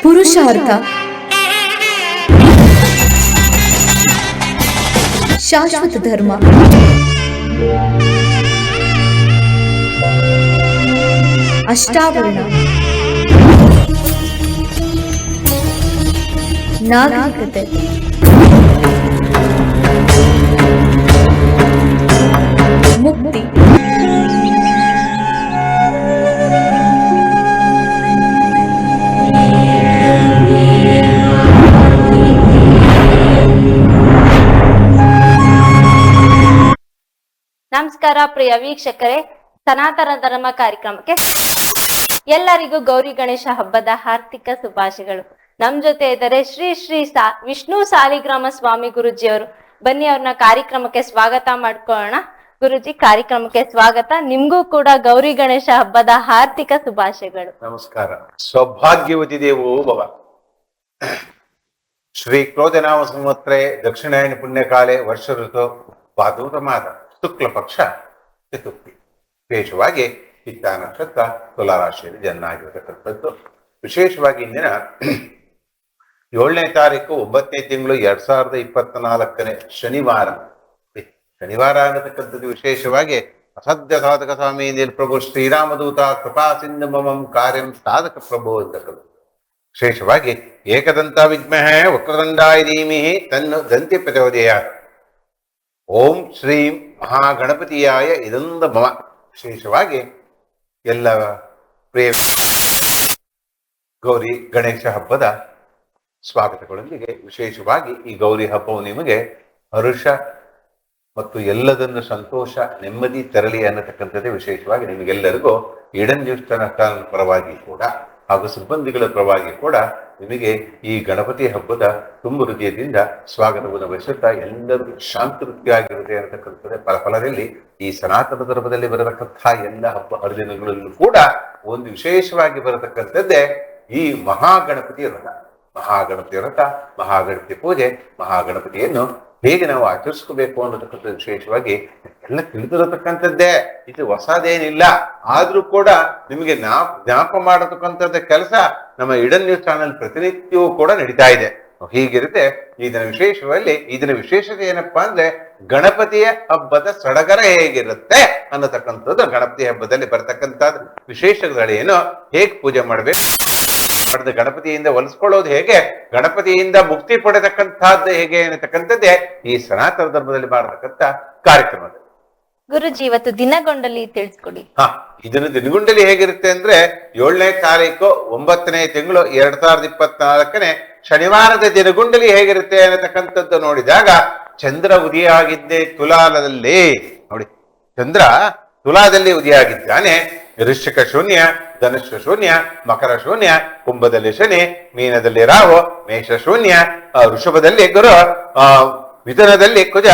ಪುರುಷಾರ್ಥ, ಶಾಶ್ವತ ಧರ್ಮ, ಅಷ್ಟಾವರಣ, ನಾಗರಿಕತೆ, ಮುಕ್ತಿ, ನಮಸ್ಕಾರ ಪ್ರಿಯ ವೀಕ್ಷಕರೇ, ಸನಾತನ ಧರ್ಮ ಕಾರ್ಯಕ್ರಮಕ್ಕೆ ಎಲ್ಲರಿಗೂ ಗೌರಿ ಗಣೇಶ ಹಬ್ಬದ ಹಾರ್ದಿಕ ಶುಭಾಶಯಗಳು. ನಮ್ ಜೊತೆ ಇದ್ದಾರೆ ಶ್ರೀ ಶ್ರೀ ವಿಷ್ಣು ಸಾಲಿಗ್ರಾಮ ಸ್ವಾಮಿ ಗುರುಜಿಯವರು. ಬನ್ನಿ ಅವ್ರನ್ನ ಕಾರ್ಯಕ್ರಮಕ್ಕೆ ಸ್ವಾಗತ ಮಾಡ್ಕೊಳ್ಳೋಣ. ಗುರುಜಿ, ಕಾರ್ಯಕ್ರಮಕ್ಕೆ ಸ್ವಾಗತ. ನಿಮ್ಗೂ ಕೂಡ ಗೌರಿ ಗಣೇಶ ಹಬ್ಬದ ಹಾರ್ದಿಕ ಶುಭಾಶಯಗಳು. ನಮಸ್ಕಾರ. ಸೌಭಾಗ್ಯವತಿ ದೇವೋ ಭವ. ಶ್ರೀ ಕ್ರೋಧನಾಮ ಸಂವತ್ಸರೆ ದಕ್ಷಿಣಾಯನ ಪುಣ್ಯಕಾಲೆ ವರ್ಷ ಋತು ಭಾದ್ರಪದ ಮಾಸ ಶುಕ್ಲ ಪಕ್ಷ ಚತುರ್ಥಿ. ವಿಶೇಷವಾಗಿ ಚಿತ್ತ ನಕ್ಷತ್ರ ತುಲಾರಾಶಿಯಲ್ಲಿ ಜನ್ಮ ಆಗಿರತಕ್ಕಂಥದ್ದು. ವಿಶೇಷವಾಗಿ ಇಂದಿನ 7ನೇ ತಾರೀಕು 9ನೇ ತಿಂಗಳು 2024 ಶನಿವಾರ. ಶನಿವಾರ ಅನ್ನತಕ್ಕಂಥದ್ದು ವಿಶೇಷವಾಗಿ ಅಸಧ್ಯ ಸಾಧಕ ಸ್ವಾಮಿ ಪ್ರಭು ಶ್ರೀರಾಮದೂತ ಕೃಪಾ ಸಿಂಧು ಮಮಂ ಕಾರ್ಯಂ ಸಾಧಕ ಪ್ರಭು ಅಂತಕ್ಕಂಥದ್ದು. ವಿಶೇಷವಾಗಿ ಏಕದಂತ ವಿದ್ಮಹೇ ವಕ್ರದಂಡಾಯ ಧೀಮಹಿ ತನ್ನೋ ದಂತಿ ಪ್ರಚೋದಯಾತ್. ಓಂ ಶ್ರೀಂ ಮಹಾಗಣಪತಿಯಾಯ ಇದೊಂದ ಭವ. ವಿಶೇಷವಾಗಿ ಎಲ್ಲ ಪ್ರಿಯ ಗೌರಿ ಗಣೇಶ ಹಬ್ಬದ ಸ್ವಾಗತಗಳೊಂದಿಗೆ ವಿಶೇಷವಾಗಿ ಈ ಗೌರಿ ಹಬ್ಬವು ನಿಮಗೆ ಹರುಷ ಮತ್ತು ಎಲ್ಲದನ್ನು ಸಂತೋಷ ನೆಮ್ಮದಿ ತರಲಿ ಅನ್ನತಕ್ಕಂಥದ್ದೇ ವಿಶೇಷವಾಗಿ ನಿಮಗೆಲ್ಲರಿಗೂ ಈಡನ್ ನ್ಯೂಸ್ ಚಾನೆಲ್ ಪರವಾಗಿ ಕೂಡ ಹಾಗೂ ಸಿಬ್ಬಂದಿಗಳ ಪರವಾಗಿ ಕೂಡ ನಿಮಗೆ ಈ ಗಣಪತಿ ಹಬ್ಬದ ತುಂಬ ಹೃದಯದಿಂದ ಸ್ವಾಗತವನ್ನು ಬಯಸುತ್ತಾ ಎಲ್ಲರೂ ಶಾಂತವೃತ್ತಿಯಾಗಿರುತ್ತೆ ಅನ್ನತಕ್ಕಂಥದ್ದೇ ಫಲದಲ್ಲಿ ಈ ಸನಾತನ ಧರ್ಮದಲ್ಲಿ ಬರತಕ್ಕಂತಹ ಎಲ್ಲ ಹಬ್ಬ ಹರಿದಿನಗಳಲ್ಲೂ ಕೂಡ ಒಂದು ವಿಶೇಷವಾಗಿ ಬರತಕ್ಕಂಥದ್ದೇ ಈ ಮಹಾಗಣಪತಿ ವ್ರತ. ಮಹಾಗಣಪತಿ ವ್ರತ, ಮಹಾಗಣಪತಿ ಪೂಜೆ, ಮಹಾಗಣಪತಿಯನ್ನು ಹೇಗೆ ನಾವು ಆಚರಿಸ್ಕೋಬೇಕು ಅನ್ನತಕ್ಕಂಥದ್ದು ವಿಶೇಷವಾಗಿ ಎಲ್ಲ ತಿಳಿದಿರತಕ್ಕಂಥದ್ದೇ. ಇದು ಹೊಸದೇನಿಲ್ಲ. ಆದ್ರೂ ಕೂಡ ನಿಮಗೆ ಜ್ಞಾಪ ಮಾಡತಕ್ಕಂಥದ್ದ ಕೆಲಸ ನಮ್ಮ ಈಡನ್ ನ್ಯೂಸ್ ಚಾನೆಲ್ ಪ್ರತಿನಿತ್ಯವೂ ಕೂಡ ನಡೀತಾ ಇದೆ. ಹೀಗಿರುತ್ತೆ ಇದರ ವಿಶೇಷವಾಗಿ. ಇದರ ವಿಶೇಷತೆ ಏನಪ್ಪಾ ಅಂದ್ರೆ ಗಣಪತಿಯ ಹಬ್ಬದ ಸಡಗರ ಹೇಗಿರುತ್ತೆ ಅನ್ನತಕ್ಕಂಥದ್ದು. ಗಣಪತಿ ಹಬ್ಬದಲ್ಲಿ ಬರ್ತಕ್ಕಂಥದ್ದು ವಿಶೇಷಗಳೇನು, ಹೇಗೆ ಪೂಜೆ ಮಾಡಬೇಕು, ಪಡೆದ ಗಣಪತಿಯಿಂದ ಹೊಲಿಸ್ಕೊಳ್ಳೋದು ಹೇಗೆ, ಗಣಪತಿಯಿಂದ ಮುಕ್ತಿ ಪಡೆತಕ್ಕಂಥದ್ದು ಹೇಗೆ ಅನ್ನತಕ್ಕಂಥದ್ದೇ ಈ ಸನಾತನ ಧರ್ಮದಲ್ಲಿ ಮಾಡತಕ್ಕಂಥ ಕಾರ್ಯಕ್ರಮ. ಗುರುಜಿ, ಇವತ್ತು ದಿನಗೊಂಡಲಿ ತಿಳಿಸ್ಕೊಡಿ. ಇದನ್ನು ದಿನಗುಂಡಲಿ ಹೇಗಿರುತ್ತೆ ಅಂದ್ರೆ 7ನೇ ತಾರೀಕು 9ನೇ ತಿಂಗಳು 2024 ಶನಿವಾರದ ದಿನಗುಂಡಲಿ ಹೇಗಿರುತ್ತೆ ಅನ್ನತಕ್ಕಂಥದ್ದು ನೋಡಿದಾಗ ಚಂದ್ರ ಉದಯ ಆಗಿದ್ದೆ ತುಲಾದಲ್ಲಿ. ನೋಡಿ, ಚಂದ್ರ ತುಲಾದಲ್ಲಿ ಉದಯ ಆಗಿದ್ದಾನೆ. ವೃಶ್ಚಿಕ ಶೂನ್ಯ, ಧನುಷ್ಯ ಶೂನ್ಯ, ಮಕರ ಶೂನ್ಯ, ಕುಂಭದಲ್ಲಿ ಶನಿ, ಮೀನದಲ್ಲಿ ರಾಹು, ಮೇಷ ಶೂನ್ಯ, ವೃಷಭದಲ್ಲಿ ಗುರು, ಮಿಥುನದಲ್ಲಿ ಕುಜ,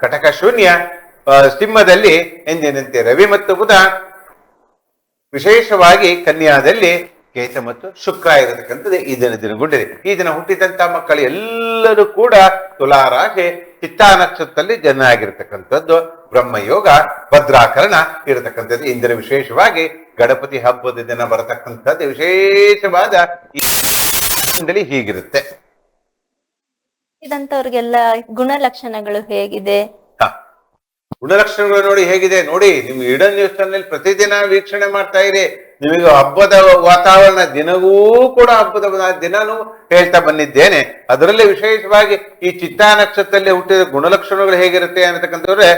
ಕಟಕ ಶೂನ್ಯ, ಸಿಂಹದಲ್ಲಿ ಎಂದಿನಂತೆ ರವಿ ಮತ್ತು ಬುಧ, ವಿಶೇಷವಾಗಿ ಕನ್ಯಾದಲ್ಲಿ ಕೇತ ಮತ್ತು ಶುಕ್ರ ಇರತಕ್ಕಂಥದ್ದು ಈ ದಿನಗುಂಡಲಿ. ಈ ದಿನ ಹುಟ್ಟಿದಂತ ಮಕ್ಕಳು ಎಲ್ಲರೂ ಕೂಡ ತುಲಾರಾಶಿ ಚಿತ್ತಾ ನಕ್ಷತ್ರದಲ್ಲಿ ಜನ್ಮ ಆಗಿರತಕ್ಕಂಥದ್ದು. ಬ್ರಹ್ಮಯೋಗ, ಭದ್ರಾಕರಣ ಇರತಕ್ಕಂಥದ್ದು. ಇಂದಿನ ವಿಶೇಷವಾಗಿ ಗಣಪತಿ ಹಬ್ಬದ ದಿನ ಬರತಕ್ಕಂಥದ್ದು ವಿಶೇಷವಾದ ಈ ಹೀಗಿರುತ್ತೆ. ಇದಂತವ್ರಿಗೆಲ್ಲ ಗುಣಲಕ್ಷಣಗಳು ಹೇಗಿದೆ? ಗುಣಲಕ್ಷಣಗಳು ನೋಡಿ ಹೇಗಿದೆ ನೋಡಿ. ನಿಮ್ಗೆ ಈಡನ್ ನ್ಯೂಸ್ ಚಾನೆಲ್ ಪ್ರತಿದಿನ ವೀಕ್ಷಣೆ ಮಾಡ್ತಾ ಇರಿ. ನಿಮಗೆ ಹಬ್ಬದ ವಾತಾವರಣ ದಿನವೂ ಕೂಡ ಹಬ್ಬದ ದಿನನೂ ಹೇಳ್ತಾ ಬಂದಿದ್ದೇನೆ. ಅದರಲ್ಲಿ ವಿಶೇಷವಾಗಿ ಈ ಚಿತ್ತಾ ನಕ್ಷತ್ರದಲ್ಲಿ ಹುಟ್ಟಿದ ಗುಣಲಕ್ಷಣಗಳು ಹೇಗಿರುತ್ತೆ ಅನ್ನತಕ್ಕಂಥವ್ರೆ,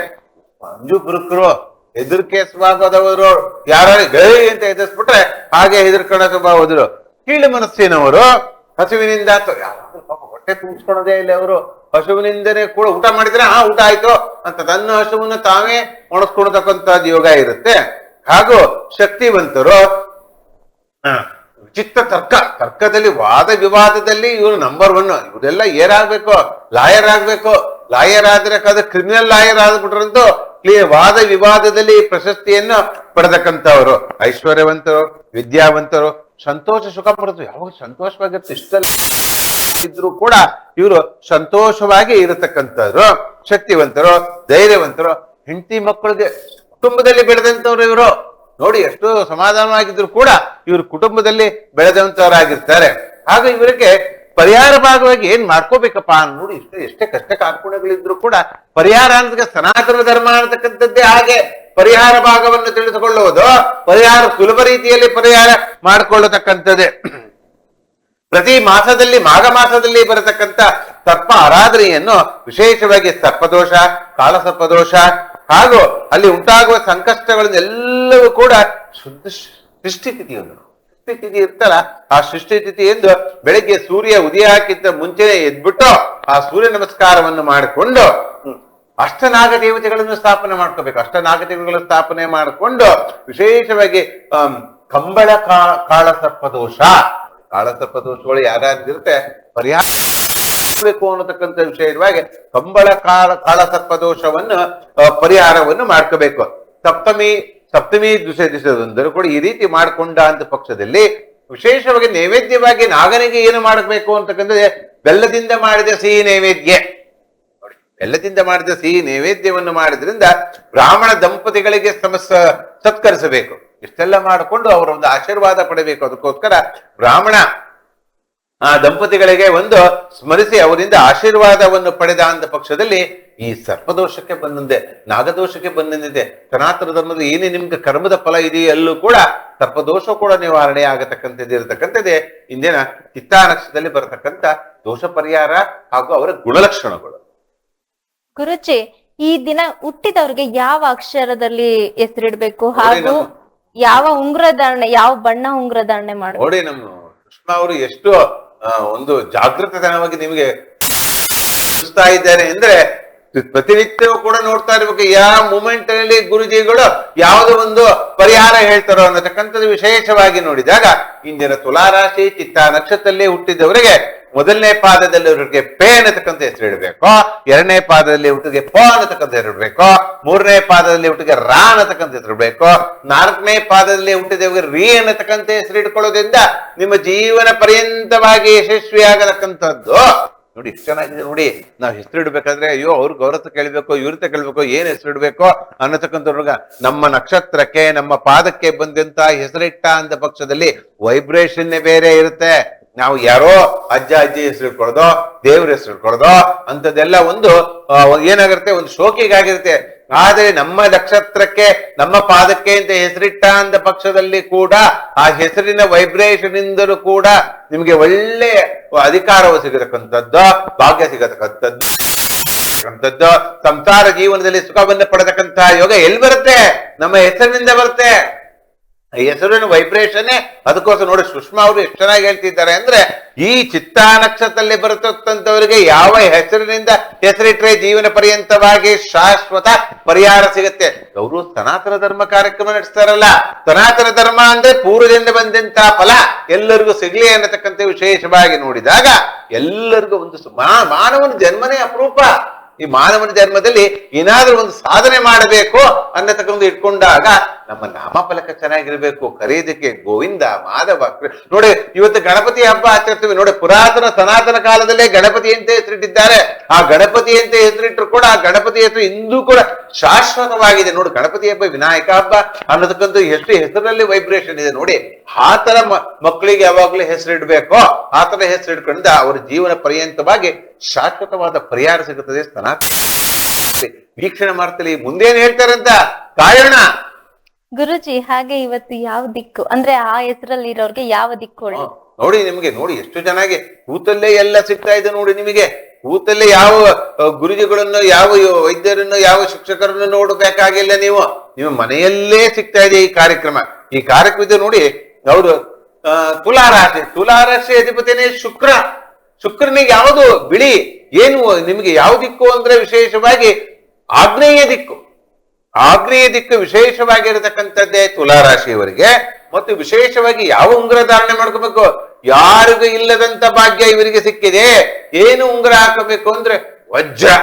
ಮಂಜು ಬುರುಕರು, ಹೆದರಿಕೆ ಸ್ವಭಾವದವರು, ಯಾರು ಗೈ ಅಂತ ಎದುರಿಸ್ಬಿಟ್ರೆ ಹಾಗೆ ಹೆದರ್ಕೊಂಡ ಸ್ವಭಾವದರು, ಕೀಳು ಮನಸ್ಸಿನವರು, ಹಸುವಿನಿಂದ ಹೊಟ್ಟೆ ತುಂಬಿಸ್ಕೊಳೋದೇ ಇಲ್ಲ ಅವರು. ಹಸುವಿನಿಂದನೇ ಕೂಡ ಊಟ ಮಾಡಿದ್ರೆ ಊಟ ಆಯ್ತು ಅಂತ ತನ್ನ ಹಸುವನ್ನು ತಾವೇ ಒಣಸ್ಕೊಳ್ತಕ್ಕಂಥದ್ದು ಯೋಗ ಇರುತ್ತೆ. ಹಾಗೂ ಶಕ್ತಿವಂತರು, ಚಿತ್ತ ತರ್ಕದಲ್ಲಿ ವಾದ ವಿವಾದದಲ್ಲಿ ಇವರು ನಂಬರ್ 1. ಇವರೆಲ್ಲ ಏನಾಗ್ಬೇಕು, ಲಾಯರ್ ಆಗ್ಬೇಕು. ಲಾಯರ್ ಆದ್ರೆ ಅದು ಕ್ರಿಮಿನಲ್ ಲಾಯರ್ ಆದ್ಬಿಟ್ರಂತೂ ವಾದ ವಿವಾದದಲ್ಲಿ ಪ್ರಶಸ್ತಿಯನ್ನು ಪಡೆದಕ್ಕಂಥವ್ರು. ಐಶ್ವರ್ಯವಂತರು, ವಿದ್ಯಾವಂತರು, ಸಂತೋಷ ಸುಖ ಪಡೆದು ಯಾವಾಗ ಸಂತೋಷವಾಗಿರುತ್ತೆ. ಇಷ್ಟೆಲ್ಲ ಇದ್ರು ಕೂಡ ಇವರು ಸಂತೋಷವಾಗಿ ಇರತಕ್ಕಂಥವ್ರು. ಶಕ್ತಿವಂತರು, ಧೈರ್ಯವಂತರು, ಹೆಂಡತಿ ಮಕ್ಕಳಿಗೆ ಕುಟುಂಬದಲ್ಲಿ ಬೆಳೆದಂತವ್ರು ಇವರು. ನೋಡಿ, ಎಷ್ಟು ಸಮಾಧಾನವಾಗಿದ್ರು ಕೂಡ ಇವರು ಕುಟುಂಬದಲ್ಲಿ ಬೆಳೆದಂತವರಾಗಿರ್ತಾರೆ. ಆಗ ಇವರಿಗೆ ಪರಿಹಾರ ಭಾಗವಾಗಿ ಏನ್ ಮಾಡ್ಕೋಬೇಕಪ್ಪ ನೋಡಿ, ಎಷ್ಟೇ ಕಷ್ಟ ಕಾರ್ಪಣ್ಯಗಳಿದ್ರು ಕೂಡ ಪರಿಹಾರ ಅನ್ನೋದಕ್ಕೆ ಸನಾತನ ಧರ್ಮ ಅನ್ನತಕ್ಕಂಥದ್ದೇ ಹಾಗೆ ಪರಿಹಾರ ಭಾಗವನ್ನು ತಿಳಿದುಕೊಳ್ಳುವುದು, ಪರಿಹಾರ ಸುಲಭ ರೀತಿಯಲ್ಲಿ ಪರಿಹಾರ ಮಾಡಿಕೊಳ್ಳತಕ್ಕಂಥದ್ದೇ. ಪ್ರತಿ ಮಾಸದಲ್ಲಿ ಮಾಘ ಮಾಸದಲ್ಲಿ ಬರತಕ್ಕಂಥ ಸರ್ಪ ಆರಾಧನೆಯನ್ನು ವಿಶೇಷವಾಗಿ ಸರ್ಪದೋಷ, ಕಾಳಸರ್ಪದೋಷ ಹಾಗೂ ಅಲ್ಲಿ ಉಂಟಾಗುವ ಸಂಕಷ್ಟಗಳನ್ನೆಲ್ಲವೂ ಕೂಡ ಶುದ್ಧ ಸೃಷ್ಟಿತಿಥಿಯನ್ನು ಸೃಷ್ಟಿತಿಥಿ ಇರ್ತಲ್ಲ, ಆ ಸೃಷ್ಟಿತಿಥಿ ಎಂದು ಬೆಳಿಗ್ಗೆ ಸೂರ್ಯ ಉದಯಕ್ಕಿಂತ ಮುಂಚೆನೆ ಎದ್ಬಿಟ್ಟು ಆ ಸೂರ್ಯ ನಮಸ್ಕಾರವನ್ನು ಮಾಡಿಕೊಂಡು ಅಷ್ಟನಾಗ ದೇವತೆಗಳನ್ನು ಸ್ಥಾಪನೆ ಮಾಡ್ಕೋಬೇಕು. ಅಷ್ಟನಾಗ ದೇವತೆಗಳನ್ನು ಸ್ಥಾಪನೆ ಮಾಡಿಕೊಂಡು ವಿಶೇಷವಾಗಿ ಕಂಬಳ ಕಾಳಸರ್ಪದೋಷ, ಕಾಳಸರ್ಪದೋಷಗಳು ಯಾರ್ಯಾರಿರುತ್ತೆ ಪರಿಹಾರ ಬೇಕು ಅನ್ನತಕ್ಕಂಥ ವಿಷಯವಾಗಿ ಕಂಬಳ ಕಾಳಸರ್ಪದೋಷವನ್ನು ಪರಿಹಾರವನ್ನು ಮಾಡ್ಕೋಬೇಕು. ಸಪ್ತಮಿ ದಿವಸದಂದರೂ ಕೂಡ ಈ ರೀತಿ ಮಾಡಿಕೊಂಡ ಅಂತ ಪಕ್ಷದಲ್ಲಿ ವಿಶೇಷವಾಗಿ ನೈವೇದ್ಯವಾಗಿ ನಾಗನಿಗೆ ಏನು ಮಾಡಬೇಕು ಅಂತಕ್ಕಂಥದ್ದೇ ಬೆಲ್ಲದಿಂದ ಮಾಡಿದ ಸಿಹಿ ನೈವೇದ್ಯ. ನೋಡಿ, ಬೆಲ್ಲದಿಂದ ಮಾಡಿದ ಸಿಹಿ ನೈವೇದ್ಯವನ್ನು ಮಾಡಿದ್ರಿಂದ ಬ್ರಾಹ್ಮಣ ದಂಪತಿಗಳಿಗೆ ಸತ್ಕರಿಸಬೇಕು. ಇಷ್ಟೆಲ್ಲ ಮಾಡಿಕೊಂಡು ಅವರ ಒಂದು ಆಶೀರ್ವಾದ ಪಡೆಯಬೇಕು. ಅದಕ್ಕೋಸ್ಕರ ಬ್ರಾಹ್ಮಣ ಆ ದಂಪತಿಗಳಿಗೆ ಒಂದು ಸ್ಮರಿಸಿ ಅವರಿಂದ ಆಶೀರ್ವಾದವನ್ನು ಪಡೆದ ಅಂತ ಪಕ್ಷದಲ್ಲಿ ಈ ಸರ್ಪದೋಷಕ್ಕೆ ಬಂದಿದೆ, ನಾಗದೋಷಕ್ಕೆ ಬಂದಿದೆ. ಸನಾತನ ಧರ್ಮದ ಏನೇ ನಿಮ್ಗೆ ಕರ್ಮದ ಫಲ ಇದೆಯಲ್ಲೂ ಕೂಡ ಸರ್ಪದೋಷ ಕೂಡ ನಿವಾರಣೆ ಆಗತಕ್ಕಂಥದ್ದಿರತಕ್ಕಂಥದ್ದೇ ಇಂದಿನ ಚಿತ್ತಾ ನಕ್ಷತ್ರದಲ್ಲಿ ಬರತಕ್ಕಂಥ ದೋಷ ಪರಿಹಾರ ಹಾಗೂ ಅವರ ಗುಣಲಕ್ಷಣಗಳು. ಗುರುಜಿ, ಈ ದಿನ ಹುಟ್ಟಿದವ್ರಿಗೆ ಯಾವ ಅಕ್ಷರದಲ್ಲಿ ಹೆಸರಿಡ್ಬೇಕು ಹಾಗೂ ಯಾವ ಉಂಗುರ ಧಾರಣೆ, ಯಾವ ಬಣ್ಣ ಉಂಗುರ ಧಾರಣೆ ಮಾಡಿ? ನೋಡಿ, ನಮ್ಮ ಕೃಷ್ಣ ಅವರು ಎಷ್ಟು ಒಂದು ಜಾಗೃತತನವಾಗಿ ನಿಮಗೆ ಇದ್ದಾರೆ ಅಂದ್ರೆ ಪ್ರತಿನಿತ್ಯವೂ ಕೂಡ ನೋಡ್ತಾ ಇರ್ಬೇಕು. ಯಾವ ಮೂಮೆಂಟ್ ಅಲ್ಲಿ ಗುರುಜಿಗಳು ಯಾವುದೋ ಒಂದು ಪರಿಹಾರ ಹೇಳ್ತಾರೋ ಅನ್ನತಕ್ಕಂಥದ್ದು ವಿಶೇಷವಾಗಿ ನೋಡಿದಾಗ ಇಂದಿನ ತುಲಾರಾಶಿ ಚಿತ್ತಾ ನಕ್ಷತ್ರದಲ್ಲಿ ಹುಟ್ಟಿದವರಿಗೆ ಮೊದಲನೇ ಪಾದದಲ್ಲಿ ಅವರಿಗೆ ಪೇ ಅನ್ನತಕ್ಕಂಥ ಹೆಸರು ಇಡಬೇಕು, ಎರಡನೇ ಪಾದದಲ್ಲಿ ಹುಟ್ಟಿಗೆ ಪ ಅನ್ನತಕ್ಕಂಥ ಹೆಸರು ಇಡಬೇಕು, ಮೂರನೇ ಪಾದದಲ್ಲಿ ಹುಟ್ಟಿಗೆ ರಾ ಅನ್ನತಕ್ಕಂಥ ಹೆಸರು ಇಡಬೇಕು, ನಾಲ್ಕನೇ ಪಾದದಲ್ಲಿ ಹುಟ್ಟಿದವರಿಗೆ ರೀ ಅನ್ನತಕ್ಕಂಥ ಹೆಸರು ಇಟ್ಕೊಳ್ಳೋದ್ರಿಂದ ನಿಮ್ಮ ಜೀವನ ಪರ್ಯಂತವಾಗಿ ಯಶಸ್ವಿಯಾಗತಕ್ಕಂಥದ್ದು. ನೋಡಿ, ಎಷ್ಟು ಚೆನ್ನಾಗಿದೆ ನೋಡಿ. ನಾವು ಹೆಸರು ಇಡ್ಬೇಕಾದ್ರೆ ಅಯ್ಯೋ ಅವ್ರಿಗೆ ಗೌರವ ಕೇಳ್ಬೇಕು, ಇವ್ರತ ಕೇಳ್ಬೇಕು, ಏನ್ ಹೆಸರು ಇಡ್ಬೇಕು ಅನ್ನತಕ್ಕಂಥವ್ರಾಗ ನಮ್ಮ ನಕ್ಷತ್ರಕ್ಕೆ ನಮ್ಮ ಪಾದಕ್ಕೆ ಬಂದಂತ ಹೆಸರಿಟ್ಟ ಅಂತ ಪಕ್ಷದಲ್ಲಿ ವೈಬ್ರೇಷನ್ನೇ ಬೇರೆ ಇರುತ್ತೆ. ನಾವು ಯಾರೋ ಅಜ್ಜ ಅಜ್ಜಿ ಹೆಸರು ಇಟ್ಕೊಳ್ಳೋದು, ದೇವ್ರ ಹೆಸರು ಇಟ್ಕೊಳ್ಳೋದು ಅಂತದೆಲ್ಲ ಒಂದು ಏನಾಗಿರುತ್ತೆ, ಒಂದು ಶೋಕಿಗಾಗಿರುತ್ತೆ. ಆದ್ರೆ ನಮ್ಮ ನಕ್ಷತ್ರಕ್ಕೆ ನಮ್ಮ ಪಾದಕ್ಕೆ ಅಂತ ಹೆಸರಿಟ್ಟ ಅಂತ ಪಕ್ಷದಲ್ಲಿ ಕೂಡ ಆ ಹೆಸರಿನ ವೈಬ್ರೇಷನ್ ಇಂದಲೂ ಕೂಡ ನಿಮ್ಗೆ ಒಳ್ಳೆ ಅಧಿಕಾರವು ಸಿಗತಕ್ಕಂಥದ್ದು, ಭಾಗ್ಯ ಸಿಗತಕ್ಕಂಥದ್ದು, ಸಂಸಾರ ಜೀವನದಲ್ಲಿ ಸುಖವನ್ನು ಪಡೆತಕ್ಕಂಥ ಯೋಗ ಎಲ್ಲಿ ಬರುತ್ತೆ? ನಮ್ಮ ಹೆಸರಿನಿಂದ ಬರುತ್ತೆ. ಹೆಸರಿನ ವೈಬ್ರೇಷನ್ನೇ. ಅದಕ್ಕೋಸ್ಕರ ನೋಡಿ, ಸುಷ್ಮಾ ಅವರು ಎಷ್ಟು ಚೆನ್ನಾಗಿ ಹೇಳ್ತಿದ್ದಾರೆ ಅಂದ್ರೆ ಈ ಚಿತ್ತಾ ನಕ್ಷತ್ರದಲ್ಲಿ ಬರತಕ್ಕಂಥವರಿಗೆ ಯಾವ ಹೆಸರಿನಿಂದ ಹೆಸರಿಟ್ರೆ ಜೀವನ ಪರ್ಯಂತವಾಗಿ ಶಾಶ್ವತ ಪರಿಹಾರ ಸಿಗುತ್ತೆ. ಅವರು ಸನಾತನ ಧರ್ಮ ಕಾರ್ಯಕ್ರಮ ನಡೆಸ್ತಾರಲ್ಲ, ಸನಾತನ ಧರ್ಮ ಅಂದ್ರೆ ಪೂರ್ವದಿಂದ ಬಂದಂತ ಫಲ ಎಲ್ಲರಿಗೂ ಸಿಗ್ಲಿ ಅನ್ನತಕ್ಕಂಥ ವಿಶೇಷವಾಗಿ ನೋಡಿದಾಗ ಎಲ್ಲರಿಗೂ ಒಂದು ಮಾನವನ ಜನ್ಮನೇ ಅಪರೂಪ. ಈ ಮಾನವನ ಜನ್ಮದಲ್ಲಿ ಏನಾದ್ರೂ ಒಂದು ಸಾಧನೆ ಮಾಡಬೇಕು ಅನ್ನತಕ್ಕಂಥ ಇಟ್ಕೊಂಡಾಗ ನಮ್ಮ ನಾಮಫಲಕ ಚೆನ್ನಾಗಿರ್ಬೇಕು. ಕರೆಯೋದಕ್ಕೆ ಗೋವಿಂದ, ಮಾಧವ. ನೋಡಿ, ಇವತ್ತು ಗಣಪತಿ ಹಬ್ಬ ಆಚರಿಸ್ತೀವಿ. ನೋಡಿ, ಪುರಾತನ ಸನಾತನ ಕಾಲದಲ್ಲೇ ಗಣಪತಿ ಅಂತ ಹೆಸರಿಟ್ಟಿದ್ದಾರೆ. ಆ ಗಣಪತಿ ಅಂತ ಹೆಸರಿಟ್ಟರು ಕೂಡ ಆ ಗಣಪತಿ ಹೆಸರು ಇಂದೂ ಕೂಡ ಶಾಶ್ವತವಾಗಿದೆ. ನೋಡಿ, ಗಣಪತಿ ಹಬ್ಬ, ವಿನಾಯಕ ಹಬ್ಬ ಅನ್ನೋದಕ್ಕಂತೂ ಎಷ್ಟು ಹೆಸರಲ್ಲಿ ವೈಬ್ರೇಷನ್ ಇದೆ ನೋಡಿ. ಆ ತರ ಮಕ್ಕಳಿಗೆ ಯಾವಾಗ್ಲೂ ಹೆಸರಿಡ್ಬೇಕೋ ಆ ತರ ಹೆಸರಿಡ್ಕೊಂಡ ಅವರ ಜೀವನ ಪರ್ಯಂತವಾಗಿ ಶಾಶ್ವತವಾದ ಪರಿಹಾರ ಸಿಗುತ್ತದೆ. ವೀಕ್ಷಣೆ ಮಾಡ್ತೀವಿ, ಮುಂದೇನು ಹೇಳ್ತಾರಂತ ಕಾಯೋಣ. ಗುರುಜಿ, ಹಾಗೆ ಇವತ್ತು ಯಾವ ದಿಕ್ಕು ಅಂದ್ರೆ ಆ ಹೆಸರಲ್ಲಿ ಇರೋರ್ಗೆ ಯಾವ ದಿಕ್ಕು ಒಳ್ಳೆ? ನೋಡಿ, ನಿಮ್ಗೆ ನೋಡಿ ಎಷ್ಟು ಚೆನ್ನಾಗಿ ಕೂತಲ್ಲೇ ಎಲ್ಲ ಸಿಗ್ತಾ ಇದೆ. ನೋಡಿ, ನಿಮಗೆ ಕೂತಲ್ಲೇ ಯಾವ ಗುರುಜಿಗಳನ್ನು, ಯಾವ ವೈದ್ಯರನ್ನು, ಯಾವ ಶಿಕ್ಷಕರನ್ನು ನೋಡಬೇಕಾಗಿಲ್ಲ. ನೀವು ಮನೆಯಲ್ಲೇ ಸಿಗ್ತಾ ಇದೆ ಈ ಕಾರ್ಯಕ್ರಮ. ಈ ಕಾರ್ಯಕ್ರಮ ನೋಡಿ, ಹೌದು, ತುಲಾರಾಶಿ ಅಧಿಪತಿನೇ ಶುಕ್ರನಿಗೆ ಯಾವುದು ಬಿಳಿ ಏನು ನಿಮ್ಗೆ ಯಾವ ದಿಕ್ಕು ಅಂದ್ರೆ ವಿಶೇಷವಾಗಿ ಆಗ್ನೇಯ ದಿಕ್ಕು ವಿಶೇಷವಾಗಿರತಕ್ಕಂಥದ್ದೇ ತುಲಾರಾಶಿಯವರಿಗೆ. ಮತ್ತು ವಿಶೇಷವಾಗಿ ಯಾವ ಉಂಗುರ ಧಾರಣೆ ಮಾಡ್ಕೋಬೇಕು? ಯಾರಿಗೂ ಇಲ್ಲದಂತ ಭಾಗ್ಯ ಇವರಿಗೆ ಸಿಕ್ಕಿದೆ. ಏನು ಉಂಗುರ ಹಾಕಬೇಕು ಅಂದ್ರೆ ವಜ್ರ,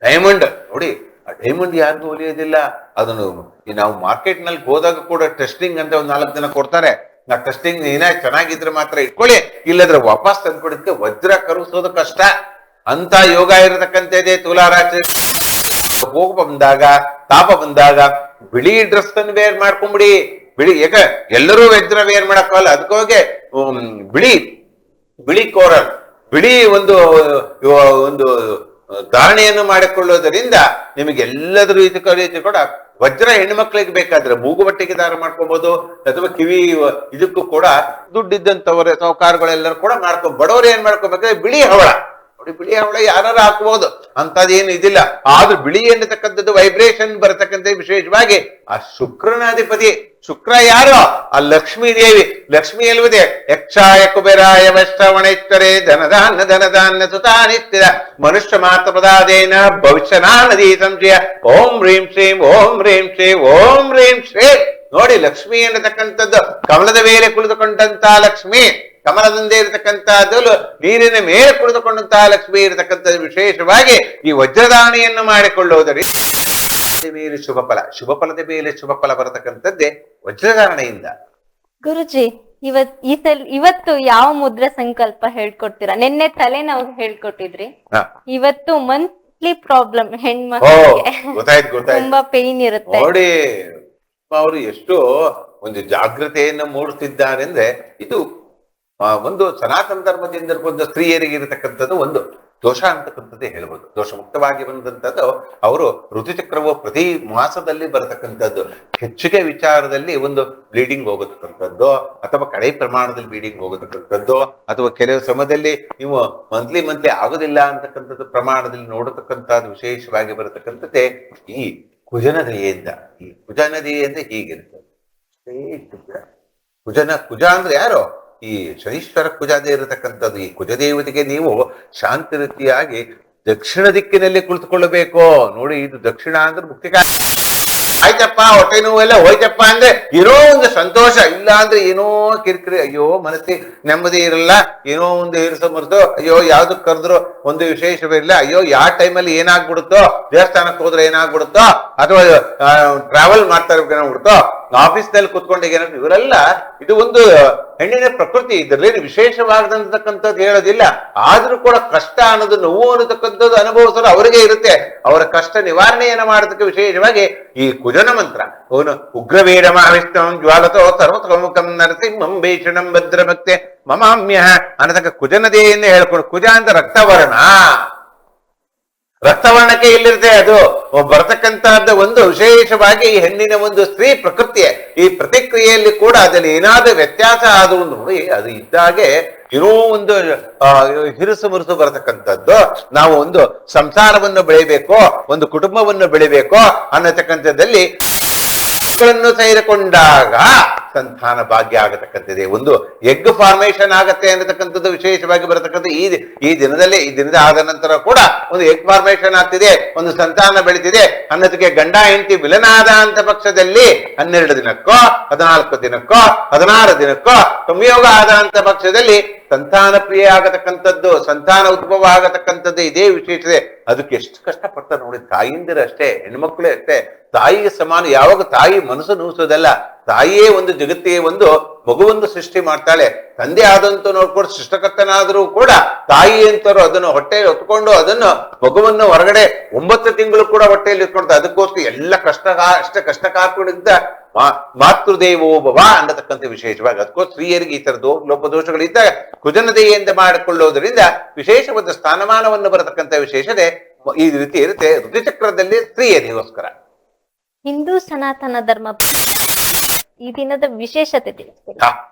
ಡೈಮಂಡ್. ನೋಡಿ, ಆ ಡೈಮಂಡ್ ಯಾರಿಗೂ ಒಲಿಯೋದಿಲ್ಲ. ಅದನ್ನು ನಾವು ಮಾರ್ಕೆಟ್ ನಲ್ಲಿ ಹೋದಾಗ ಕೂಡ ಟೆಸ್ಟಿಂಗ್ ಅಂತ ಒಂದು 4 ದಿನ ಕೊಡ್ತಾರೆ. ನಾ ಟೆಸ್ಟಿಂಗ್ ಏನೇ ಚೆನ್ನಾಗಿದ್ರೆ ಮಾತ್ರ ಇಟ್ಕೊಳ್ಳಿ, ಇಲ್ಲದ್ರೆ ವಾಪಸ್ ತಂದ್ಕೊಡಕ್ಕೆ ವಜ್ರ ಕರುಸೋದು ಕಷ್ಟ. ಅಂತ ಯೋಗ ಇರತಕ್ಕಂಥದ್ದೇ ತುಲಾರಾಶಿ. ಹೋಗ ಬಂದಾಗ, ತಾಪ ಬಂದಾಗ ಬಿಳಿ ಡ್ರೆಸ್ ಅನ್ನು ಬೇರ್ ಮಾಡ್ಕೊಂಬಿಡಿ. ಬಿಳಿ ಯಾಕೆ ಎಲ್ಲರೂ ವಜ್ರವೇರ್ ಮಾಡಕ್ಕಲ್ಲ, ಅದಕ್ಕೋಗಿ ಬಿಳಿ ಬಿಳಿ ಕೋರಲ್, ಬಿಳಿ ಒಂದು ಒಂದು ಧಾರಣೆಯನ್ನು ಮಾಡಿಕೊಳ್ಳೋದರಿಂದ ನಿಮಗೆ ಎಲ್ಲದರ ರೀತಿ ಕೂಡ ವಜ್ರ ಹೆಣ್ಮಕ್ಳಿಗೆ ಬೇಕಾದ್ರೆ ಮೂಗುಬಟ್ಟಿಗೆ ದಾರ ಮಾಡ್ಕೋಬಹುದು, ಅಥವಾ ಕಿವಿ ಇದಕ್ಕೂ ಕೂಡ ದುಡ್ಡಿದ್ದಂಥವ್ರೆ ಸಾಹುಕಾರಗಳೆಲ್ಲರೂ ಕೂಡ ಬಡವರು ಏನ್ ಮಾಡ್ಕೋಬೇಕಾದ್ರೆ ಬಿಳಿ ಹವಳ ನೋಡಿ, ಬಿಳಿ ಹವಳ ಯಾರು ಹಾಕಬಹುದು, ಅಂತದೇನು ಇದಿಲ್ಲ. ಆದ್ರೂ ಬಿಳಿ ಎನ್ನತಕ್ಕಂಥದ್ದು ವೈಬ್ರೇಷನ್ ಬರತಕ್ಕಂಥ ವಿಶೇಷವಾಗಿ ಆ ಶುಕ್ರನ ಅಧಿಪತಿ. ಶುಕ್ರ ಯಾರು? ಆ ಲಕ್ಷ್ಮೀ ದೇವಿ. ಲಕ್ಷ್ಮಿ ಎಲ್ವುದೇ ಯಕ್ಷಾಯ ಕುಬೇರಾಯ ವೈಶ್ರವಣೇಶ್ವರೇ ಧನಧಾನ್ಯ ಸುತಾನಿತ್ಯದ ಮನುಷ್ಯ ಮಾತ್ರ ಪದಾದೇನ ಭವಿಷ್ಯನಾ ನದಿ ಸಂಶಯ ಓಂ ಹ್ರೀಂ ಶ್ರೀಂ ಓಂ ಹ್ರೀಂ ಶ್ರೀ ಓಂ ಹ್ರೀಂ ಶ್ರೀ. ನೋಡಿ, ಲಕ್ಷ್ಮಿ ಎನ್ನತಕ್ಕಂಥದ್ದು ಕಮಲದ ಮೇಲೆ ಕುಳಿತುಕೊಂಡಂತ ಲಕ್ಷ್ಮಿ, ಕಮಲದಂದೇ ಇರತಕ್ಕಂತಹದ್ದು ನೀರಿನ ಮೇಲೆ ಕುಳಿತುಕೊಂಡಂತಹ ಲಕ್ಷ್ಮಿ ಇರತಕ್ಕಂಥದ್ದು. ವಿಶೇಷವಾಗಿ ಈ ವಜ್ರದಾನಿಯನ್ನು ಮಾಡಿಕೊಳ್ಳುವುದರಿಂದ ಮೇಲೆ ಶುಭ ಫಲ, ಶುಭ ಫಲದ ಮೇಲೆ ಶುಭ ಫಲ ಬರತಕ್ಕಂಥದ್ದೇ ವಜ್ರಧಾರಣೆಯಿಂದ. ಗುರುಜಿ, ಇವತ್ತು ಯಾವ ಮುದ್ರೆ ಸಂಕಲ್ಪ ಹೇಳ್ಕೊಡ್ತೀರಾ? ನಿನ್ನೆ ತಲೆನೋವು ಹೇಳ್ಕೊಟ್ಟಿದ್ರಿ, ಇವತ್ತು ಮಂತ್ಲಿ ಪ್ರಾಬ್ಲಮ್ ಹೆಣ್ಮಕ್ಳಿಗೆ ಗೊತ್ತಾಯ್ತು ತುಂಬಾ ಪೇನ್ ಇರುತ್ತೆ ನೋಡಿ. ಅವರು ಎಷ್ಟು ಒಂದು ಜಾಗೃತೆಯನ್ನು ಮೂಡಿಸ್ತಿದ್ದಾರೆ ಅಂದ್ರೆ, ಇದು ಒಂದು ಸನಾತನ ಧರ್ಮದಿಂದ ಒಂದು ಸ್ತ್ರೀಯರಿಗೆ ಇರತಕ್ಕಂಥದ್ದು ಒಂದು ದೋಷ ಅಂತಕ್ಕಂಥದ್ದೇ ಹೇಳ್ಬೋದು. ದೋಷ ಮುಕ್ತವಾಗಿ ಬಂದಂಥದ್ದು ಅವರು ಋತುಚಕ್ರವು ಪ್ರತಿ ಮಾಸದಲ್ಲಿ ಬರತಕ್ಕಂಥದ್ದು, ಹೆಚ್ಚಿಗೆ ವಿಚಾರದಲ್ಲಿ ಒಂದು ಬ್ಲೀಡಿಂಗ್ ಹೋಗತಕ್ಕಂಥದ್ದು, ಅಥವಾ ಕಡೆ ಪ್ರಮಾಣದಲ್ಲಿ ಬ್ಲೀಡಿಂಗ್ ಹೋಗತಕ್ಕಂಥದ್ದು, ಅಥವಾ ಕೆಲವು ಸಮಯದಲ್ಲಿ ನೀವು ಮಂತ್ಲಿ ಆಗೋದಿಲ್ಲ ಅಂತಕ್ಕಂಥದ್ದು ಪ್ರಮಾಣದಲ್ಲಿ ನೋಡತಕ್ಕಂಥದ್ದು ವಿಶೇಷವಾಗಿ ಬರತಕ್ಕಂಥದ್ದೇ ಈ ಕುಜನದೆಯಿಂದ. ಈ ಕುಜನದೆಯಿಂದ ಹೀಗಿರ್ತದೆ. ಕುಜ ಅಂದ್ರೆ ಯಾರು? ಈ ಶನೀಶ್ವರ ಕುಜಾದೇ ಇರತಕ್ಕಂಥದ್ದು. ಈ ಕುಜದೇವತೆಗೆ ನೀವು ಶಾಂತಿ ರೀತಿಯಾಗಿ ದಕ್ಷಿಣ ದಿಕ್ಕಿನಲ್ಲಿ ಕುಳಿತುಕೊಳ್ಳಬೇಕು. ನೋಡಿ, ಇದು ದಕ್ಷಿಣ ಅಂದ್ರೆ ಮುಕ್ತಿಕಾರಿ. ಆಯ್ತಪ್ಪ, ಹೊಟ್ಟೆ ನೋವೆಲ್ಲ ಹೋಯ್ತಪ್ಪ ಅಂದ್ರೆ ಏನೋ ಒಂದು ಸಂತೋಷ, ಇಲ್ಲ ಅಂದ್ರೆ ಏನೋ ಕಿರಿಕಿರಿ, ಅಯ್ಯೋ ಮನಸ್ಸಿ ನೆಮ್ಮದಿ ಇರಲ್ಲ, ಏನೋ ಒಂದು ಇರಿಸಮರ್ದು, ಅಯ್ಯೋ ಯಾವ್ದಕ್ ಕರೆದ್ರು ಒಂದು ವಿಶೇಷವಿಲ್ಲ, ಅಯ್ಯೋ ಯಾವ ಟೈಮಲ್ಲಿ ಏನಾಗ್ಬಿಡುತ್ತೋ, ದೇವಸ್ಥಾನಕ್ಕೆ ಹೋದ್ರೆ ಏನಾಗ್ಬಿಡುತ್ತೋ, ಅಥವಾ ಟ್ರಾವೆಲ್ ಮಾಡ್ತಾ ಇರ್ಬೇಕಾಗ್ಬಿಡುತ್ತೋ, ಆಫೀಸ್ ನಲ್ಲಿ ಕುತ್ಕೊಂಡು ಏನಾಗ್ತದೆ, ಇವರೆಲ್ಲ ಇದು ಒಂದು ಹೆಣ್ಣಿನ ಪ್ರಕೃತಿ. ಇದರಲ್ಲಿ ವಿಶೇಷವಾದಂತಕ್ಕಂಥದ್ದು ಹೇಳೋದಿಲ್ಲ. ಆದ್ರೂ ಕೂಡ ಕಷ್ಟ ಅನ್ನೋದು, ನೋವು ಅನ್ನತಕ್ಕಂಥದ್ದು ಅನುಭವಿಸಲು ಅವರಿಗೆ ಇರುತ್ತೆ. ಅವರ ಕಷ್ಟ ನಿವಾರಣೆಯನ್ನ ಮಾಡೋದಕ್ಕೆ ವಿಶೇಷವಾಗಿ ಈ ಕುಜನ ಮಂತ್ರ, ಅವನು ಉಗ್ರವೀರ ಮಹಾವಿಷ್ಣು ಜ್ವಾಲತೋ ಸರ್ವತೋಮುಖಂ ನರಸಿಂಹಂ ಭೀಷಣಂ ಭದ್ರಭಕ್ತೆ ಮಮಾಮ್ಯ ಅನ್ನತಕ್ಕ ಕುಜನದೇಯನ್ನು ಹೇಳ್ಕೊಂಡು, ಕುಜ ಅಂತ ರಕ್ತವರ್ಣಕ್ಕೆ ಇಲ್ಲಿರುತ್ತೆ. ಅದು ಬರತಕ್ಕಂತಹದ್ದು ಒಂದು ವಿಶೇಷವಾಗಿ ಈ ಹೆಣ್ಣಿನ ಒಂದು ಸ್ತ್ರೀ ಪ್ರಕೃತಿಯೇ. ಈ ಪ್ರತಿಕ್ರಿಯೆಯಲ್ಲಿ ಕೂಡ ಅದಲ್ಲಿ ಏನಾದ್ರೂ ವ್ಯತ್ಯಾಸ ಆದವು ನೋಡಿ, ಅದು ಇದ್ದಾಗೆ ಏನೋ ಒಂದು ಹಿರುಸು ಮುರುಸು ಬರತಕ್ಕಂಥದ್ದು. ನಾವು ಒಂದು ಸಂಸಾರವನ್ನು ಬೆಳಿಬೇಕು, ಒಂದು ಕುಟುಂಬವನ್ನು ಬೆಳಿಬೇಕು ಅನ್ನತಕ್ಕಂಥದ್ದಲ್ಲಿ ಸೇರಿಕೊಂಡಾಗ ಸಂತಾನ ಭಾಗ್ಯ ಆಗತಕ್ಕಂಥದ್ದೇ. ಒಂದು ಎಗ್ ಫಾರ್ಮೇಶನ್ ಆಗತ್ತೆ ಅನ್ನತಕ್ಕಂಥದ್ದು ವಿಶೇಷವಾಗಿ ಬರತಕ್ಕಂಥ ಈ ದಿನದಲ್ಲಿ, ಈ ದಿನದ ಆದ ನಂತರ ಕೂಡ ಒಂದು ಎಗ್ ಫಾರ್ಮೇಶನ್ ಆಗ್ತಿದೆ, ಒಂದು ಸಂತಾನ ಬೆಳೀತಿದೆ ಅನ್ನೋದಕ್ಕೆ ಗಂಡ ಹೆಂಡತಿ ವಿಲನಾದ ಅಂತ ಪಕ್ಷದಲ್ಲಿ 12 ದಿನಕ್ಕೋ 14 ದಿನಕ್ಕೋ 16 ದಿನಕ್ಕೋ ಸಂಯೋಗ ಆದ ಅಂತ ಪಕ್ಷದಲ್ಲಿ ಸಂತಾನ ಪ್ರಿಯ ಆಗತಕ್ಕಂಥದ್ದು, ಸಂತಾನ ಉದ್ಭವ ಆಗತಕ್ಕಂಥದ್ದು ಇದೇ ವಿಶೇಷತೆ. ಅದಕ್ಕೆ ಎಷ್ಟು ಕಷ್ಟಪಡ್ತಾರೆ ನೋಡಿ, ತಾಯಿಯಿಂದಿರ ಅಷ್ಟೇ, ಹೆಣ್ಮಕ್ಳೇ ಅಷ್ಟೇ. ತಾಯಿಗೆ ಸಮಾನ. ಯಾವಾಗ ತಾಯಿ ಮನಸ್ಸು ನೋಯಿಸೋದಲ್ಲ, ತಾಯಿಯೇ ಒಂದು ಜಗತ್ತಿಗೆ ಒಂದು ಮಗುವನ್ನು ಸೃಷ್ಟಿ ಮಾಡ್ತಾಳೆ. ತಂದೆ ಆದಂತೂ ನೋಡ್ಕೊಂಡು ಸೃಷ್ಟಕರ್ತನಾದ್ರೂ ಕೂಡ ತಾಯಿ ಅಂತವರು ಅದನ್ನು ಹೊಟ್ಟೆಯಲ್ಲಿ ಹೊತ್ಕೊಂಡು ಅದನ್ನು ಮಗುವನ್ನು ಹೊರಗಡೆ 9 ತಿಂಗಳು ಕೂಡ ಹೊಟ್ಟೆಯಲ್ಲಿ ಇಟ್ಕೊಳ್ತಾರೆ. ಅದಕ್ಕೋಸ್ಕರ ಎಲ್ಲ ಕಷ್ಟ ಕಾರ್ಪಡಿದ್ದ ಮಾತೃದೇವೋಭವ ಅನ್ನತಕ್ಕಂಥ ವಿಶೇಷವಾಗಿ. ಅದಕ್ಕೋಸ್ಕರ ಸ್ತ್ರೀಯರಿಗೆ ಈ ತರದ್ದು ಲೋಪದೋಷಗಳಿದ್ದಾಗ ಕುಜನದೆಯಿಂದ ಮಾಡಿಕೊಳ್ಳೋದ್ರಿಂದ ವಿಶೇಷವಾದ ಸ್ಥಾನಮಾನವನ್ನು ಬರತಕ್ಕಂಥ ವಿಶೇಷತೆ ಈ ರೀತಿ ಇರುತ್ತೆ ಋತುಚಕ್ರದಲ್ಲಿ ಸ್ತ್ರೀಯರಿಗೋಸ್ಕರ. ಹಿಂದೂ ಸನಾತನ ಧರ್ಮ ಈ ದಿನದ ವಿಶೇಷತೆ ತಿಳಿಸ್ತೀವಿ.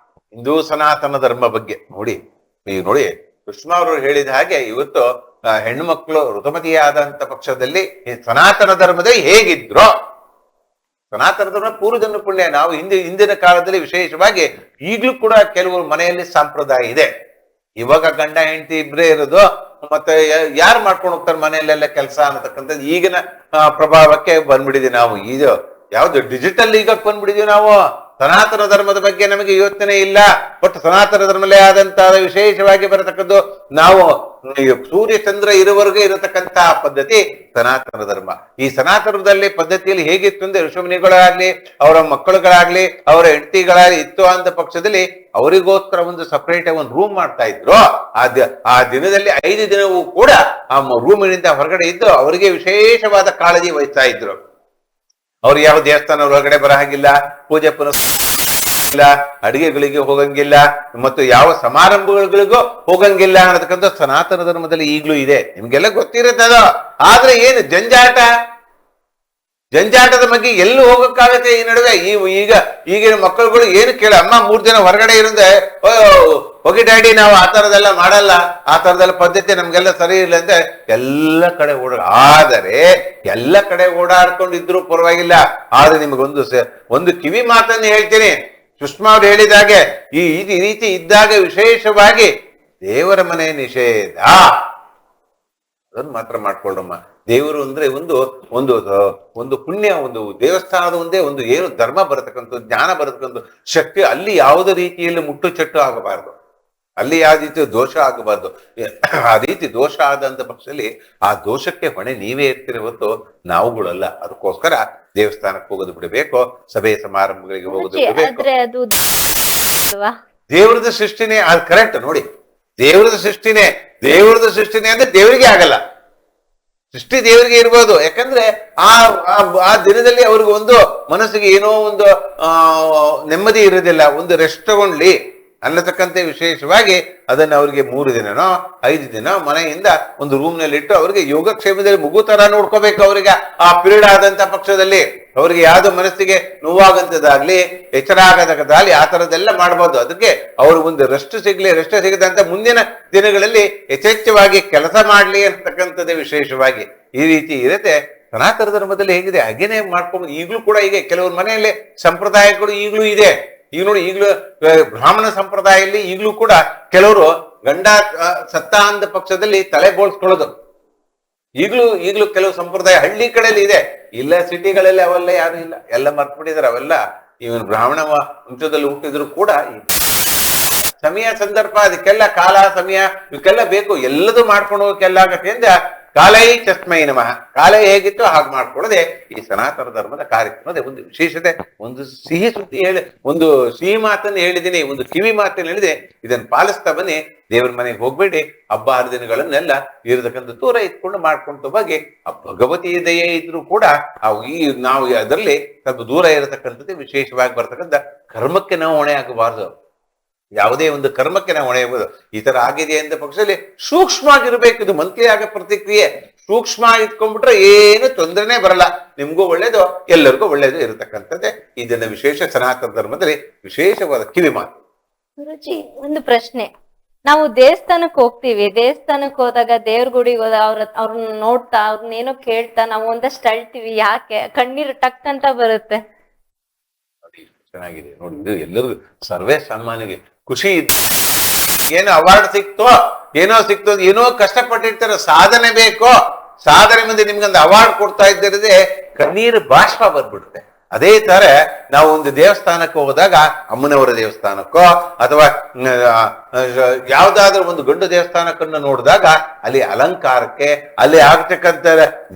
ಹಿಂದೂ ಸನಾತನ ಧರ್ಮ ಬಗ್ಗೆ ನೋಡಿ ಕೃಷ್ಣ ಅವರು ಹೇಳಿದ ಹಾಗೆ ಇವತ್ತು ಹೆಣ್ಣು ಮಕ್ಕಳು ಋತುಮತಿಯಾದಂತ ಪಕ್ಷದಲ್ಲಿ ಸನಾತನ ಧರ್ಮದ ಹೇಗಿದ್ರು, ಸನಾತನ ಧರ್ಮ ಪೂರ್ವಜನ್ಮ ಪುಣ್ಯ. ನಾವು ಹಿಂದಿನ ಕಾಲದಲ್ಲಿ ವಿಶೇಷವಾಗಿ ಈಗ್ಲೂ ಕೂಡ ಕೆಲವರು ಮನೆಯಲ್ಲಿ ಸಂಪ್ರದಾಯ ಇದೆ. ಇವಾಗ ಗಂಡ ಹೆಂಡತಿ ಇಬ್ಬರೇ ಇರೋದು, ಮತ್ತೆ ಯಾರು ಮಾಡ್ಕೊಂಡು ಹೋಗ್ತಾರೆ ಮನೆಯಲ್ಲೆಲ್ಲ ಕೆಲಸ ಅನ್ನತಕ್ಕಂಥದ್ದು ಈಗಿನ ಪ್ರಭಾವಕ್ಕೆ ಬಂದ್ಬಿಟ್ಟಿದೀವಿ ನಾವು. ಇದು ಯಾವ್ದು ಡಿಜಿಟಲ್ ಈಗ ಬಂದ್ಬಿಟ್ಟಿದೀವಿ ನಾವು. ಸನಾತನ ಧರ್ಮದ ಬಗ್ಗೆ ನಮಗೆ ಯೋಚನೆ ಇಲ್ಲ. ಬಟ್ ಸನಾತನ ಧರ್ಮಲ್ಲೇ ಆದಂತಹ ವಿಶೇಷವಾಗಿ ಬರತಕ್ಕದ್ದು ನಾವು ಸೂರ್ಯ ಚಂದ್ರ ಇರುವವರೆಗೆ ಇರತಕ್ಕಂತಹ ಪದ್ಧತಿ ಸನಾತನ ಧರ್ಮ. ಈ ಸನಾತನದಲ್ಲಿ ಪದ್ಧತಿಯಲ್ಲಿ ಹೇಗಿತ್ತು ಅಂದ್ರೆ ಋಷಿಮುನಿಗಳಾಗ್ಲಿ, ಅವರ ಮಕ್ಕಳುಗಳಾಗ್ಲಿ, ಅವರ ಹೆಂಡತಿಗಳಾಗ್ಲಿ ಇತ್ತು ಅಂತ ಪಕ್ಷದಲ್ಲಿ ಅವರಿಗೋಸ್ಕರ ಒಂದು ಸಪರೇಟ್ ಒಂದು ರೂಮ್ ಮಾಡ್ತಾ ಇದ್ರು. ಆ ದಿನದಲ್ಲಿ 5 ದಿನವೂ ಕೂಡ ಆ ರೂಮಿನಿಂದ ಹೊರಗಡೆ ಇದ್ದು ಅವರಿಗೆ ವಿಶೇಷವಾದ ಕಾಳಜಿ ವಹಿಸ್ತಾ ಇದ್ರು. ಅವ್ರು ಯಾವ ದೇವಸ್ಥಾನ ಹೊರಗಡೆ ಬರ ಹಾಗಿಲ್ಲ, ಪೂಜೆ ಪುನಃ ಇಲ್ಲ, ಅಡಿಗೆಗಳಿಗೆ ಹೋಗಂಗಿಲ್ಲ, ಮತ್ತು ಯಾವ ಸಮಾರಂಭಗಳಿಗೂ ಹೋಗಂಗಿಲ್ಲ ಅನ್ನತಕ್ಕಂಥ ಸನಾತನ ಧರ್ಮದಲ್ಲಿ ಈಗಲೂ ಇದೆ. ನಿಮ್ಗೆಲ್ಲ ಗೊತ್ತಿರುತ್ತೆ ಅದು. ಆದ್ರೆ ಏನು ಜಂಜಾಟದ ಬಗ್ಗೆ ಎಲ್ಲೂ ಹೋಗಕ್ಕಾಗತ್ತೆ ಈ ನಡುವೆ. ಈಗಿನ ಮಕ್ಕಳುಗಳು ಏನು ಕೇಳ, ಅಮ್ಮ 3 ದಿನ ಹೊರಗಡೆ ಇರುತ್ತೆ, ಹೋಗಿ ಡ್ಯಾಡಿ ನಾವು ಆ ಥರದೆಲ್ಲ ಮಾಡಲ್ಲ, ಆ ಥರದೆಲ್ಲ ಪದ್ಧತಿ ನಮ್ಗೆಲ್ಲ ಸರಿ ಇಲ್ಲ ಅಂತ ಎಲ್ಲ ಕಡೆ ಆದರೆ ಎಲ್ಲ ಕಡೆ ಓಡಾಡ್ಕೊಂಡಿದ್ರು ಪರವಾಗಿಲ್ಲ. ಆದ್ರೆ ನಿಮಗೊಂದು ಕಿವಿ ಮಾತನ್ನು ಹೇಳ್ತೀನಿ. ಸುಷ್ಮಾ ಅವ್ರು ಹೇಳಿದಾಗೆ ಈ ರೀತಿ ಇದ್ದಾಗ ವಿಶೇಷವಾಗಿ ದೇವರ ಮನೆ ನಿಷೇಧ ಅದನ್ನು ಮಾತ್ರ ಮಾಡ್ಕೊಳ್ಳಮ್ಮ. ದೇವರು ಅಂದ್ರೆ ಒಂದು ಪುಣ್ಯ, ಒಂದು ದೇವಸ್ಥಾನದ ಒಂದು ಏನು ಧರ್ಮ ಬರತಕ್ಕಂಥ, ಜ್ಞಾನ ಬರತಕ್ಕಂಥ ಶಕ್ತಿ ಅಲ್ಲಿ ಯಾವುದೇ ರೀತಿಯಲ್ಲಿ ಮುಟ್ಟು ಚಟ್ಟು ಆಗಬಾರ್ದು, ಅಲ್ಲಿ ಯಾವ ರೀತಿ ದೋಷ ಆಗಬಾರ್ದು. ಆ ರೀತಿ ದೋಷ ಆದಂತ ಪಕ್ಷದಲ್ಲಿ ಆ ದೋಷಕ್ಕೆ ಹೊಣೆ ನೀವೇ ಇರ್ತೀರಿ ಹೊತ್ತು ನಾವುಗಳಲ್ಲ. ಅದಕ್ಕೋಸ್ಕರ ದೇವಸ್ಥಾನಕ್ಕೆ ಹೋಗೋದು ಬಿಡಬೇಕು, ಸಭೆ ಸಮಾರಂಭಗಳಿಗೆ ಹೋಗೋದು ಬಿಡಬೇಕು. ದೇವರದ ಸೃಷ್ಟಿನೇ ಅದು ಕರೆಕ್ಟ್ ನೋಡಿ. ದೇವರದ ಸೃಷ್ಟಿನೇ ಅಂದ್ರೆ ದೇವರಿಗೆ ಆಗಲ್ಲ, ಸೃಷ್ಟಿ ದೇವರಿಗೆ ಇರ್ಬೋದು. ಯಾಕಂದ್ರೆ ಆ ದಿನದಲ್ಲಿ ಅವ್ರಿಗೆ ಒಂದು ಮನಸ್ಸಿಗೆ ಏನೋ ಒಂದು ನೆಮ್ಮದಿ ಇರೋದಿಲ್ಲ, ಒಂದು ರೆಸ್ಟ್ ತಗೊಂಡ್ಲಿ ಅನ್ನತಕ್ಕಂತೆ ವಿಶೇಷವಾಗಿ ಅದನ್ನ ಅವ್ರಿಗೆ 3 ದಿನನೋ 5 ದಿನ ಮನೆಯಿಂದ ಒಂದು ರೂಮ್ ನಲ್ಲಿ ಇಟ್ಟು ಅವ್ರಿಗೆ ಯೋಗಕ್ಷೇಮದಲ್ಲಿ ಮಗು ತರ ನೋಡ್ಕೋಬೇಕು. ಅವ್ರಿಗೆ ಆ ಪೀರಿಯಡ್ ಆದಂತ ಪಕ್ಷದಲ್ಲಿ ಅವ್ರಿಗೆ ಯಾವ್ದು ಮನಸ್ಸಿಗೆ ನೋವಾಗಂತದಾಗ್ಲಿ, ಎಚ್ಚರ ಆಗದಾಗಲಿ ಆ ತರದೆಲ್ಲ ಮಾಡ್ಬೋದು. ಅದಕ್ಕೆ ಅವ್ರು ಒಂದು ರೆಸ್ಟ್ ಸಿಗದಂತ ಮುಂದಿನ ದಿನಗಳಲ್ಲಿ ಯಥೇಚ್ಛವಾಗಿ ಕೆಲಸ ಮಾಡ್ಲಿ ಅಂತಕ್ಕಂಥದ್ದೇ ವಿಶೇಷವಾಗಿ ಈ ರೀತಿ ಇರುತ್ತೆ. ಸನಾತನ ಧರ್ಮದಲ್ಲಿ ಹೇಗಿದೆ ಹಾಗೇನೆ ಮಾಡ್ಕೊಂಡು ಈಗಲೂ ಕೂಡ ಹೀಗೆ ಕೆಲವ್ರ ಮನೆಯಲ್ಲಿ ಸಂಪ್ರದಾಯಗಳು ಈಗಲೂ ಇದೆ. ಈಗ ನೋಡಿ, ಈಗಲೂ ಬ್ರಾಹ್ಮಣ ಸಂಪ್ರದಾಯದಲ್ಲಿ ಈಗಲೂ ಕೂಡ ಕೆಲವರು ಗಂಡ ಸತ್ತ ಅಂದ ಪಕ್ಷದಲ್ಲಿ ತಲೆ ಬೋಳ್ಸ್ಕೊಳ್ಳೋದು ಈಗಲೂ ಕೆಲವು ಸಂಪ್ರದಾಯ ಹಳ್ಳಿ ಕಡೆಯಲ್ಲಿ ಇದೆ. ಇಲ್ಲ ಸಿಟಿಗಳಲ್ಲಿ ಅವೆಲ್ಲ ಯಾರು ಇಲ್ಲ, ಎಲ್ಲ ಮರ್ತ್ಬಿಟ್ಟಿದ್ದಾರೆ ಅವೆಲ್ಲ. ಇವನ್ ಬ್ರಾಹ್ಮಣ ವಂಶದಲ್ಲಿ ಹುಟ್ಟಿದ್ರು ಕೂಡ ಸಮಯ ಸಂದರ್ಭ ಅದಕ್ಕೆಲ್ಲ ಕಾಲ ಸಮಯ ಇವಕ್ಕೆಲ್ಲ ಬೇಕು. ಎಲ್ಲದೂ ಮಾಡ್ಕೊಂಡು ಹೋಗಕ್ಕೆಲ್ಲ ಆಗತ್ತೆ ಅಂತ ಕಾಲೈ ಚಸ್ಮೈ ನಮಃ, ಕಾಲ ಹೇಗಿತ್ತು ಹಾಗೆ ಮಾಡ್ಕೊಳ್ಳದೆ ಈ ಸನಾತನ ಧರ್ಮದ ಕಾರ್ಯಕ್ರಮದ ಒಂದು ವಿಶೇಷತೆ. ಒಂದು ಸಿಹಿ ಸುದ್ದಿ ಒಂದು ಸಿಹಿ ಮಾತನ್ನು ಹೇಳಿದ್ದೀನಿ, ಒಂದು ಕಿವಿ ಮಾತನ್ನು ಹೇಳಿದೆ. ಇದನ್ನು ಪಾಲಿಸ್ತಾ ಬನ್ನಿ. ದೇವರ ಮನೆಗೆ ಹೋಗ್ಬೇಡಿ. ಹಬ್ಬ ಹರಿದಿನಗಳನ್ನೆಲ್ಲ ಇರತಕ್ಕಂಥ ದೂರ ಇಟ್ಕೊಂಡು ಮಾಡ್ಕೊಂತ ಬಗ್ಗೆ ಭಗವತಿ ದಯೆ ಇದ್ರೂ ಕೂಡ ನಾವು ಅದರಲ್ಲಿ ಸ್ವಲ್ಪ ದೂರ ಇರತಕ್ಕಂಥದ್ದು ವಿಶೇಷವಾಗಿ ಬರ್ತಕ್ಕಂಥ ಕರ್ಮಕ್ಕೆ ನಾವು ಹೊಣೆ ಆಗಬಾರ್ದು. ಯಾವುದೇ ಒಂದು ಕರ್ಮಕ್ಕೆ ನಾವು ಹೊಣೆಯಬಹುದು. ಈ ತರ ಆಗಿದೆ ಅಂತ ಪಕ್ಷದಲ್ಲಿ ಸೂಕ್ಷ್ಮ ಆಗಿರ್ಬೇಕು. ಇದು ಮಂತ್ಲಿ ಆಗ ಪ್ರತಿಕ್ರಿಯೆ ಸೂಕ್ಷ್ಮ ಇಟ್ಕೊಂಡ್ಬಿಟ್ರೆ ಏನು ತೊಂದರೆನೇ ಬರಲ್ಲ. ನಿಮ್ಗೂ ಒಳ್ಳೇದು, ಎಲ್ಲರಿಗೂ ಒಳ್ಳೇದು ಇರತಕ್ಕಂಥದ್ದೇ ಇದನ್ನ ವಿಶೇಷ ಸನಾತನ ಧರ್ಮದಲ್ಲಿ ವಿಶೇಷವಾದ ಕಿವಿ ಮಾತು. ಗುರುಜಿ, ಒಂದು ಪ್ರಶ್ನೆ. ನಾವು ದೇವಸ್ಥಾನಕ್ಕೆ ಹೋಗ್ತೀವಿ, ದೇವಸ್ಥಾನಕ್ಕೆ ಹೋದಾಗ ದೇವ್ರ ಗುಡಿಗೆ ಹೋದ ಅವ್ರನ್ನ ನೋಡ್ತಾ ಅವ್ರನ್ನೇನೋ ಕೇಳ್ತಾ ನಾವು ಒಂದಷ್ಟು ಅಳ್ತೀವಿ. ಯಾಕೆ? ಕಣ್ಣೀರು ಟಕ್ ಅಂತ ಬರುತ್ತೆ. ಚೆನ್ನಾಗಿದೆ ನೋಡಿ. ಇದು ಎಲ್ಲರಿಗೂ ಸರ್ವೇ ಸಾಮಾನ್ಯಗೆ ಖುಷಿ ಏನೋ ಅವಾರ್ಡ್ ಸಿಕ್ತೋ ಏನೋ ಕಷ್ಟಪಟ್ಟಿರ್ತಾರೋ, ಸಾಧನೆ ಬೇಕೋ, ಸಾಧನೆ ಮುಂದೆ ನಿಮ್ಗೊಂದು ಅವಾರ್ಡ್ ಕೊಡ್ತಾ ಇದ್ದಿರದೆ ಕಣ್ಣೀರು ಬಾಷ್ಪ ಬರ್ಬಿಡುತ್ತೆ. ಅದೇ ತರ ನಾವು ಒಂದು ದೇವಸ್ಥಾನಕ್ಕೆ ಹೋದಾಗ, ಅಮ್ಮನವರ ದೇವಸ್ಥಾನಕ್ಕೋ ಅಥವಾ ಯಾವ್ದಾದ್ರೂ ಒಂದು ಗಂಡು ದೇವಸ್ಥಾನಕ್ಕನ್ನು ನೋಡಿದಾಗ ಅಲ್ಲಿ ಅಲಂಕಾರಕ್ಕೆ, ಅಲ್ಲಿ ಆಗ್ತಕ್ಕಂಥ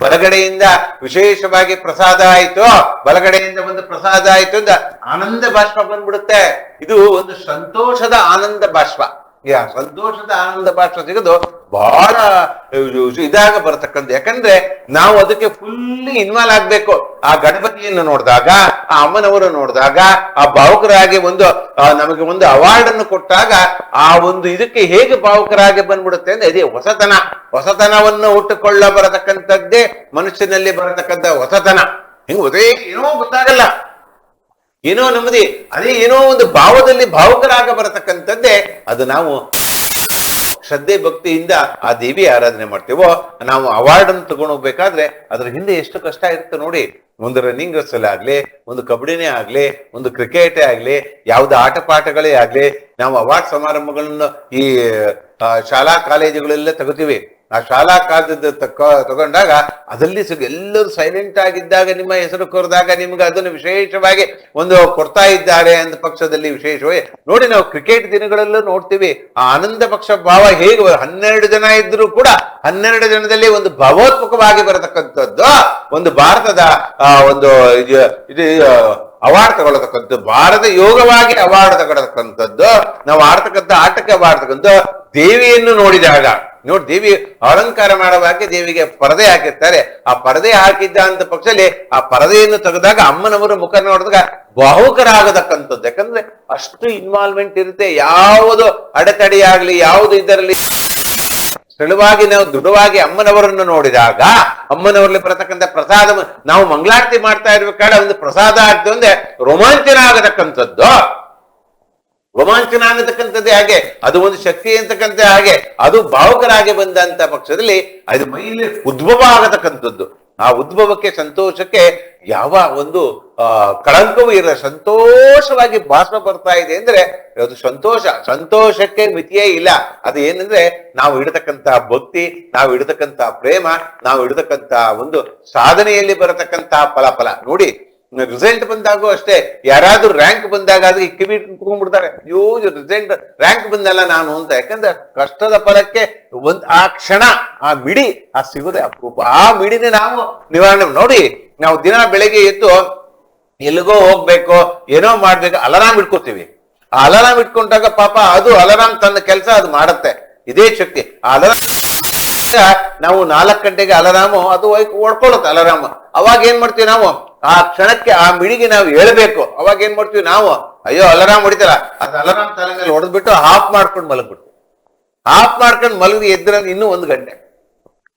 ಬಲಗಡೆಯಿಂದ ವಿಶೇಷವಾಗಿ ಪ್ರಸಾದ ಆಯ್ತು, ಬಲಗಡೆಯಿಂದ ಒಂದು ಪ್ರಸಾದ ಆಯ್ತು ಅಂತ ಆನಂದ ಬಾಷ್ಪ ಬಂದ್ಬಿಡುತ್ತೆ. ಇದು ಒಂದು ಸಂತೋಷದ ಆನಂದ ಬಾಷ್ಪ. ಸಂತೋಷದ ಆನಂದ ಬಾಷ್ಪ ಸಿಗೋದು ಬಹಳ ಇದಾಗ ಬರತಕ್ಕಂಥ. ಯಾಕಂದ್ರೆ ನಾವು ಅದಕ್ಕೆ ಫುಲ್ಲಿ ಇನ್ವಾಲ್ವ್ ಆಗ್ಬೇಕು. ಆ ಗಣಪತಿಯನ್ನು ನೋಡಿದಾಗ, ಆ ಅಮ್ಮನವರು ನೋಡಿದಾಗ, ಆ ಭಾವುಕರಾಗಿ ನಮಗೆ ಒಂದು ಅವಾರ್ಡ್ ಅನ್ನು ಕೊಟ್ಟಾಗ ಆ ಒಂದು ಇದಕ್ಕೆ ಹೇಗೆ ಭಾವುಕರಾಗಿ ಬಂದ್ಬಿಡುತ್ತೆ ಅಂದ್ರೆ ಇದೇ ಹೊಸತನವನ್ನು ಹುಟ್ಟುಕೊಳ್ಳ ಬರತಕ್ಕಂಥದ್ದೇ ಮನುಷ್ಯನಲ್ಲಿ ಬರತಕ್ಕಂಥ ಹೊಸತನ. ಹಿಂಗ ಏನೋ ಗೊತ್ತಾಗಲ್ಲ, ಏನೋ ನೆಮ್ಮದಿ, ಅದೇ ಏನೋ ಒಂದು ಭಾವದಲ್ಲಿ ಭಾವುಕರಾಗ ಬರತಕ್ಕಂಥದ್ದೇ ಅದು. ನಾವು ಶ್ರದ್ಧೆ ಭಕ್ತಿಯಿಂದ ಆ ದೇವಿ ಆರಾಧನೆ ಮಾಡ್ತೇವೋ, ನಾವು ಅವಾರ್ಡ್ ಅನ್ನು ತಗೊಂಡು ಹೋಗ್ಬೇಕಾದ್ರೆ ಅದ್ರ ಹಿಂದೆ ಎಷ್ಟು ಕಷ್ಟ ಇರುತ್ತೆ ನೋಡಿ. ಒಂದು ರನ್ನಿಂಗ್ ರೇಸ್ ಅಲ್ಲಿ ಆಗ್ಲಿ, ಒಂದು ಕಬಡ್ಡಿನೇ ಆಗ್ಲಿ, ಒಂದು ಕ್ರಿಕೆಟೇ ಆಗ್ಲಿ, ಯಾವ್ದು ಆಟ ಪಾಠಗಳೇ ಆಗ್ಲಿ, ನಾವು ಅವಾರ್ಡ್ ಸಮಾರಂಭಗಳನ್ನು ಈ ಶಾಲಾ ಕಾಲೇಜುಗಳೆಲ್ಲ ತಗೋತೀವಿ. ಆ ಶಾಲಾ ಕಾಲದ ತಗೊಂಡಾಗ ಅದಲ್ಲಿ ಎಲ್ಲರೂ ಸೈಲೆಂಟ್ ಆಗಿದ್ದಾಗ, ನಿಮ್ಮ ಹೆಸರು ಕೊರೆದಾಗ ನಿಮ್ಗೆ ಅದನ್ನು ವಿಶೇಷವಾಗಿ ಒಂದು ಕೊಡ್ತಾ ಇದ್ದಾರೆ ಅಂದ ಪಕ್ಷದಲ್ಲಿ ವಿಶೇಷವಾಗಿ ನೋಡಿ. ನಾವು ಕ್ರಿಕೆಟ್ ದಿನಗಳಲ್ಲೂ ನೋಡ್ತೀವಿ ಆ ಆನಂದ ಪಕ್ಷ ಭಾವ ಹೇಗೆ 12 ಜನ ಇದ್ರು ಕೂಡ 12 ಜನದಲ್ಲಿ ಒಂದು ಭಾವೋತ್ಮಕವಾಗಿ ಬರತಕ್ಕಂಥದ್ದು ಒಂದು ಭಾರತದ ಒಂದು ಇದು ಅವಾರ್ಡ್ ತಗೊಳ್ಳತಕ್ಕಂಥದ್ದು, ಭಾರತ ಯೋಗವಾಗಿ ಅವಾರ್ಡ್ ತಗೊಳ್ಳತಕ್ಕಂಥದ್ದು, ನಾವು ಆಡ್ತಕ್ಕಂಥ ಆಟಕ್ಕೆ ಅವಾರ್ಡ್ ದೇವಿಯನ್ನು ನೋಡಿದಾಗ ನೋಡಿ, ದೇವಿ ಅಲಂಕಾರ ಮಾಡುವಾಗ ದೇವಿಗೆ ಪರದೆ ಹಾಕಿರ್ತಾರೆ. ಆ ಪರದೆ ಹಾಕಿದ್ದ ಅಂತ ಪಕ್ಷದಲ್ಲಿ ಆ ಪರದೆಯನ್ನು ತೆಗೆದಾಗ ಅಮ್ಮನವರ ಮುಖ ನೋಡಿದಾಗ ಭಾವುಕರಾಗತಕ್ಕಂಥದ್ದು. ಯಾಕಂದ್ರೆ ಅಷ್ಟು ಇನ್ವಾಲ್ವ್ಮೆಂಟ್ ಇರುತ್ತೆ. ಯಾವುದು ಅಡೆತಡೆ ಆಗ್ಲಿ, ಯಾವುದು ಇದರಲ್ಲಿ ಸರಳವಾಗಿ ನಾವು ದೃಢವಾಗಿ ಅಮ್ಮನವರನ್ನು ನೋಡಿದಾಗ, ಅಮ್ಮನವರಲ್ಲಿ ಬರತಕ್ಕಂಥ ಪ್ರಸಾದ, ನಾವು ಮಂಗಳಾರತಿ ಮಾಡ್ತಾ ಇರ್ಬೇಕಾದ್ರೆ ಒಂದು ಪ್ರಸಾದ ಆಗ್ತದೆ ಅಂದ್ರೆ ರೋಮಾಂಚನ ಆಗತಕ್ಕಂಥದ್ದು. ರೋಮಾಂಚನ ಆಗತಕ್ಕಂಥದ್ದೇ ಹಾಗೆ, ಅದು ಒಂದು ಶಕ್ತಿ ಅಂತಕ್ಕಂಥ ಹಾಗೆ, ಅದು ಭಾವುಕರಾಗಿ ಬಂದಂತ ಪಕ್ಷದಲ್ಲಿ ಅದು ಮೈಲಿ ಉದ್ಭವ ಆಗತಕ್ಕಂಥದ್ದು. ಆ ಉದ್ಭವಕ್ಕೆ, ಸಂತೋಷಕ್ಕೆ ಯಾವ ಒಂದು ಕಳಂಕವೂ ಇರಲ್ಲ. ಸಂತೋಷವಾಗಿ ಭಾಷಣ ಬರ್ತಾ ಇದೆ ಅಂದ್ರೆ ಅದು ಸಂತೋಷಕ್ಕೆ ಮಿತಿಯೇ ಇಲ್ಲ. ಅದು ಏನಂದ್ರೆ ನಾವು ಇಡತಕ್ಕಂತ ಭಕ್ತಿ, ನಾವು ಇಡತಕ್ಕಂತ ಪ್ರೇಮ, ನಾವು ಇಡತಕ್ಕಂತ ಒಂದು ಸಾಧನೆಯಲ್ಲಿ ಬರತಕ್ಕಂತ ಫಲ ನೋಡಿ. ರಿಸಲ್ಟ್ ಬಂದಾಗೂ ಅಷ್ಟೇ, ಯಾರಾದ್ರೂ ರ್ಯಾಂಕ್ ಬಂದಾಗ ಅದಕ್ಕೆ ಕಿವಿ ಕುತ್ಕೊಂಡ್ಬಿಡ್ತಾರೆ, ಅಯ್ಯೋ ರಿಸಲ್ಟ್ ರ್ಯಾಂಕ್ ಬಂದಲ್ಲ ನಾನು ಅಂತ. ಯಾಕಂದ್ರೆ ಕಷ್ಟದ ಫಲಕ್ಕೆ ಆ ಕ್ಷಣ, ಆ ಮಿಡಿ ಸಿಗೋದೇ ಅಪರೂಪ. ಆ ಮಿಡಿನೇ ನಾವು ನಿವಾರಣೆ ನೋಡಿ. ನಾವು ದಿನ ಬೆಳಗ್ಗೆ ಎದ್ದು ಎಲ್ಲಿಗೋ ಹೋಗ್ಬೇಕು, ಏನೋ ಮಾಡ್ಬೇಕು, ಅಲಾರಾಮ್ ಇಟ್ಕೋತೀವಿ. ಆ ಅಲಾರಾಮ್ ಇಟ್ಕೊಂಡಾಗ ಪಾಪ ಅದು ಅಲಾರಾಮ್ ತನ್ನ ಕೆಲಸ ಅದು ಮಾಡುತ್ತೆ. ಇದೇ ಶಕ್ತಿ. ಆ ಅಲಾರಾಮ್ ನಾವು 4 ಗಂಟೆಗೆ ಅಲಾರಾಮು ಅದು ಓಡ್ಕೊಳ್ಳುತ್ತೆ ಅಲಾರಾಮ್. ಅವಾಗ ಏನ್ ಮಾಡ್ತೀವಿ ನಾವು, ಆ ಕ್ಷಣಕ್ಕೆ ಆ ಮಿಡಿಗೆ ನಾವು ಹೇಳ್ಬೇಕು. ಅವಾಗ ಏನ್ ಮಾಡ್ತೀವಿ ನಾವು, ಅಯ್ಯೋ ಅಲಾರಾಮ್ ಹೊಡಿತಾರ, ಅದು ಅಲಾರಾಮ್ ತಲೆ ಮೇಲೆ ಹೊಡೆದ್ಬಿಟ್ಟು ಆಫ್ ಮಾಡ್ಕೊಂಡು ಮಲಗ್ಬಿಡ್ತೀವಿ. ಆಫ್ ಮಾಡ್ಕೊಂಡು ಮಲಗಿ ಎದ್ರ ಇನ್ನೂ 1 ಗಂಟೆ.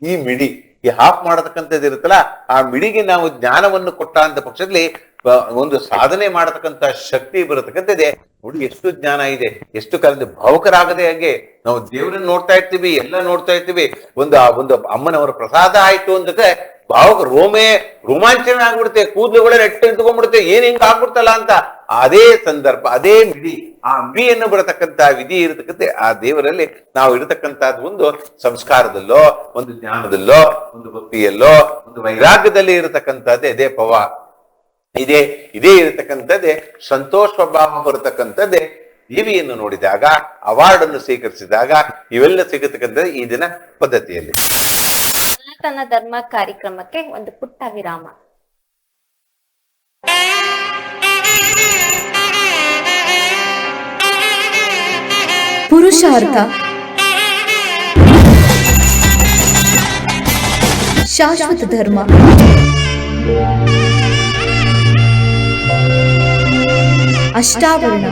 ಈ ಮಿಡಿ, ಈ ಆಫ್ ಮಾಡತಕ್ಕಂಥದ್ದು ಇರುತ್ತಲ್ಲ, ಆ ಮಿಡಿಗೆ ನಾವು ಜ್ಞಾನವನ್ನು ಕೊಟ್ಟ ಅಂತ ಪಕ್ಷದಲ್ಲಿ ಒಂದು ಸಾಧನೆ ಮಾಡತಕ್ಕಂಥ ಶಕ್ತಿ ಬರತಕ್ಕಂಥದ್ದೇ. ನೋಡಿ ಎಷ್ಟು ಜ್ಞಾನ ಇದೆ, ಎಷ್ಟು ಕಾಲದ ಭಾವುಕರಾಗದೆ ಹಾಗೆ ನಾವು ದೇವರನ್ನು ನೋಡ್ತಾ ಇರ್ತೀವಿ, ಎಲ್ಲ ನೋಡ್ತಾ ಇರ್ತೀವಿ. ಒಂದು ಅಮ್ಮನವರ ಪ್ರಸಾದ ಆಯ್ತು ಅಂದ್ರೆ ರೋಮಾಂಚನ ಆಗ್ಬಿಡುತ್ತೆ, ಕೂದಲುಗಳೇ ನೆಟ್ಟು ನಿಂತ್ಕೊಂಡ್ಬಿಡುತ್ತೆ, ಏನ್ ಹಿಂಗ ಆಗ್ಬಿಡ್ತಲ್ಲ ಅಂತ. ಅದೇ ಸಂದರ್ಭ, ಅದೇ ಮಿಡಿ, ಆ ಮಿಡಿಯನ್ನು ಬರತಕ್ಕಂತ ವಿಧಿ ಇರತಕ್ಕಂತೆ ಆ ದೇವರಲ್ಲಿ ನಾವು ಇರತಕ್ಕಂತಹದ್ದು ಒಂದು ಸಂಸ್ಕಾರದಲ್ಲೋ, ಒಂದು ಜ್ಞಾನದಲ್ಲೋ, ಒಂದು ಭಕ್ತಿಯಲ್ಲೋ, ಒಂದು ವೈರಾಗ್ಯದಲ್ಲಿ ಇರತಕ್ಕಂಥದ್ದೇ ಇದೇ ಪವ. ಇದೇ ಇರತಕ್ಕಂಥದ್ದೇ ಸಂತೋಷ ಸ್ವಭಾವ ಬರತಕ್ಕಂಥದ್ದೇ ದೇವಿಯನ್ನು ನೋಡಿದಾಗ, ಅವಾರ್ಡ್ ಅನ್ನು ಸ್ವೀಕರಿಸಿದಾಗ ಇವೆಲ್ಲ ಸಿಗತಕ್ಕಂಥದ್ದು ಈ ದಿನ ಪದ್ಧತಿಯಲ್ಲಿ. ಸನಾತನ ಧರ್ಮ ಕಾರ್ಯಕ್ರಮಕ್ಕೆ ಒಂದು ಪುಟ್ಟ ವಿರಾಮ. ಪುರುಷಾರ್ಥ ಶಾಶ್ವತ ಧರ್ಮ. ಅಷ್ಟಾವರಣ,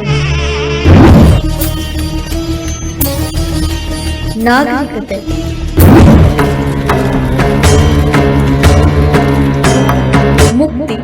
ನಾಗರಿಕತೆ, ಮುಕ್ತಿ,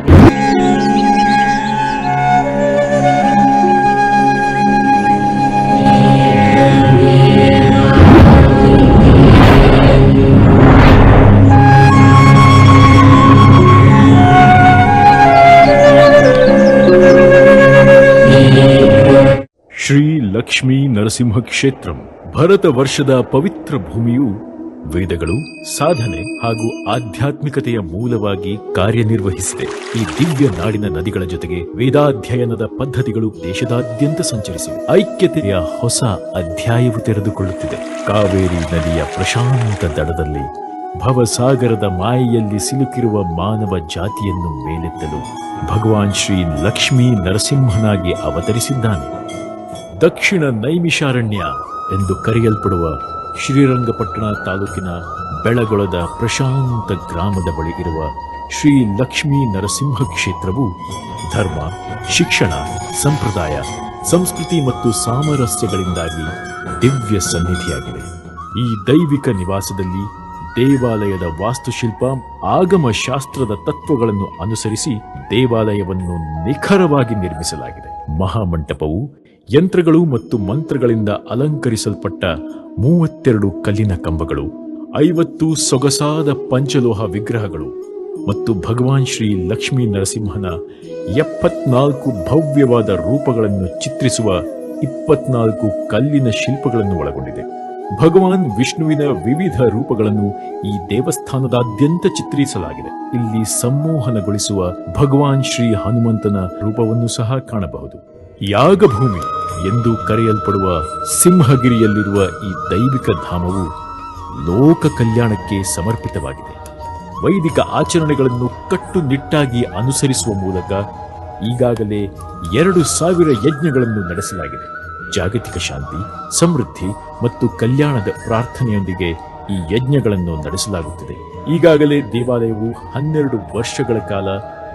ಶ್ರೀ ಲಕ್ಷ್ಮೀ ನರಸಿಂಹ ಕ್ಷೇತ್ರಂ ಭರತ ವರ್ಷದ ಪವಿತ್ರ ಭೂಮಿಯು ವೇದಗಳು, ಸಾಧನೆ ಹಾಗೂ ಆಧ್ಯಾತ್ಮಿಕತೆಯ ಮೂಲವಾಗಿ ಕಾರ್ಯನಿರ್ವಹಿಸಿದೆ. ಈ ದಿವ್ಯ ನಾಡಿನ ನದಿಗಳ ಜೊತೆಗೆ ವೇದಾಧ್ಯಯನದ ಪದ್ಧತಿಗಳು ದೇಶದಾದ್ಯಂತ ಸಂಚರಿಸಿವೆ. ಐಕ್ಯತೆಯ ಹೊಸ ಅಧ್ಯಾಯವು ತೆರೆದುಕೊಳ್ಳುತ್ತಿದೆ. ಕಾವೇರಿ ನದಿಯ ಪ್ರಶಾಂತ ದಡದಲ್ಲಿ ಭವಸಾಗರದ ಮಾಯೆಯಲ್ಲಿ ಸಿಲುಕಿರುವ ಮಾನವ ಜಾತಿಯನ್ನು ಮೇಲೆತ್ತಲು ಭಗವಾನ್ ಶ್ರೀ ಲಕ್ಷ್ಮೀ ನರಸಿಂಹನಾಗಿ ಅವತರಿಸಿದ್ದಾನೆ. ದಕ್ಷಿಣ ನೈಮಿಷಾರಣ್ಯ ಎಂದು ಕರೆಯಲ್ಪಡುವ ಶ್ರೀರಂಗಪಟ್ಟಣ ತಾಲೂಕಿನ ಬೆಳಗೊಳದ ಪ್ರಶಾಂತ ಗ್ರಾಮದ ಬಳಿ ಇರುವ ಶ್ರೀ ಲಕ್ಷ್ಮೀ ನರಸಿಂಹ ಕ್ಷೇತ್ರವು ಧರ್ಮ, ಶಿಕ್ಷಣ, ಸಂಪ್ರದಾಯ, ಸಂಸ್ಕೃತಿ ಮತ್ತು ಸಾಮರಸ್ಯಗಳಿಂದಾಗಿ ದಿವ್ಯ ಸನ್ನಿಧಿಯಾಗಿದೆ. ಈ ದೈವಿಕ ನಿವಾಸದಲ್ಲಿ ದೇವಾಲಯದ ವಾಸ್ತುಶಿಲ್ಪ, ಆಗಮ ಶಾಸ್ತ್ರದ ತತ್ವಗಳನ್ನು ಅನುಸರಿಸಿ ದೇವಾಲಯವನ್ನು ನಿಖರವಾಗಿ ನಿರ್ಮಿಸಲಾಗಿದೆ. ಮಹಾಮಂಟಪವು ಯಂತ್ರಗಳು ಮತ್ತು ಮಂತ್ರಗಳಿಂದ ಅಲಂಕರಿಸಲ್ಪಟ್ಟ 32 ಕಲ್ಲಿನ ಕಂಬಗಳು, 50 ಸೊಗಸಾದ ಪಂಚಲೋಹ ವಿಗ್ರಹಗಳು ಮತ್ತು ಭಗವಾನ್ ಶ್ರೀ ಲಕ್ಷ್ಮೀ ನರಸಿಂಹನ 74 ಭವ್ಯವಾದ ರೂಪಗಳನ್ನು ಚಿತ್ರಿಸುವ 24 ಕಲ್ಲಿನ ಶಿಲ್ಪಗಳನ್ನು ಒಳಗೊಂಡಿದೆ. ಭಗವಾನ್ ವಿಷ್ಣುವಿನ ವಿವಿಧ ರೂಪಗಳನ್ನು ಈ ದೇವಸ್ಥಾನದಾದ್ಯಂತ ಚಿತ್ರಿಸಲಾಗಿದೆ. ಇಲ್ಲಿ ಸಂಮೋಹನಗೊಳಿಸುವ ಭಗವಾನ್ ಶ್ರೀ ಹನುಮಂತನ ರೂಪವನ್ನು ಸಹ ಕಾಣಬಹುದು. ಯಾಗಭೂಮಿ ಎಂದು ಕರೆಯಲ್ಪಡುವ ಸಿಂಹಗಿರಿಯಲ್ಲಿರುವ ಈ ದೈವಿಕ ಧಾಮವು ಲೋಕ ಕಲ್ಯಾಣಕ್ಕೆ ಸಮರ್ಪಿತವಾಗಿದೆ. ವೈದಿಕ ಆಚರಣೆಗಳನ್ನು ಕಟ್ಟುನಿಟ್ಟಾಗಿ ಅನುಸರಿಸುವ ಮೂಲಕ ಈಗಾಗಲೇ 2,000 ಯಜ್ಞಗಳನ್ನು ನಡೆಸಲಾಗಿದೆ. ಜಾಗತಿಕ ಶಾಂತಿ, ಸಮೃದ್ಧಿ ಮತ್ತು ಕಲ್ಯಾಣದ ಪ್ರಾರ್ಥನೆಯೊಂದಿಗೆ ಈ ಯಜ್ಞಗಳನ್ನು ನಡೆಸಲಾಗುತ್ತಿದೆ. ಈಗಾಗಲೇ ದೇವಾಲಯವು 12 ವರ್ಷಗಳ ಕಾಲ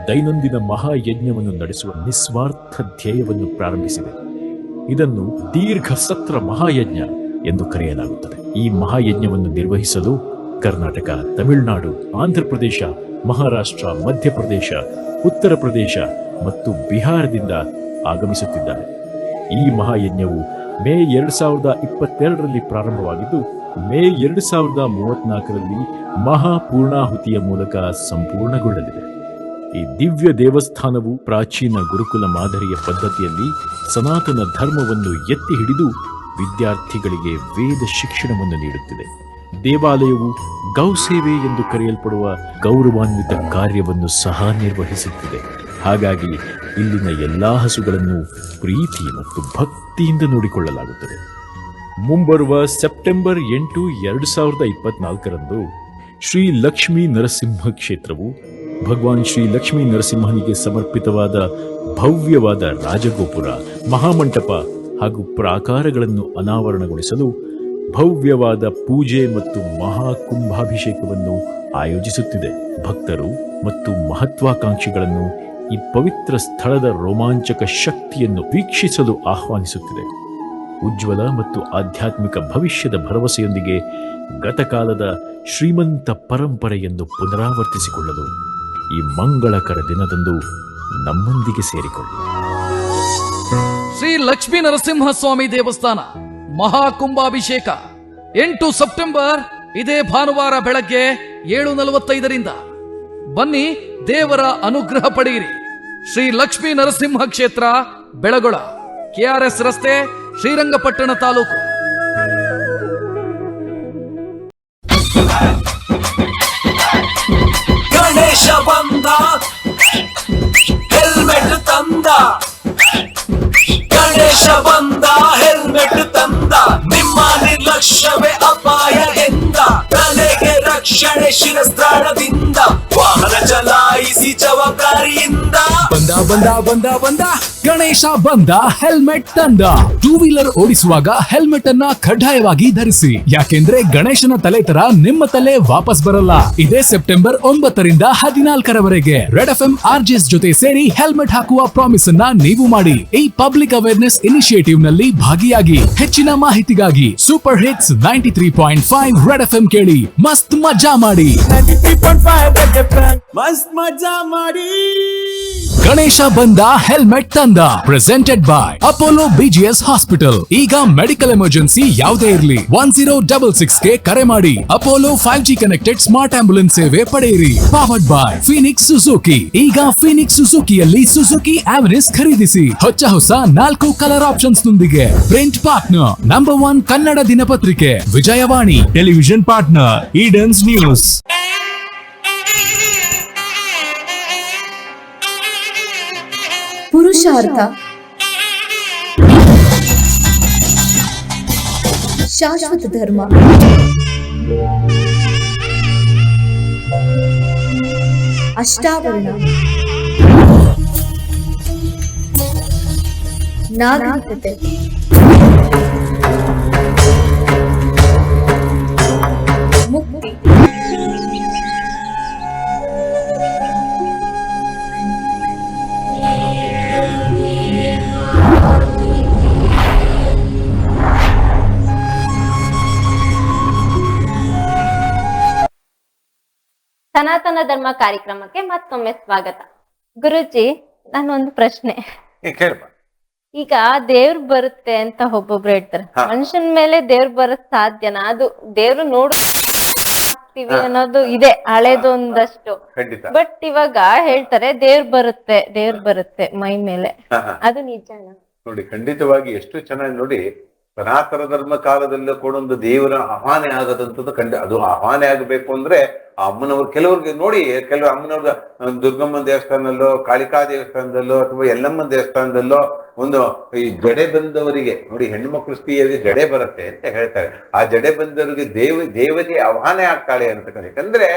ದೈನಂದಿನ ಮಹಾಯಜ್ಞವನ್ನು ನಡೆಸುವ ನಿಸ್ವಾರ್ಥ ಧ್ಯೇಯವನ್ನು ಪ್ರಾರಂಭಿಸಿದೆ. ಇದನ್ನು ದೀರ್ಘ ಸತ್ರ ಮಹಾಯಜ್ಞ ಎಂದು ಕರೆಯಲಾಗುತ್ತದೆ. ಈ ಮಹಾಯಜ್ಞವನ್ನು ನಿರ್ವಹಿಸಲು ಕರ್ನಾಟಕ, ತಮಿಳುನಾಡು, ಆಂಧ್ರಪ್ರದೇಶ, ಮಹಾರಾಷ್ಟ್ರ, ಮಧ್ಯಪ್ರದೇಶ, ಉತ್ತರ ಪ್ರದೇಶ ಮತ್ತು ಬಿಹಾರದಿಂದ ಆಗಮಿಸುತ್ತಿದ್ದಾರೆ. ಈ ಮಹಾಯಜ್ಞವು ಮೇ 2022ರಲ್ಲಿ ಪ್ರಾರಂಭವಾಗಿದ್ದು ಮೇ 2034ರಲ್ಲಿ ಮಹಾಪೂರ್ಣಾಹುತಿಯ ಮೂಲಕ ಸಂಪೂರ್ಣಗೊಳ್ಳಲಿದೆ. ಈ ದಿವ್ಯ ದೇವಸ್ಥಾನವು ಪ್ರಾಚೀನ ಗುರುಕುಲ ಮಾದರಿಯ ಪದ್ಧತಿಯಲ್ಲಿ ಸನಾತನ ಧರ್ಮವನ್ನು ಎತ್ತಿ ಹಿಡಿದು ವಿದ್ಯಾರ್ಥಿಗಳಿಗೆ ವೇದ ಶಿಕ್ಷಣವನ್ನು ನೀಡುತ್ತಿದೆ. ದೇವಾಲಯವು ಗೌಸೇವೆ ಎಂದು ಕರೆಯಲ್ಪಡುವ ಗೌರವಾನ್ವಿತ ಕಾರ್ಯವನ್ನು ಸಹ ನಿರ್ವಹಿಸುತ್ತಿದೆ. ಹಾಗಾಗಿ ಇಲ್ಲಿನ ಎಲ್ಲಾ ಹಸುಗಳನ್ನು ಪ್ರೀತಿ ಮತ್ತು ಭಕ್ತಿಯಿಂದ ನೋಡಿಕೊಳ್ಳಲಾಗುತ್ತದೆ. ಮುಂಬರುವ ಸೆಪ್ಟೆಂಬರ್ 8, 2024ರಂದು ಶ್ರೀ ಲಕ್ಷ್ಮೀ ನರಸಿಂಹ ಕ್ಷೇತ್ರವು ಭಗವಾನ್ ಶ್ರೀ ಲಕ್ಷ್ಮೀ ನರಸಿಂಹನಿಗೆ ಸಮರ್ಪಿತವಾದ ಭವ್ಯವಾದ ರಾಜಗೋಪುರ, ಮಹಾಮಂಟಪ ಹಾಗೂ ಪ್ರಾಕಾರಗಳನ್ನು ಅನಾವರಣಗೊಳಿಸಲು ಭವ್ಯವಾದ ಪೂಜೆ ಮತ್ತು ಮಹಾಕುಂಭಾಭಿಷೇಕವನ್ನು ಆಯೋಜಿಸುತ್ತಿದೆ. ಭಕ್ತರು ಮತ್ತು ಮಹತ್ವಾಕಾಂಕ್ಷಿಗಳನ್ನು ಈ ಪವಿತ್ರ ಸ್ಥಳದ ರೋಮಾಂಚಕ ಶಕ್ತಿಯನ್ನು ವೀಕ್ಷಿಸಲು ಆಹ್ವಾನಿಸುತ್ತಿದೆ. ಉಜ್ವಲ ಮತ್ತು ಆಧ್ಯಾತ್ಮಿಕ ಭವಿಷ್ಯದ ಭರವಸೆಯೊಂದಿಗೆ ಗತಕಾಲದ ಶ್ರೀಮಂತ ಪರಂಪರೆಯನ್ನು ಪುನರಾವರ್ತಿಸಿಕೊಳ್ಳಲು ಈ ಮಂಗಳಕರ ದಿನದಂದು ನಮ್ಮೊಂದಿಗೆ ಸೇರಿಕೊಳ್ಳಿ. ಶ್ರೀ ಲಕ್ಷ್ಮೀ ನರಸಿಂಹ ಸ್ವಾಮಿ ದೇವಸ್ಥಾನ ಮಹಾಕುಂಭಾಭಿಷೇಕ 8 ಸೆಪ್ಟೆಂಬರ್ ಇದೇ ಭಾನುವಾರ ಬೆಳಗ್ಗೆ 7:45ರಿಂದ ಬನ್ನಿ, ದೇವರ ಅನುಗ್ರಹ ಪಡೆಯಿರಿ. ಶ್ರೀ ಲಕ್ಷ್ಮೀ ನರಸಿಂಹ ಕ್ಷೇತ್ರ, ಬೆಳಗೊಳ, KRS ರಸ್ತೆ, ಶ್ರೀರಂಗಪಟ್ಟಣ ತಾಲೂಕು. ಗಣೇಶ ಬಂದ, ಹೆಲ್ಮೆಟ್ ತಂದ. ಗಣೇಶ ಬಂದ, ಹೆಲ್ಮೆಟ್ ತಂದ. ನಿಮ್ಮ ನಿರ್ಲಕ್ಷ್ಯವೇ ಅಪಾಯ ಎಂದ. ತಲೆಗೆ ರಕ್ಷಣೆ ಶಿರಸ್ತ್ರಾಣದಿಂದ. ವಾಹನ ಚಲಾಯಿಸಿ ಜವಾಬ್ದಾರಿಯಿಂದ. ಬಂದ ಬಂದ ಬಂದ ಬಂದ ಗಣೇಶ ಬಂದ, ಹೆಲ್ಮೆಟ್ ತಂದ. ಟೂ ವೀಲರ್ ಓಡಿಸುವಾಗ ಹೆಲ್ಮೆಟ್ ಅನ್ನ ಕಡ್ಡಾಯವಾಗಿ ಧರಿಸಿ. ಯಾಕೆಂದ್ರೆ ಗಣೇಶನ ತಲೆ ತರ ನಿಮ್ಮ ತಲೆ ವಾಪಸ್ ಬರಲ್ಲ. ಇದೇ ಸೆಪ್ಟೆಂಬರ್ 9ರಿಂದ 14ರವರೆಗೆ ರೆಡ್ FM RJs ಜೊತೆ ಸೇರಿ ಹೆಲ್ಮೆಟ್ ಹಾಕುವ ಪ್ರಾಮಿಸ್ ಅನ್ನ ನೀವು ಮಾಡಿ. ಈ ಪಬ್ಲಿಕ್ ಅವೇರ್ನೆಸ್ ಇನಿಷಿಯೇಟಿವ್ ನಲ್ಲಿ ಭಾಗಿಯಾಗಿ. ಹೆಚ್ಚಿನ ಮಾಹಿತಿಗಾಗಿ ಸೂಪರ್ ಹಿಟ್ಸ್ 93.5 ರೆಡ್ FM ಕೇಳಿ. ಮಸ್ತ್ ಮಜಾ ಮಾಡಿ. 93.5 ರೆಡ್ FM ಮಸ್ತ್ ಮಜಾ ಮಾಡಿ. ಗಣೇಶ ಬಂದ, ಹೆಲ್ಮೆಟ್ ತಂದ. Presented by Apollo BGS hospital. ಈಗ ಮೆಡಿಕಲ್ ಎಮರ್ಜೆನ್ಸಿ ಯಾವುದೇ ಇರಲಿ 1066ಗೆ ಕರೆ ಮಾಡಿ. Apollo 5G connected smart ambulance ಸೇವೆ ಪಡೆಯಿರಿ. Powered by Phoenix Suzuki. ಈಗ ಫೀನಿಕ್ಸ್ ಸುಜುಕಿಯಲ್ಲಿ ಸುಜುಕಿ ಆವರಿಸ್ ಖರೀದಿಸಿ. ಹೊಸ 4 ಕಲರ್ ಆಪ್ಷನ್ಸ್ ನೊಂದಿಗೆ. ಪ್ರಿಂಟ್ ಪಾರ್ಟ್ನರ್ ನಂಬರ್ 1 ಕನ್ನಡ ದಿನಪತ್ರಿಕೆ Vijayavani. Television partner Edens News. ಪುರುಷಾರ್ಥ, ಶಾಶ್ವತ ಧರ್ಮ, ಅಷ್ಟಾವರಣ, ನಾಗರಿಕತೆ, ಮುಕ್ತಿ, ಸನಾತನ ಧರ್ಮ ಕಾರ್ಯಕ್ರಮಕ್ಕೆ ಮತ್ತೊಮ್ಮೆ ಸ್ವಾಗತ. ಗುರುಜಿ, ನಾನೊಂದು ಪ್ರಶ್ನೆ. ಕೇಳಪ್ಪ. ಈಗ ದೇವ್ರು ಬರುತ್ತೆ ಅಂತ ಒಬ್ಬೊಬ್ರು ಹೇಳ್ತಾರೆ. ಮನುಷ್ಯನ ಮೇಲೆ ದೇವ್ರು ಬರಕ್ ಸಾಧ್ಯನಾ? ಅದು ದೇವ್ರು ನೋಡ್ತೀವಿ ಅನ್ನೋದು ಇದೆ ಹಳೇದೊಂದಷ್ಟು. ಬಟ್ ಇವಾಗ ಹೇಳ್ತಾರೆ ದೇವ್ರು ಬರುತ್ತೆ ಮೈ ಮೇಲೆ. ಅದು ನಿಜನಾ? ನೋಡಿ, ಖಂಡಿತವಾಗಿ ಎಷ್ಟು ಚೆನ್ನಾಗಿ ನೋಡಿ. ಸನಾತನ ಧರ್ಮ ಕಾಲದಲ್ಲೂ ಕೂಡ ಒಂದು ದೇವರ ಆಹ್ವಾನ ಆಗದಂಥದ್ದು ಅದು ಆಹ್ವಾನ ಆಗಬೇಕು ಅಂದ್ರೆ ಆ ಅಮ್ಮನವ್ರು ಕೆಲವ್ರಿಗೆ ನೋಡಿ, ಕೆಲವು ಅಮ್ಮನವ್ರ ದುರ್ಗಮ್ಮನ ದೇವಸ್ಥಾನದಲ್ಲೋ, ಕಾಳಿಕಾ ದೇವಸ್ಥಾನದಲ್ಲೋ, ಅಥವಾ ಯಲ್ಲಮ್ಮನ ದೇವಸ್ಥಾನದಲ್ಲೋ ಒಂದು ಈ ಜಡೆ ಬಂದವರಿಗೆ ನೋಡಿ, ಹೆಣ್ಮಕ್ಳು ಸ್ತ್ರೀಯರಿಗೆ ಜಡೆ ಬರುತ್ತೆ ಅಂತ ಹೇಳ್ತಾರೆ. ಆ ಜಡೆ ಬಂದವರಿಗೆ ದೇವತೆ ಆಹ್ವಾನ ಆಗ್ತಾಳೆ ಅಂತಕ್ಕಂಥ. ಯಾಕಂದ್ರೆ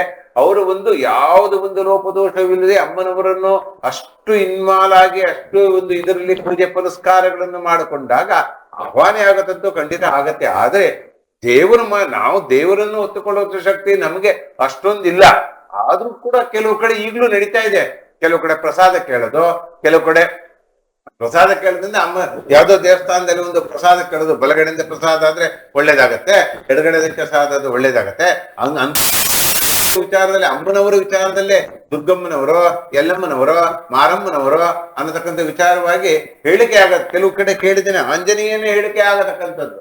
ಅವರು ಒಂದು ಯಾವುದು ಒಂದು ಲೋಪದೋಷವಿಲ್ಲದೆ ಅಮ್ಮನವರನ್ನು ಅಷ್ಟು ಇನ್ವಾಲಾಗಿ ಅಷ್ಟು ಒಂದು ಇದರಲ್ಲಿ ಪೂಜೆ ಪುನಸ್ಕಾರಗಳನ್ನು ಮಾಡಿಕೊಂಡಾಗ ಆಹ್ವಾನ ಆಗತ್ತಂತೂ ಖಂಡಿತ ಆಗತ್ತೆ. ಆದ್ರೆ ನಾವು ದೇವರನ್ನು ಹೊತ್ತುಕೊಳ್ಳುವ ಶಕ್ತಿ ನಮಗೆ ಅಷ್ಟೊಂದಿಲ್ಲ. ಆದ್ರೂ ಕೂಡ ಕೆಲವು ಕಡೆ ಈಗಲೂ ನಡೀತಾ ಇದೆ. ಕೆಲವು ಕಡೆ ಪ್ರಸಾದ ಕೇಳೋದು, ಕೆಲವು ಕಡೆ ಪ್ರಸಾದ ಕೇಳೋದ್ರಿಂದ ಅಮ್ಮ ಯಾವ್ದೋ ದೇವಸ್ಥಾನದಲ್ಲಿ ಒಂದು ಪ್ರಸಾದ ಕೇಳೋದು, ಬಲಗಡೆಯಿಂದ ಪ್ರಸಾದ ಆದ್ರೆ ಒಳ್ಳೇದಾಗತ್ತೆ, ಎಡಗಡೆ ಪ್ರಸಾದ ಆದ್ರೆ ಒಳ್ಳೇದಾಗತ್ತೆ. ಅಂತ ವಿಚಾರದಲ್ಲಿ ಅಮ್ಮನವರ ವಿಚಾರದಲ್ಲೇ ದುರ್ಗಮ್ಮನವರು, ಯಲ್ಲಮ್ಮನವರು, ಮಾರಮ್ಮನವರು ಅನ್ನತಕ್ಕಂಥ ವಿಚಾರವಾಗಿ ಹೇಳಿಕೆ ಆಗತ್ತೆ. ಕೆಲವು ಕಡೆ ಕೇಳಿದ್ದೇನೆ, ಆಂಜನೇಯನೇ ಹೇಳಿಕೆ ಆಗತಕ್ಕಂಥದ್ದು.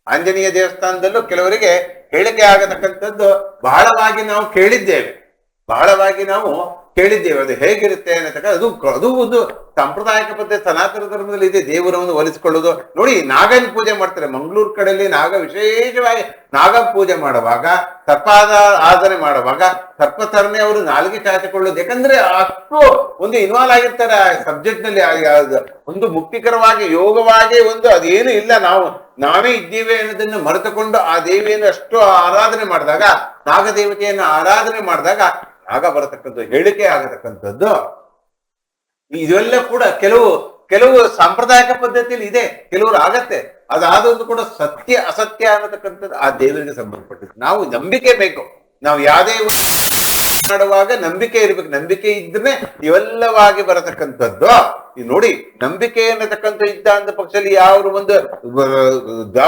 ಆಂಜನೇಯ ದೇವಸ್ಥಾನದಲ್ಲೂ ಕೆಲವರಿಗೆ ಹೇಳಿಕೆ ಆಗತಕ್ಕಂಥದ್ದು ಬಹಳವಾಗಿ ನಾವು ಕೇಳಿದ್ದೇವೆ. ಅದು ಹೇಗಿರುತ್ತೆ ಅನ್ನತಕ್ಕ ಅದು ಒಂದು ಸಾಂಪ್ರದಾಯಿಕ ಪದ್ಧತಿ ಸನಾತನ ಧರ್ಮದಲ್ಲಿ ಇದೆ. ದೇವರನ್ನು ಒಲಿಸಿಕೊಳ್ಳೋದು ನೋಡಿ, ನಾಗನ ಪೂಜೆ ಮಾಡ್ತಾರೆ. ಮಂಗಳೂರು ಕಡೆಯಲ್ಲಿ ವಿಶೇಷವಾಗಿ ನಾಗ ಪೂಜೆ ಮಾಡುವಾಗ, ಆರಾಧನೆ ಮಾಡುವಾಗ ಸರ್ಪತರನೆ ಅವರು ನಾಲಿಗೆ ಚಾಚಿಕೊಳ್ಳೋದು. ಯಾಕಂದ್ರೆ ಅಷ್ಟು ಒಂದು ಇನ್ವಾಲ್ವ್ ಆಗಿರ್ತಾರೆ ಆ ಸಬ್ಜೆಕ್ಟ್ ನಲ್ಲಿ. ಒಂದು ಮುಕ್ತಿಕರವಾಗಿ ಯೋಗವಾಗಿ ಒಂದು ಅದೇನು ಇಲ್ಲ, ನಾವೇ ಇದ್ದೀವಿ ಅನ್ನೋದನ್ನು ಮರೆತುಕೊಂಡು ಆ ದೇವಿಯನ್ನು ಅಷ್ಟು ಆರಾಧನೆ ಮಾಡಿದಾಗ, ನಾಗದೇವತೆಯನ್ನು ಆರಾಧನೆ ಮಾಡಿದಾಗ ಆಗ ಬರತಕ್ಕಂಥದ್ದು ಹೇಳಿಕೆ ಆಗತಕ್ಕಂಥದ್ದು. ಇದೆಲ್ಲ ಕೂಡ ಕೆಲವು ಸಾಂಪ್ರದಾಯಿಕ ಪದ್ಧತಿಯಲ್ಲಿ ಇದೆ, ಕೆಲವರು ಆಗತ್ತೆ. ಅದಾದೊಂದು ಕೂಡ ಸತ್ಯ ಅಸತ್ಯ ಅನ್ನತಕ್ಕಂಥದ್ದು ಆ ದೇವರಿಗೆ ಸಂಬಂಧಪಟ್ಟಿದ್ದು. ನಾವು ನಂಬಿಕೆ ಬೇಕು. ನಾವು ಯಾವುದೇ ಮಾಡುವಾಗ ನಂಬಿಕೆ ಇರ್ಬೇಕು. ನಂಬಿಕೆ ಇದ್ರೆ ಇವೆಲ್ಲವಾಗಿ ಬರತಕ್ಕಂಥದ್ದು. ಈ ನೋಡಿ, ನಂಬಿಕೆ ಅನ್ನತಕ್ಕಂಥ ಇದ್ದ ಅಂದ ಪಕ್ಷದಲ್ಲಿ ಯಾವ ಒಂದು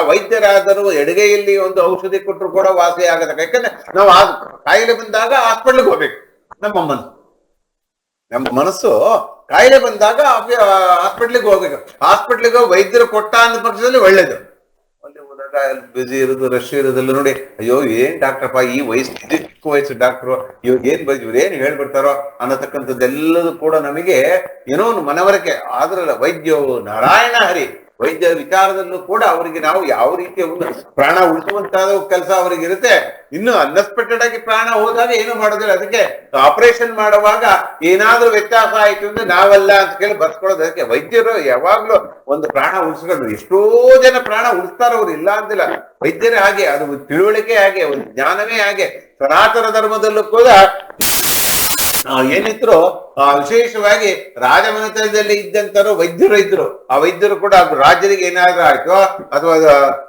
ವೈದ್ಯರಾದರೂ ಎಡಗೈಯಲ್ಲಿ ಒಂದು ಔಷಧಿ ಕೊಟ್ಟರು ಕೂಡ ವಾಸಿ ಆಗತಕ್ಕ. ಯಾಕಂದ್ರೆ ನಾವು ಕಾಯಿಲೆ ಬಂದಾಗ ಹಾಸ್ಪಿಟ್ಲಿಗೆ ಹೋಗ್ಬೇಕು. ನಮ್ಮ ಮನಸ್ಸು ಕಾಯಿಲೆ ಬಂದಾಗ ಹಾಸ್ಪಿಟ್ಲಿಗೆ ಹೋಗ್ಬೇಕು. ಹಾಸ್ಪಿಟ್ಲಿಗೆ ವೈದ್ಯರು ಕೊಟ್ಟ ಅಂದ ಪಕ್ಷದಲ್ಲಿ ಒಳ್ಳೇದು. ಅಲ್ಲಿ ಹೋದಾಗ ಬಿಸಿ ಇರೋದು, ರಶ್ ಇರೋದೆಲ್ಲ ನೋಡಿ, ಅಯ್ಯೋ ಏನ್ ಡಾಕ್ಟ್ರಪ್ಪ, ಈ ಚಿಕ್ಕ ವಯಸ್ಸು ಡಾಕ್ಟ್ರು, ಇವ್ರೇನ್ ಹೇಳ್ಬಿಡ್ತಾರೋ ಅನ್ನತಕ್ಕಂಥದ್ದೆಲ್ಲದೂ ಕೂಡ ನಮಗೆ ಏನೋ ಒಂದು ಮನವರಿಕೆ ಆದ್ರಲ್ಲ. ವೈದ್ಯೋ ನಾರಾಯಣ ಹರಿ, ವೈದ್ಯ ವಿಚಾರದಲ್ಲೂ ಕೂಡ ಅವರಿಗೆ ನಾವು ಯಾವ ರೀತಿಯ ಒಂದು ಪ್ರಾಣ ಉಳಿಸುವಂತಹ ಕೆಲಸ ಅವರಿಗೆ ಇರುತ್ತೆ. ಇನ್ನು ಅನ್ಎಕ್ಸ್ಪೆಕ್ಟೆಡ್ ಆಗಿ ಪ್ರಾಣ ಹೋದಾಗ ಏನು ಮಾಡೋದಿಲ್ಲ. ಅದಕ್ಕೆ ಆಪರೇಷನ್ ಮಾಡುವಾಗ ಏನಾದ್ರೂ ವ್ಯತ್ಯಾಸ ಆಯ್ತು ಅಂದ್ರೆ ನಾವಲ್ಲ ಅಂತ ಕೇಳಿ ಬರ್ಸ್ಕೊಳ್ಳೋದು. ಅದಕ್ಕೆ ವೈದ್ಯರು ಯಾವಾಗ್ಲೂ ಒಂದು ಪ್ರಾಣ ಉಳಿಸ್ಕೊಂಡು, ಎಷ್ಟೋ ಜನ ಪ್ರಾಣ ಉಳಿಸ್ತಾರ, ಅವ್ರು ಇಲ್ಲ ಅಂತಿಲ್ಲ. ವೈದ್ಯರೇ ಹಾಗೆ, ಅದು ತಿಳುವಳಿಕೆ ಹಾಗೆ, ಒಂದು ಜ್ಞಾನವೇ ಹಾಗೆ. ಸನಾತನ ಧರ್ಮದಲ್ಲೂ ಕೂಡ ಏನಿದ್ರು ವಿಶೇಷವಾಗಿ ರಾಜಮನೆತನದಲ್ಲಿ ಇದ್ದಂತರು ವೈದ್ಯರು ಇದ್ರು. ಆ ವೈದ್ಯರು ಕೂಡ ರಾಜ್ಯರಿಗೆ ಏನಾದ್ರೂ ಆಯ್ತು ಅಥವಾ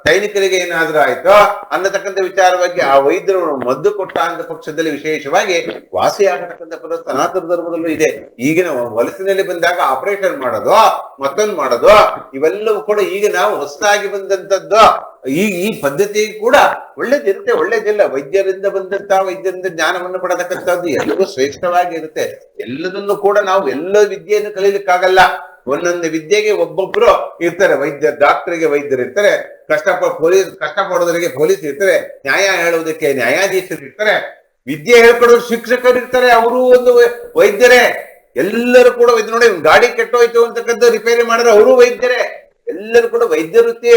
ಸೈನಿಕರಿಗೆ ಏನಾದ್ರೂ ಆಯ್ತು ಅನ್ನತಕ್ಕಂಥ ವಿಚಾರವಾಗಿ ಆ ವೈದ್ಯರು ಮದ್ದು ಕೊಟ್ಟ ಅಂತ ಪಕ್ಷದಲ್ಲಿ ವಿಶೇಷವಾಗಿ ವಾಸಿ ಆಗತಕ್ಕಂಥ ಪದ ಸನಾತನ ಧರ್ಮದಲ್ಲೂ ಇದೆ. ಈಗಿನ ವಲಸಿನಲ್ಲಿ ಬಂದಾಗ ಆಪರೇಷನ್ ಮಾಡೋದು, ಮತ್ತೊಂದು ಮಾಡೋದು, ಇವೆಲ್ಲವೂ ಕೂಡ ಈಗ ನಾವು ಹೊಸದಾಗಿ ಬಂದಂತದ್ದು. ಈ ಪದ್ಧತಿ ಕೂಡ ಒಳ್ಳೇದಿರುತ್ತೆ, ಒಳ್ಳೇದಿಲ್ಲ. ವೈದ್ಯರಿಂದ ವೈದ್ಯರಿಂದ ಜ್ಞಾನವನ್ನು ಪಡೆದಕ್ಕಂಥದ್ದು ಎಲ್ಲವೂ ಶ್ರೇಷ್ಠವಾಗಿ ಇರುತ್ತೆ. ಎಲ್ಲದನ್ನು ಕೂಡ ನಾವು ಎಲ್ಲ ವಿದ್ಯೆಯನ್ನು ಕಲೀಲಿಕ್ಕಾಗಲ್ಲ. ಒಂದೊಂದು ವಿದ್ಯೆಗೆ ಒಬ್ಬೊಬ್ರು ಇರ್ತಾರೆ. ಡಾಕ್ಟರ್ಗೆ ವೈದ್ಯರು ಇರ್ತಾರೆ, ಕಷ್ಟಪಡೋದರಿಗೆ ಪೊಲೀಸ್ ಇರ್ತಾರೆ, ನ್ಯಾಯ ಹೇಳುವುದಕ್ಕೆ ನ್ಯಾಯಾಧೀಶರು ಇರ್ತಾರೆ, ವಿದ್ಯೆ ಹೇಳ್ಕೊಡೋರು ಶಿಕ್ಷಕರು ಇರ್ತಾರೆ, ಅವರು ಒಂದು ವೈದ್ಯರೇ. ಎಲ್ಲರೂ ಕೂಡ ನೋಡಿ, ಗಾಡಿ ಕೆಟ್ಟೋಯ್ತು ಅಂತಕ್ಕಂಥ ರಿಪೇರಿ ಮಾಡಿದ್ರೆ ಅವರು ವೈದ್ಯರೇ. ಎಲ್ಲರೂ ಕೂಡ ವೈದ್ಯ ವೃತ್ತಿ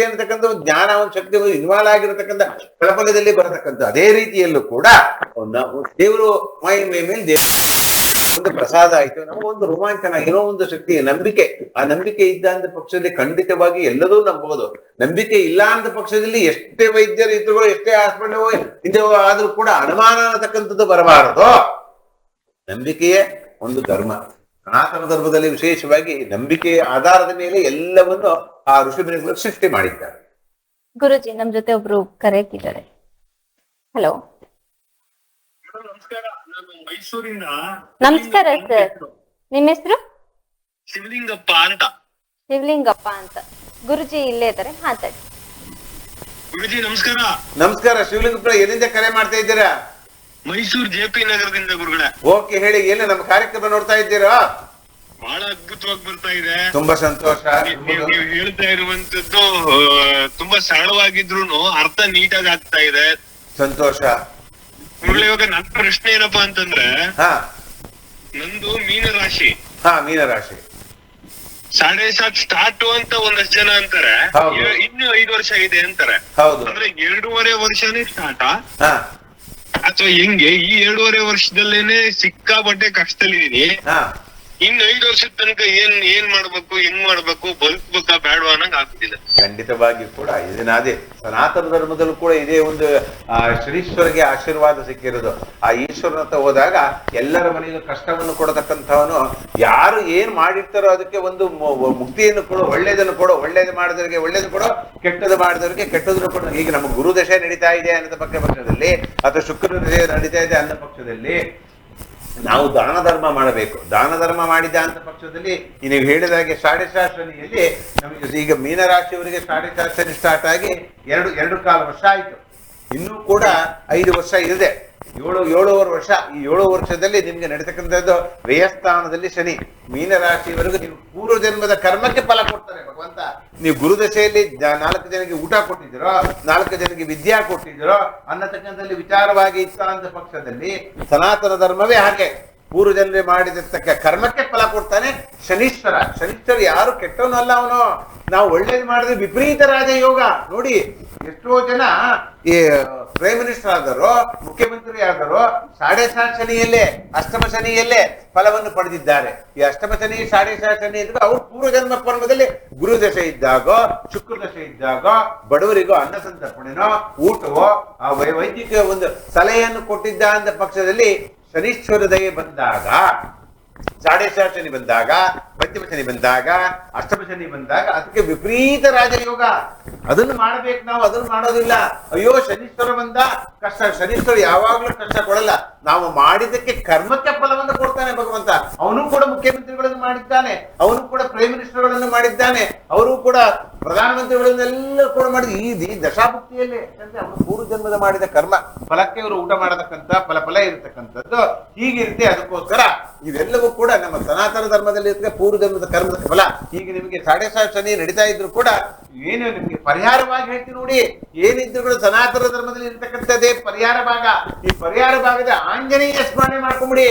ಅನ್ನತಕ್ಕಂಥ ಒಂದು ಜ್ಞಾನ, ಒಂದು ಶಕ್ತಿ ಇನ್ವಾಲ್ವ್ ಆಗಿರತಕ್ಕಂಥ ಫಲಫಲದಲ್ಲಿ ಬರತಕ್ಕಂಥ. ಅದೇ ರೀತಿಯಲ್ಲೂ ಕೂಡ ದೇವರು ಮೇಲೆ ಒಂದು ಪ್ರಸಾದ ಆಯ್ತು, ನಮಗೊಂದು ರೋಮಾಂಚನ, ಏನೋ ಒಂದು ಶಕ್ತಿ, ನಂಬಿಕೆ. ಆ ನಂಬಿಕೆ ಇದ್ದ ಅಂತ ಪಕ್ಷದಲ್ಲಿ ಖಂಡಿತವಾಗಿ ಎಲ್ಲರೂ ನಂಬಬಹುದು. ನಂಬಿಕೆ ಇಲ್ಲ ಅಂತ ಪಕ್ಷದಲ್ಲಿ ಎಷ್ಟೇ ವೈದ್ಯರು ಇದ್ರು, ಎಷ್ಟೇ ಹಾಸ್ಪಿಟಲ್ ಆದ್ರೂ ಕೂಡ ಅನುಮಾನ ಅನ್ನತಕ್ಕಂಥದ್ದು ಬರಬಾರದು. ನಂಬಿಕೆಯೇ ಒಂದು ಧರ್ಮ. ಸನಾತನ ಧರ್ಮದಲ್ಲಿ ವಿಶೇಷವಾಗಿ ನಂಬಿಕೆಯ ಆಧಾರದ ಮೇಲೆ ಎಲ್ಲವನ್ನು ಆ ಋಷಿಮುನಿಗಳು ಸೃಷ್ಟಿ ಮಾಡಿದ್ದಾರೆ. ಗುರುಜಿ, ನಮ್ ಜೊತೆ ಒಬ್ರು ಕರೆಯಕ್ಕಿದ್ದಾರೆ. ಹಲೋ, ನಮಸ್ಕಾರ. ನಾನು ಮೈಸೂರಿನ ನಮಸ್ಕಾರ ಸರ್. ನಿಮ್ಮ ಹೆಸರು? ಶಿವಲಿಂಗಪ್ಪ ಅಂತ. ಶಿವಲಿಂಗಪ್ಪ ಅಂತ. ಗುರುಜಿ ಇಲ್ಲೇ ಇದ್ದಾರೆ, ಮಾತಾಡಿ. ಗುರುಜಿ ನಮಸ್ಕಾರ. ನಮಸ್ಕಾರ ಶಿವಲಿಂಗಪ್ಪ, ಎಲ್ಲಿಂದ ಕರೆ ಮಾಡ್ತಾ ಇದ್ದೀರಾ? ಮೈಸೂರು ಜೆಪಿ ನಗರದಿಂದ ಗುರುಗಳೇ. ಓಕೆ, ಹೇಳಿ, ಏನು ನಮ್ಮ ಕಾರ್ಯಕ್ರಮ ನೋಡ್ತಾ ಇದ್ದೀರಾ? ಬಹಳ ಅದ್ಭುತವಾಗಿ ಬರ್ತಾ ಇದೆ. ತುಂಬಾ ಸಂತೋಷ. ನೀವು ಹೇಳ್ತಾ ಇರುವಂತದ್ದು ತುಂಬಾ ಸರಳವಾಗಿದ್ರು ಅರ್ಥ ನೀಟಾಗಿ ಆಗ್ತಾ ಇದೆ. ಸಂತೋಷ. ಗುರುಗಳೇ, ಇವಾಗ ನನ್ನ ಪ್ರಶ್ನೆ ಏನಪ್ಪಾ ಅಂತಂದ್ರೆ, ಹಾ, ನಂದು ಮೀನರಾಶಿ. ಹಾ, ಮೀನರಾಶಿ. ಸಾಡೆ 7 ಸ್ಟಾರ್ಟ್ ಅಂತ ಒಂದಷ್ಟು ಜನ ಅಂತಾರೆ, ಹೌದು. ಇನ್ನು 5 ವರ್ಷ ಇದೆ ಅಂತಾರೆ. ಹೌದು. ಅಂದ್ರೆ 2.5 ವರ್ಷನೇ ಸ್ಟಾರ್ಟಾ ಹಾ ಅಥವಾ ಹೆಂಗೆ? ಈ 2.5 ವರ್ಷದಲ್ಲೇನೆ ಸಿಕ್ಕಾಪಟ್ಟೆ ಕಷ್ಟದಲ್ಲಿದೀನಿ. ಹಾ ಇನ್ನು 5 ವರ್ಷದ ತನಕ ಏನ್ ಮಾಡ್ಬೇಕು, ಹೆಂಗ್ ಮಾಡ್ಬೇಕು, ಬದುಕ್ಬೇಕಾ ಬೇಡವಾ ಅನ್ನಂಗ್ ಆಗ್ತಿದೆ. ಖಂಡಿತವಾಗಿ ಕೂಡ ಇದನ್ನ ಅದೇ ಸನಾತನ ಧರ್ಮದಲ್ಲೂ ಕೂಡ ಇದೇ ಒಂದು ಶ್ರೀಶ್ವರಿಗೆ ಆಶೀರ್ವಾದ ಸಿಕ್ಕಿರೋದು. ಆ ಈಶ್ವರನ ಹತ್ರ ಹೋದಾಗ ಎಲ್ಲರ ಮನೆಗೂ ಕಷ್ಟವನ್ನು ಕೊಡತಕ್ಕಂಥವನು, ಯಾರು ಏನ್ ಮಾಡಿರ್ತಾರೋ ಅದಕ್ಕೆ ಒಂದು ಮುಕ್ತಿಯನ್ನು ಕೊಡು, ಒಳ್ಳೇದನ್ನು ಕೊಡು, ಒಳ್ಳೇದು ಮಾಡಿದವರಿಗೆ ಒಳ್ಳೇದು ಕೊಡು, ಕೆಟ್ಟದ್ದು ಮಾಡಿದವರಿಗೆ ಕೆಟ್ಟದನ್ನು ಕೊಡು. ಈಗ ನಮ್ಮ ಗುರು ದಶೆ ನಡೀತಾ ಇದೆ ಅನ್ನೋ ಪಕ್ಷದಲ್ಲಿ ಅಥವಾ ಶುಕ್ರ ದಶೆ ನಡೀತಾ ಇದೆ ಅನ್ನೋ ಪಕ್ಷದಲ್ಲಿ ನಾವು ದಾನ ಧರ್ಮ ಮಾಡಬೇಕು. ದಾನ ಧರ್ಮ ಮಾಡಿದ ಅಂತ ಪಕ್ಷದಲ್ಲಿ ನೀವು ಹೇಳಿದಾಗೆ 7.5 ಶನಿಯಲ್ಲಿ ನಮಗೆ ಈಗ ಮೀನರಾಶಿಯವರಿಗೆ 7.5 ಶನಿ ಸ್ಟಾರ್ಟ್ ಆಗಿ 2.25 ವರ್ಷ ಆಯ್ತು. ಇನ್ನೂ ಕೂಡ 5 ವರ್ಷ ಇದೆ, 7.5 ವರ್ಷ. ಈ 7 ವರ್ಷದಲ್ಲಿ ನಿಮ್ಗೆ ನಡೀತಕ್ಕಂಥದ್ದು ವ್ಯಯಸ್ಥಾನದಲ್ಲಿ ಶನಿ. ಮೀನರಾಶಿಯವರೆಗೂ ನೀವು ಪೂರ್ವ ಜನ್ಮದ ಕರ್ಮಕ್ಕೆ ಫಲ ಕೊಡ್ತಾರೆ ಭಗವಂತ. ನೀವು ಗುರುದಶೆಯಲ್ಲಿ 4 ಜನಕ್ಕೆ ಊಟ ಕೊಟ್ಟಿದ್ದೀರೋ, 4 ಜನಕ್ಕೆ ವಿದ್ಯಾ ಕೊಟ್ಟಿದ್ದೀರೋ ಅನ್ನತಕ್ಕಂಥಲ್ಲಿ ವಿಚಾರವಾಗಿ ಇತ್ತ ಅಂತ ಪಕ್ಷದಲ್ಲಿ ಸನಾತನ ಧರ್ಮವೇ ಹಾಗೆ. ಪೂರ್ವ ಜನ್ಮೆ ಮಾಡಿದಕ್ಕ ಕರ್ಮಕ್ಕೆ ಫಲ ಕೊಡ್ತಾನೆ ಶನೀಶ್ವರ. ಶನೀಶ್ವರ ಯಾರು ಕೆಟ್ಟವನಲ್ಲ ಅವನು. ನಾವು ಒಳ್ಳೇದು ಮಾಡಿದ್ರೆ ವಿಪರೀತ ರಾಜಯೋಗ. ನೋಡಿ ಎಷ್ಟೋ ಜನ ಈ ಪ್ರೈಮ್ ಮಿನಿಸ್ಟರ್ ಆದರೋ, ಮುಖ್ಯಮಂತ್ರಿ ಆದರೋ 7.5 ಶನಿಯಲ್ಲೇ, ಅಷ್ಟಮ ಶನಿಯಲ್ಲೇ ಫಲವನ್ನು ಪಡೆದಿದ್ದಾರೆ. ಈ ಅಷ್ಟಮ ಶನಿ 7.5 ಶನಿ ಇದ್ರೆ ಅವ್ರು ಪೂರ್ವ ಜನ್ಮ ಪರ್ವದಲ್ಲಿ ಗುರು ದಶೆ ಇದ್ದಾಗೋ, ಶುಕ್ರ ದಶೆ ಇದ್ದಾಗೋ ಬಡವರಿಗೋ ಅನ್ನ ಸಂತರ್ಪಣೆನೋ ಊಟವೋ ಆ ವೈದ್ಯಕೀಯ ಒಂದು ಸಲಹೆಯನ್ನು ಕೊಟ್ಟಿದ್ದ ಅಂತ ಪಕ್ಷದಲ್ಲಿ ಶನೀಶ್ವರ ದಯೆ ಬಂದಾಗ, 7.5 ಶನಿ ಬಂದಾಗ, ಪಂಚಮ ಶನಿ ಬಂದಾಗ, ಅಷ್ಟಮ ಶನಿ ಬಂದಾಗ ಅದಕ್ಕೆ ವಿಪರೀತ ರಾಜಯೋಗ. ಅದನ್ನು ಮಾಡಬೇಕು ನಾವು, ಅದನ್ನು ಮಾಡೋದಿಲ್ಲ. ಅಯ್ಯೋ ಶನೀಶ್ವರ ಬಂದ ಕಷ್ಟ. ಶನೀಶ್ವರ ಯಾವಾಗ್ಲೂ ಕಷ್ಟ ಕೊಡಲ್ಲ. ನಾವು ಮಾಡಿದ್ದಕ್ಕೆ ಕರ್ಮಕ್ಕೆ ಫಲವನ್ನು ಕೊಡ್ತಾನೆ ಭಗವಂತ. ಅವನು ಕೂಡ ಮುಖ್ಯಮಂತ್ರಿಗಳನ್ನು ಮಾಡಿದ್ದಾನೆ, ಅವನು ಕೂಡ ಪ್ರೈಮ್ ಮಿನಿಸ್ಟರ್ಗಳನ್ನು ಮಾಡಿದ್ದಾನೆ, ಅವರು ಕೂಡ ಪ್ರಧಾನಮಂತ್ರಿಗಳನ್ನೆಲ್ಲ ಕೂಡ ಮಾಡಿದ ಈ ದಶಾಭುಕ್ತಿಯಲ್ಲಿ. ಯಾಕಂದ್ರೆ ಅವರು ಪೂರ್ವ ಜನ್ಮದ ಮಾಡಿದ ಕರ್ಮ ಫಲಕ್ಕೆ ಅವರು ಊಟ ಮಾಡತಕ್ಕಂಥ ಫಲ ಇರತಕ್ಕಂಥದ್ದು ಹೀಗಿರುತ್ತೆ. ಅದಕ್ಕೋಸ್ಕರ ಇವೆಲ್ಲವೂ ಕೂಡ ನಮ್ಮ ಸನಾತನ ಧರ್ಮದಲ್ಲಿ ಇರ್ತದೆ ಪೂರ್ವ ಜನ್ಮದ ಕರ್ಮದ ಫಲ. ಈಗ ನಿಮಗೆ 7.5 ಶನಿ ನಡೀತಾ ಇದ್ರು ಕೂಡ ಏನು ನಿಮ್ಗೆ ಪರಿಹಾರವಾಗಿ ಹೇಳ್ತೀನಿ ನೋಡಿ. ಏನಿದ್ರು ಕೂಡ ಸನಾತನ ಧರ್ಮದಲ್ಲಿ ಇರ್ತಕ್ಕಂಥದ್ದೇ ಪರಿಹಾರ ಭಾಗ. ಈ ಪರಿಹಾರ ಭಾಗದ ಆಂಜನೇಯ ಸ್ಮರಣೆ ಮಾಡ್ಕೊಂಬಿಡಿ.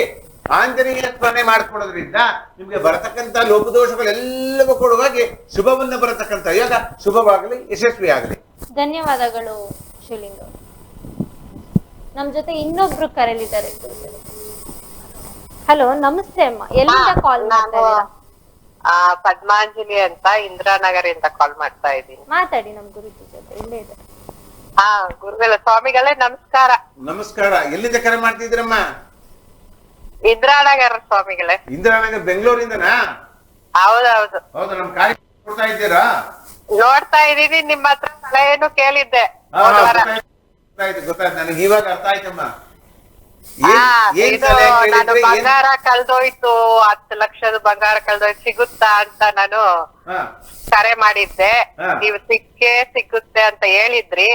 ಆಂಜನೇಯ ಸ್ಮರಣೆ ಮಾಡ್ಕೊಡೋದ್ರಿಂದ ನಿಮ್ಗೆ ಬರತಕ್ಕಂಥ ಲೋಪದೋಷಗಳೆಲ್ಲವೂ ಕೊಡುವಾಗಿ ಶುಭವನ್ನು ಬರತಕ್ಕಂಥ ಯೋಗ ಶುಭವಾಗಲಿ, ಯಶಸ್ವಿ ಆಗಲಿ. ಧನ್ಯವಾದಗಳು ಶಿವಲಿಂಗ. ನಮ್ ಜೊತೆ ಇನ್ನೊಬ್ರು ಕರೆಯಲಿದ್ದಾರೆ. ಹಲೋ, ನಮಸ್ತೆ ಅಮ್ಮ. ಎಲ್ಲಿಂದ ಕಾಲ್ ಮಾಡ್ತಾ ಇದ್ದೀರಾ? ಪದ್ಮಾಂಜಲಿ ಅಂತ ಇಂದಿರಾನಗರಿಂದ ಕಾಲ್ ಮಾಡ್ತಾ ಇದ್ದೀನಿ. ಮಾತಾಡಿ, ನಮ್ ಗುರುಜಿ ಜೊತೆ ಇಲ್ಲೇ ಇದೆ. ಗುರುಗಳ ಸ್ವಾಮಿಗಳೇ ನಮಸ್ಕಾರ. ನಮಸ್ಕಾರ. ಎಲ್ಲಿಂದ ಕರೆ ಮಾಡ್ತಿದ್ದೀರಮ್ಮ? ಇಂದಿರಾನಗರ ಸ್ವಾಮಿಗಳೇ. ಇಂದಿರಾನಗರ, ಬೆಂಗಳೂರಿಂದನಾ? ಹೌದೌದು. ಹೌದು. ನಮ್ ಕಾರ್ಯಕ್ರಮ ಕೊಡ್ತಾ ಇದ್ದೀರಾ? ನೋಡ್ತಾ ಇದೀನಿ. ನಿಮ್ಮ ಹತ್ರ ಸಲಹೆಯನ್ನು ಕೇಳಿದ್ದೆ. ಗೊತ್ತಾಯ್ತು ನನಗೆ, ಇವಾಗ ಅರ್ಥ ಆಯ್ತಮ್ಮ. ನಾನು ಬಂಗಾರ ಕಳ್ದೋಯ್ತು, 10 ಲಕ್ಷದ ಬಂಗಾರ ಕಳ್ದೋಯ್ತು, ಸಿಗುತ್ತಾ ಅಂತ ನಾನು ಕರೆ ಮಾಡಿದ್ದೆ. ನೀವು ಸಿಗುತ್ತೆ ಅಂತ ಹೇಳಿದ್ರಿ.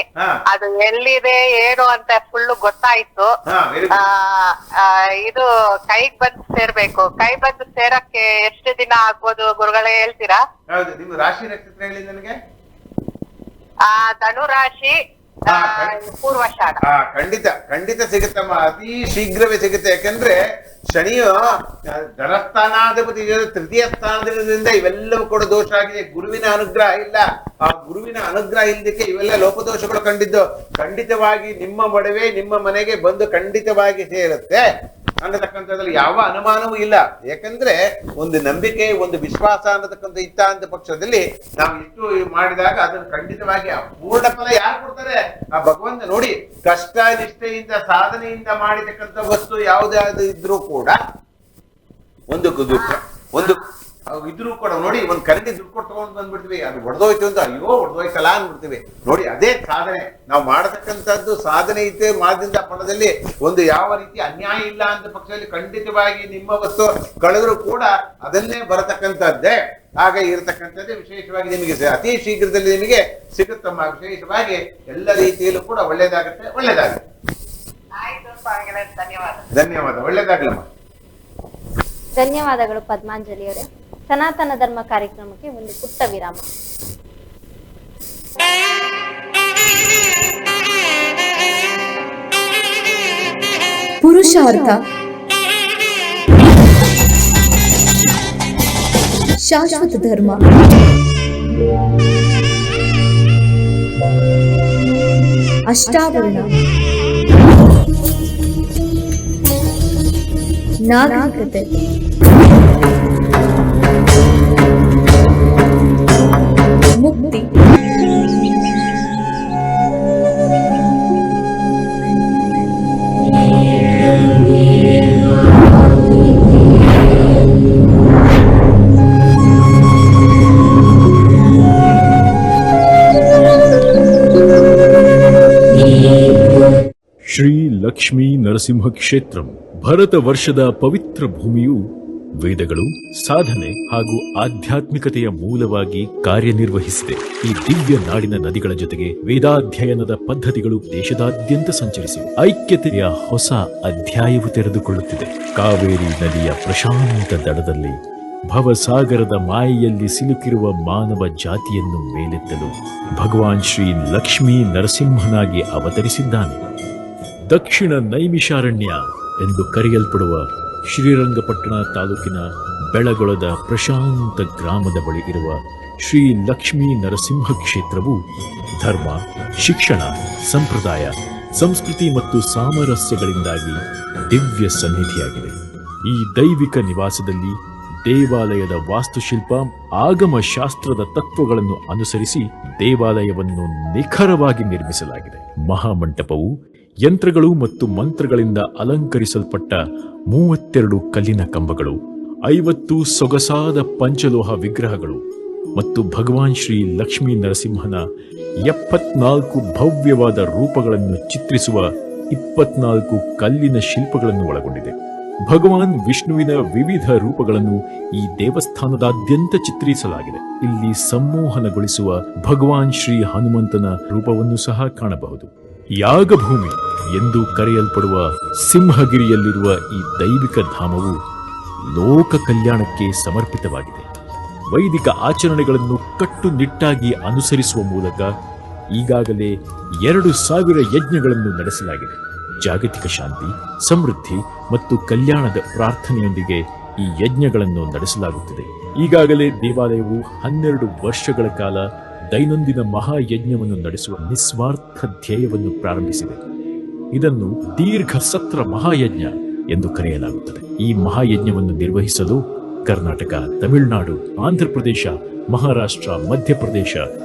ಅದು ಎಲ್ಲಿದೆ ಏನು ಅಂತ ಫುಲ್ ಗೊತ್ತಾಯ್ತು. ಇದು ಕೈಗ್ ಬಂದು ಸೇರ್ಬೇಕು. ಕೈ ಬಂದು ಸೇರಕ್ಕೆ ಎಷ್ಟು ದಿನ ಆಗ್ಬೋದು ಗುರುಗಳೇ, ಹೇಳ್ತೀರಾ? ಹೌದು. ನಿಮ್ಮ ರಾಶಿ ನಕ್ಷತ್ರ ಹೇಳಿ ನನಗೆ. ಧನುರಾಶಿ, ಪೂರ್ವಾಷಾಢ. ಖಂಡಿತ ಸಿಗುತ್ತಮ್ಮ, ಅತಿ ಶೀಘ್ರವೇ ಸಿಗುತ್ತೆ. ಯಾಕಂದ್ರೆ ಶನಿಯು ಧನಸ್ಥಾನಾಧಿಪತಿ ತೃತೀಯ ಸ್ಥಾನದಿಂದ ಇವೆಲ್ಲವೂ ಕೂಡ ದೋಷ ಆಗಿದೆ. ಗುರುವಿನ ಅನುಗ್ರಹ ಇಲ್ಲ. ಆ ಗುರುವಿನ ಅನುಗ್ರಹ ಇಲ್ಲದಕ್ಕೆ ಇವೆಲ್ಲ ಲೋಪದೋಷಗಳು ಕಂಡಿದ್ದು. ಖಂಡಿತವಾಗಿ ನಿಮ್ಮ ಮಡವೆ ನಿಮ್ಮ ಮನೆಗೆ ಬಂದು ಖಂಡಿತವಾಗಿ ಸೇರುತ್ತೆ ಅನ್ನತಕ್ಕಂಥದ್ರಲ್ಲಿ ಯಾವ ಅನುಮಾನವೂ ಇಲ್ಲ. ಯಾಕಂದ್ರೆ ಒಂದು ನಂಬಿಕೆ, ಒಂದು ವಿಶ್ವಾಸ ಅನ್ನತಕ್ಕಂಥ ಇತ್ತ ಅಂತ ಪಕ್ಷದಲ್ಲಿ ನಾವು ಇಷ್ಟು ಮಾಡಿದಾಗ ಅದನ್ನು ಖಂಡಿತವಾಗಿ ಪೂರ್ಣ ಫಲ ಯಾರು ಕೊಡ್ತಾರೆ? ಆ ಭಗವಂತ. ನೋಡಿ, ಕಷ್ಟ ನಿಷ್ಠೆಯಿಂದ ಸಾಧನೆಯಿಂದ ಮಾಡಿರ್ತಕ್ಕಂಥ ವಸ್ತು ಯಾವುದಾದ್ರು ಇದ್ರೂ ಕೂಡ ಒಂದು ಇದ್ರೂ ಕೂಡ ನೋಡಿ, ಒಂದು ಕರಡಿ ದುಡ್ಡು ಕೊಟ್ಟು ತಗೊಂಡು ಬಂದ್ಬಿಡ್ತೀವಿ, ಅದು ಹೊಡೆದೋಯ್ತು ಅಂತ ಅಯ್ಯೋ ಹೊಡೆದೋಯ್ತಲ್ಲ ಅಂದ್ಬಿಡ್ತೀವಿ. ನೋಡಿ, ಅದೇ ಸಾಧನೆ. ನಾವು ಮಾಡತಕ್ಕಂಥದ್ದು ಸಾಧನೆ ಇದ್ದೇ ಮಾದಿಂದ ಫಲದಲ್ಲಿ ಒಂದು ಯಾವ ರೀತಿ ಅನ್ಯಾಯ ಇಲ್ಲ ಅಂತ ಪಕ್ಷದಲ್ಲಿ ಖಂಡಿತವಾಗಿ ನಿಮ್ಮ ವಸ್ತು ಕಳೆದ್ರು ಕೂಡ ಅದನ್ನೇ ಬರತಕ್ಕಂಥದ್ದೇ. ಹಾಗೆ ಇರತಕ್ಕಂಥದ್ದೇ ವಿಶೇಷವಾಗಿ ನಿಮಗೆ ಅತಿ ಶೀಘ್ರದಲ್ಲಿ ನಿಮಗೆ ಸಿಗುತ್ತಮ್ಮ. ವಿಶೇಷವಾಗಿ ಎಲ್ಲ ರೀತಿಯಲ್ಲೂ ಕೂಡ ಒಳ್ಳೇದಾಗುತ್ತೆ. ಧನ್ಯವಾದ. ಒಳ್ಳೇದಾಗ್ಲಮ್ಮ. ಧನ್ಯವಾದಗಳು ಪದ್ಮಾಂಜಲಿ ಅವರೇ. ಸನಾತನ ಧರ್ಮ ಕಾರ್ಯಕ್ರಮಕ್ಕೆ ಒಂದು ಪುಟ್ಟ ವಿರಾಮ. ಪುರುಷಾರ್ಥ ಶಾಶ್ವತ ಧರ್ಮ. ಅಷ್ಟಾವರಣ, ನಾಗರಿಕತೆ, ಮುಕ್ತಿ, ಶ್ರೀ ಲಕ್ಷ್ಮೀ ನರಸಿಂಹ ಕ್ಷೇತ್ರಂ ಭರತ ವರ್ಷದ ಪವಿತ್ರ ಭೂಮಿಯು ವೇದಗಳು, ಸಾಧನೆ ಹಾಗೂ ಆಧ್ಯಾತ್ಮಿಕತೆಯ ಮೂಲವಾಗಿ ಕಾರ್ಯನಿರ್ವಹಿಸಿದೆ. ಈ ದಿವ್ಯ ನಾಡಿನ ನದಿಗಳ ಜೊತೆಗೆ ವೇದಾಧ್ಯಯನದ ಪದ್ಧತಿಗಳು ದೇಶದಾದ್ಯಂತ ಸಂಚರಿಸಿವೆ. ಐಕ್ಯತೆಯ ಹೊಸ ಅಧ್ಯಾಯವು ತೆರೆದುಕೊಳ್ಳುತ್ತಿದೆ. ಕಾವೇರಿ ನದಿಯ ಪ್ರಶಾಂತ ದಡದಲ್ಲಿ ಭವಸಾಗರದ ಮಾಯೆಯಲ್ಲಿ ಸಿಲುಕಿರುವ ಮಾನವ ಜಾತಿಯನ್ನು ಮೇಲೆತ್ತಲು ಭಗವಾನ್ ಶ್ರೀ ಲಕ್ಷ್ಮೀ ನರಸಿಂಹನಾಗಿ ಅವತರಿಸಿದ್ದಾನೆ. ದಕ್ಷಿಣ ನೈಮಿಷಾರಣ್ಯ ಎಂದು ಕರೆಯಲ್ಪಡುವ ಶ್ರೀರಂಗಪಟ್ಟಣ ತಾಲೂಕಿನ ಬೆಳಗೊಳದ ಪ್ರಶಾಂತ ಗ್ರಾಮದ ಬಳಿ ಇರುವ ಶ್ರೀ ಲಕ್ಷ್ಮೀ ನರಸಿಂಹ ಕ್ಷೇತ್ರವು ಧರ್ಮ, ಶಿಕ್ಷಣ, ಸಂಪ್ರದಾಯ, ಸಂಸ್ಕೃತಿ ಮತ್ತು ಸಾಮರಸ್ಯಗಳಿಂದಾಗಿ ದಿವ್ಯ ಸನ್ನಿಧಿಯಾಗಿದೆ. ಈ ದೈವಿಕ ನಿವಾಸದಲ್ಲಿ ದೇವಾಲಯದ ವಾಸ್ತುಶಿಲ್ಪ, ಆಗಮ ಶಾಸ್ತ್ರದ ತತ್ವಗಳನ್ನು ಅನುಸರಿಸಿ ದೇವಾಲಯವನ್ನು ನಿಖರವಾಗಿ ನಿರ್ಮಿಸಲಾಗಿದೆ. ಮಹಾಮಂಟಪವು ಯಂತ್ರಗಳು ಮತ್ತು ಮಂತ್ರಗಳಿಂದ ಅಲಂಕರಿಸಲ್ಪಟ್ಟ 32 ಕಲ್ಲಿನ ಕಂಬಗಳು, 50 ಸೊಗಸಾದ ಪಂಚಲೋಹ ವಿಗ್ರಹಗಳು ಮತ್ತು ಭಗವಾನ್ ಶ್ರೀ ಲಕ್ಷ್ಮೀ ನರಸಿಂಹನ 74 ಭವ್ಯವಾದ ರೂಪಗಳನ್ನು ಚಿತ್ರಿಸುವ 24 ಕಲ್ಲಿನ ಶಿಲ್ಪಗಳನ್ನು ಒಳಗೊಂಡಿದೆ. ಭಗವಾನ್ ವಿಷ್ಣುವಿನ ವಿವಿಧ ರೂಪಗಳನ್ನು ಈ ದೇವಸ್ಥಾನದಾದ್ಯಂತ ಚಿತ್ರಿಸಲಾಗಿದೆ. ಇಲ್ಲಿ ಸಂಮೋಹನಗೊಳಿಸುವ ಭಗವಾನ್ ಶ್ರೀ ಹನುಮಂತನ ರೂಪವನ್ನು ಸಹ ಕಾಣಬಹುದು. ಯಾಗಭೂಮಿ ಎಂದು ಕರೆಯಲ್ಪಡುವ ಸಿಂಹಗಿರಿಯಲ್ಲಿರುವ ಈ ದೈವಿಕ ಧಾಮವು ಲೋಕ ಕಲ್ಯಾಣಕ್ಕೆ ಸಮರ್ಪಿತವಾಗಿದೆ. ವೈದಿಕ ಆಚರಣೆಗಳನ್ನು ಕಟ್ಟುನಿಟ್ಟಾಗಿ ಅನುಸರಿಸುವ ಮೂಲಕ ಈಗಾಗಲೇ 2000 ಯಜ್ಞಗಳನ್ನು ನಡೆಸಲಾಗಿದೆ. ಜಾಗತಿಕ ಶಾಂತಿ, ಸಮೃದ್ಧಿ ಮತ್ತು ಕಲ್ಯಾಣದ ಪ್ರಾರ್ಥನೆಯೊಂದಿಗೆ ಈ ಯಜ್ಞಗಳನ್ನು ನಡೆಸಲಾಗುತ್ತಿದೆ. ಈಗಾಗಲೇ ದೇವಾಲಯವು 12 ವರ್ಷಗಳ ಕಾಲ ದೈನಂದಿನ ಮಹಾಯಜ್ಞವನ್ನು ನಡೆಸುವ ನಿಸ್ವಾರ್ಥ ಧ್ಯೇಯವನ್ನು ಪ್ರಾರಂಭಿಸಿದೆ. ಇದನ್ನು ದೀರ್ಘ ಸತ್ರ ಮಹಾಯಜ್ಞ ಎಂದು ಕರೆಯಲಾಗುತ್ತದೆ. ಈ ಮಹಾಯಜ್ಞವನ್ನು ನಿರ್ವಹಿಸಲು ಕರ್ನಾಟಕ, ತಮಿಳುನಾಡು, ಆಂಧ್ರಪ್ರದೇಶ, ಮಹಾರಾಷ್ಟ್ರ, ಮಧ್ಯಪ್ರದೇಶ,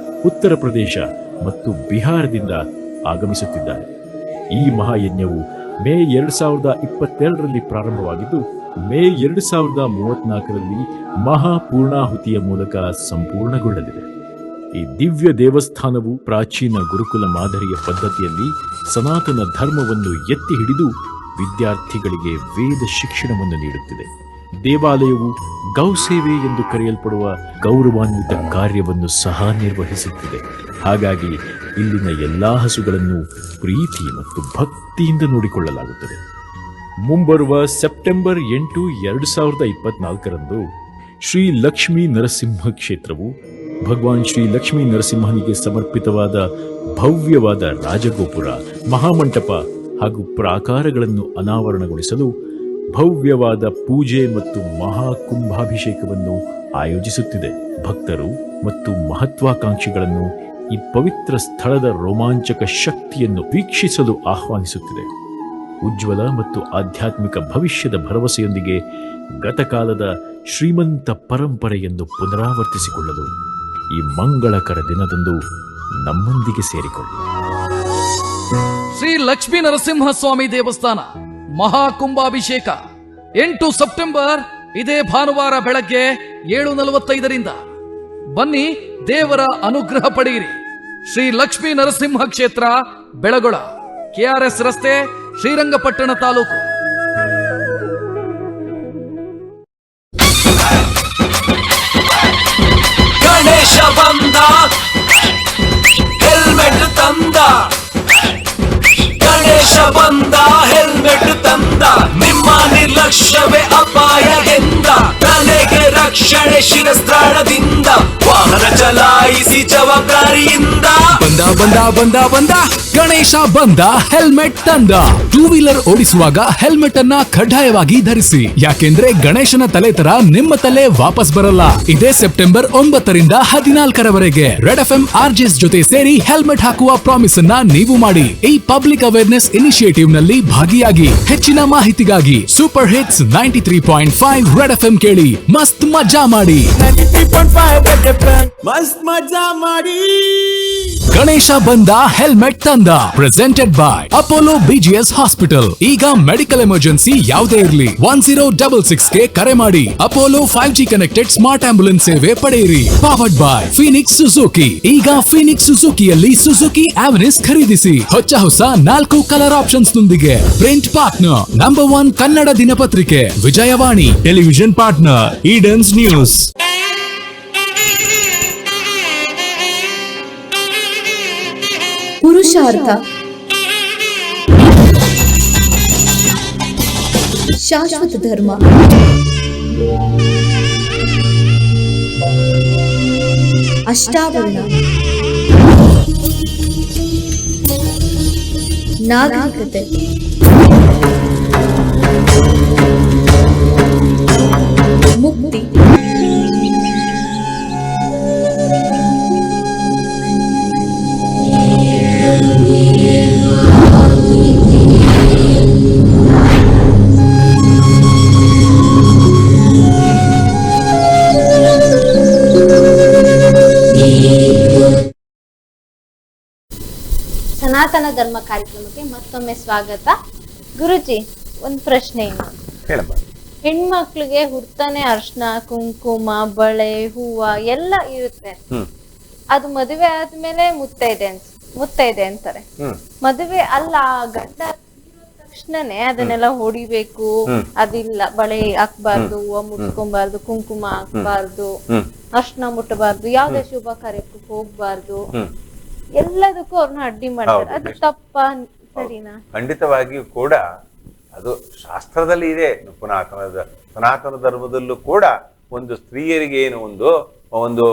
ಉತ್ತರ ಪ್ರದೇಶ ಮತ್ತು ಬಿಹಾರದಿಂದ ಆಗಮಿಸುತ್ತಿದ್ದಾರೆ. ಈ ಮಹಾಯಜ್ಞವು ಮೇ 2022ರಲ್ಲಿ ಪ್ರಾರಂಭವಾಗಿದ್ದು ಮೇ 2034ರಲ್ಲಿ ಮಹಾಪೂರ್ಣಾಹುತಿಯ ಮೂಲಕ ಸಂಪೂರ್ಣಗೊಳ್ಳಲಿದೆ. ಈ ದಿವ್ಯ ದೇವಸ್ಥಾನವು ಪ್ರಾಚೀನ ಗುರುಕುಲ ಮಾದರಿಯ ಪದ್ಧತಿಯಲ್ಲಿ ಸನಾತನ ಧರ್ಮವನ್ನು ಎತ್ತಿ ಹಿಡಿದು ವಿದ್ಯಾರ್ಥಿಗಳಿಗೆ ವೇದ ಶಿಕ್ಷಣವನ್ನು ನೀಡುತ್ತಿದೆ. ದೇವಾಲಯವು ಗೌಸೇವೆ ಎಂದು ಕರೆಯಲ್ಪಡುವ ಗೌರವಾನ್ವಿತ ಕಾರ್ಯವನ್ನು ಸಹ ನಿರ್ವಹಿಸುತ್ತಿದೆ. ಹಾಗಾಗಿ ಇಲ್ಲಿನ ಎಲ್ಲಾ ಹಸುಗಳನ್ನು ಪ್ರೀತಿ ಮತ್ತು ಭಕ್ತಿಯಿಂದ ನೋಡಿಕೊಳ್ಳಲಾಗುತ್ತದೆ. ಮುಂಬರುವ ಸೆಪ್ಟೆಂಬರ್ 8, 2024ರಂದು ಶ್ರೀ ಲಕ್ಷ್ಮೀ ನರಸಿಂಹ ಕ್ಷೇತ್ರವು ಭಗವಾನ್ ಶ್ರೀ ಲಕ್ಷ್ಮೀ ನರಸಿಂಹನಿಗೆ ಸಮರ್ಪಿತವಾದ ಭವ್ಯವಾದ ರಾಜಗೋಪುರ, ಮಹಾಮಂಟಪ ಹಾಗೂ ಪ್ರಾಕಾರಗಳನ್ನು ಅನಾವರಣಗೊಳಿಸಲು ಭವ್ಯವಾದ ಪೂಜೆ ಮತ್ತು ಮಹಾಕುಂಭಾಭಿಷೇಕವನ್ನು ಆಯೋಜಿಸುತ್ತಿದೆ. ಭಕ್ತರು ಮತ್ತು ಮಹತ್ವಾಕಾಂಕ್ಷಿಗಳನ್ನು ಈ ಪವಿತ್ರ ಸ್ಥಳದ ರೋಮಾಂಚಕ ಶಕ್ತಿಯನ್ನು ವೀಕ್ಷಿಸಲು ಆಹ್ವಾನಿಸುತ್ತಿದೆ. ಉಜ್ವಲ ಮತ್ತು ಆಧ್ಯಾತ್ಮಿಕ ಭವಿಷ್ಯದ ಭರವಸೆಯೊಂದಿಗೆ ಗತಕಾಲದ ಶ್ರೀಮಂತ ಪರಂಪರೆಯನ್ನು ಪುನರಾವರ್ತಿಸಿಕೊಳ್ಳಲು ಈ ಮಂಗಳಕರ ದಿನದಂದು ನಮ್ಮೊಂದಿಗೆ ಸೇರಿಕೊಳ್ಳಿ. ಶ್ರೀ ಲಕ್ಷ್ಮೀ ನರಸಿಂಹ ಸ್ವಾಮಿ ದೇವಸ್ಥಾನ ಮಹಾಕುಂಭಾಭಿಷೇಕ 8 ಸೆಪ್ಟೆಂಬರ್ ಇದೇ ಭಾನುವಾರ ಬೆಳಗ್ಗೆ 7:45ರಿಂದ ಬನ್ನಿ, ದೇವರ ಅನುಗ್ರಹ ಪಡೆಯಿರಿ. ಶ್ರೀ ಲಕ್ಷ್ಮೀ ನರಸಿಂಹ ಕ್ಷೇತ್ರ, ಬೆಳಗೊಳ, ಕೆಆರ್ಎಸ್ ರಸ್ತೆ, ಶ್ರೀರಂಗಪಟ್ಟಣ ತಾಲೂಕು. ಗಣೇಶ ಬಂದ, ಹೆಲ್ಮೆಟ್ ತಂದ, ಗಣೇಶ ಬಂದ, ಹೆಲ್ಮೆಟ್ ತಂದ, ನಿಮ್ಮ ನಿರ್ಲಕ್ಷ್ಯವೇ ಅಪಾಯ ಎಂದ, ತಲೆಗೆ ರಕ್ಷಣೆ ಶಿರಸ್ತ್ರಾಣದಿಂದ, ವಾಹನ ಚಲಾಯಿಸಿ ಜವಾಬ್ದಾರಿಯಿಂದ. ಬಂದ ಗಣೇಶ ಬಂದ ಹೆಲ್ಮೆಟ್ ತಂದ. ಟೂ ವೀಲರ್ ಓಡಿಸುವಾಗ ಹೆಲ್ಮೆಟ್ ಅನ್ನ ಕಡ್ಡಾಯವಾಗಿ ಧರಿಸಿ, ಯಾಕೆಂದ್ರೆ ಗಣೇಶನ ತಲೆ ತರ ನಿಮ್ಮ ತಲೆ ವಾಪಸ್ ಬರಲ್ಲ. ಇದೇ ಸೆಪ್ಟೆಂಬರ್ 9ರಿಂದ 14ರವರೆಗೆ ರೆಡ್ FM RJs ಜೊತೆ ಸೇರಿ ಹೆಲ್ಮೆಟ್ ಹಾಕುವ ಪ್ರಾಮಿಸ್ ಅನ್ನ ನೀವು ಮಾಡಿ. ಈ ಪಬ್ಲಿಕ್ ಅವೇರ್ನೆಸ್ ಇನಿಷಿಯೇಟಿವ್ ನಲ್ಲಿ ಭಾಗಿಯಾಗಿ. ಹೆಚ್ಚಿನ ಮಾಹಿತಿಗಾಗಿ ಸೂಪರ್ ಹಿಟ್ಸ್ 93.5 ರೆಡ್ FM ಕೇಳಿ, ಮಸ್ತ್ ಮಜಾ ಮಾಡಿ. 93.5 Red FM ಮಸ್ತ್ ಮಜಾ ಮಾಡಿ. ಗಣೇಶ ಬಂದ ಹೆಲ್ಮೆಟ್ ತಂದ. Presented by Apollo BGS hospital. ಈಗ ಮೆಡಿಕಲ್ ಎಮರ್ಜೆನ್ಸಿ ಯಾವುದೇ ಇರಲಿ 1066ಗೆ ಕರೆ ಮಾಡಿ. Apollo 5G connected smart ambulance ಸೇವೆ ಪಡೆಯಿರಿ. Powered by Phoenix Suzuki. ಈಗ ಫೀನಿಕ್ಸ್ ಸುಜುಕಿಯಲ್ಲಿ ಸುಜುಕಿ ಆವೆನಿಸ್ ಖರೀದಿಸಿ. ಹೊಸ 4 ಕಲರ್ ಆಪ್ಷನ್ಸ್ ನೊಂದಿಗೆ. ಪ್ರಿಂಟ್ ಪಾರ್ಟ್ನರ್ ನಂಬರ್ 1 ಕನ್ನಡ ದಿನಪತ್ರಿಕೆ Vijayavani. Television partner Edens News. ಪುರುಷಾರ್ಥ ಶಾಶ್ವತ ಧರ್ಮ. ಅಷ್ಟಾವರಣ ನಾಗರಿಕತೆ. ಮುಕ್ತಿ ಸನಾತನ ಧರ್ಮ ಕಾರ್ಯಕ್ರಮಕ್ಕೆ ಮತ್ತೊಮ್ಮೆ ಸ್ವಾಗತ. ಗುರುಜಿ, ಒಂದ್ ಪ್ರಶ್ನೆ ಏನು, ಹೆಣ್ಮಕ್ಳಿಗೆ ಹುಡ್ತಾನೆ ಅರ್ಶನ ಕುಂಕುಮ ಬಳೆ ಹೂವ ಎಲ್ಲ ಇರುತ್ತೆ. ಅದು ಮದುವೆ ಆದ್ಮೇಲೆ ಮುತ್ತೈದೆ ಅಂತಾರೆ. ಮದುವೆ ಅಲ್ಲ, ಗಂಡ ತಕ್ಷಣನೇ ಅದನ್ನೆಲ್ಲ ಹೊಡಿಬೇಕು, ಅದಿಲ್ಲ, ಬಳೆ ಹಾಕ್ಬಾರ್ದು, ಹೂವ ಮುಟ್ಕೊಬಾರ್ದು, ಕುಂಕುಮ ಹಾಕ್ಬಾರ್ದು, ಅರ್ಶನ ಮುಟ್ಟಬಾರ್ದು, ಯಾವ್ದೇ ಶುಭ ಕಾರ್ಯಕ್ಕೂ ಹೋಗ್ಬಾರ್ದು, ಎಲ್ಲದಕ್ಕೂ ಅವ್ರನ್ನ ಅಡ್ಡಿ ಮಾಡ್ತಾರೆ. ಅದು ತಪ್ಪ ಸರಿನಾ? ಖಂಡಿತವಾಗಿಯೂ ಕೂಡ ಅದು ಶಾಸ್ತ್ರದಲ್ಲಿ ಇದೆ. ಸನಾತನ ಧರ್ಮದಲ್ಲೂ ಕೂಡ ಒಂದು ಸ್ತ್ರೀಯರಿಗೆ ಏನು ಒಂದು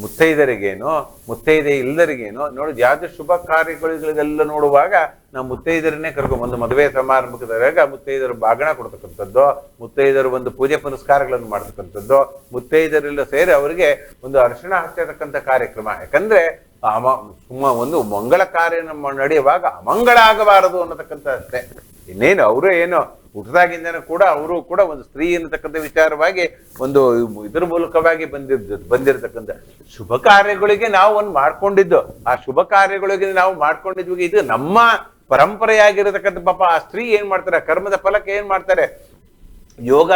ಮುತ್ತೈದರಿಗೇನೋ ಮುತ್ತೈದೆ ಇಲ್ಲದರಿಗೇನೋ ನೋಡಿ, ಯಾವ್ದು ಶುಭ ಕಾರ್ಯಗಳಿಗೆಲ್ಲ ನೋಡುವಾಗ ನಾವು ಮುತ್ತೈದರನ್ನೇ ಕರ್ಕೊಂಡ್ಬಂದು ಮದುವೆ ಸಮಾರಂಭದಾಗ ಮುತ್ತೈದರು ಬಾಗಣ ಕೊಡ್ತಕ್ಕಂಥದ್ದು, ಮುತ್ತೈದರು ಒಂದು ಪೂಜೆ ಪುನಸ್ಕಾರಗಳನ್ನು ಮಾಡ್ತಕ್ಕಂಥದ್ದು, ಮುತ್ತೈದರೆಲ್ಲ ಸೇರಿ ಅವರಿಗೆ ಒಂದು ಅರಿಶಿಣ ಹಚ್ಚತಕ್ಕಂಥ ಕಾರ್ಯಕ್ರಮ. ಯಾಕಂದ್ರೆ ಒಂದು ಮಂಗಳ ಕಾರ್ಯ ನಡೆಯುವಾಗ ಅಮಂಗಳ ಆಗಬಾರದು ಅನ್ನತಕ್ಕಂಥ ಅಷ್ಟೇ. ಇನ್ನೇನು ಅವರು ಏನು ಹುಟ್ಟದಾಗಿಂದನೂ ಕೂಡ ಅವರು ಕೂಡ ಒಂದು ಸ್ತ್ರೀ ಅನ್ನತಕ್ಕಂಥ ವಿಚಾರವಾಗಿ ಒಂದು ಇದ್ರ ಮೂಲಕವಾಗಿ ಬಂದಿರತಕ್ಕಂಥ ಶುಭ ಕಾರ್ಯಗಳಿಗೆ ನಾವು ಒಂದು ಮಾಡ್ಕೊಂಡಿದ್ದು. ಆ ಶುಭ ಕಾರ್ಯಗಳಿಗೆ ನಾವು ಮಾಡ್ಕೊಂಡಿದ್ವಿ. ಇದು ನಮ್ಮ ಪರಂಪರೆಯಾಗಿರತಕ್ಕಂಥ ಪಾಪ ಆ ಸ್ತ್ರೀ ಏನ್ ಮಾಡ್ತಾರೆ, ಕರ್ಮದ ಫಲಕ್ಕೆ ಏನ್ ಮಾಡ್ತಾರೆ, ಯೋಗ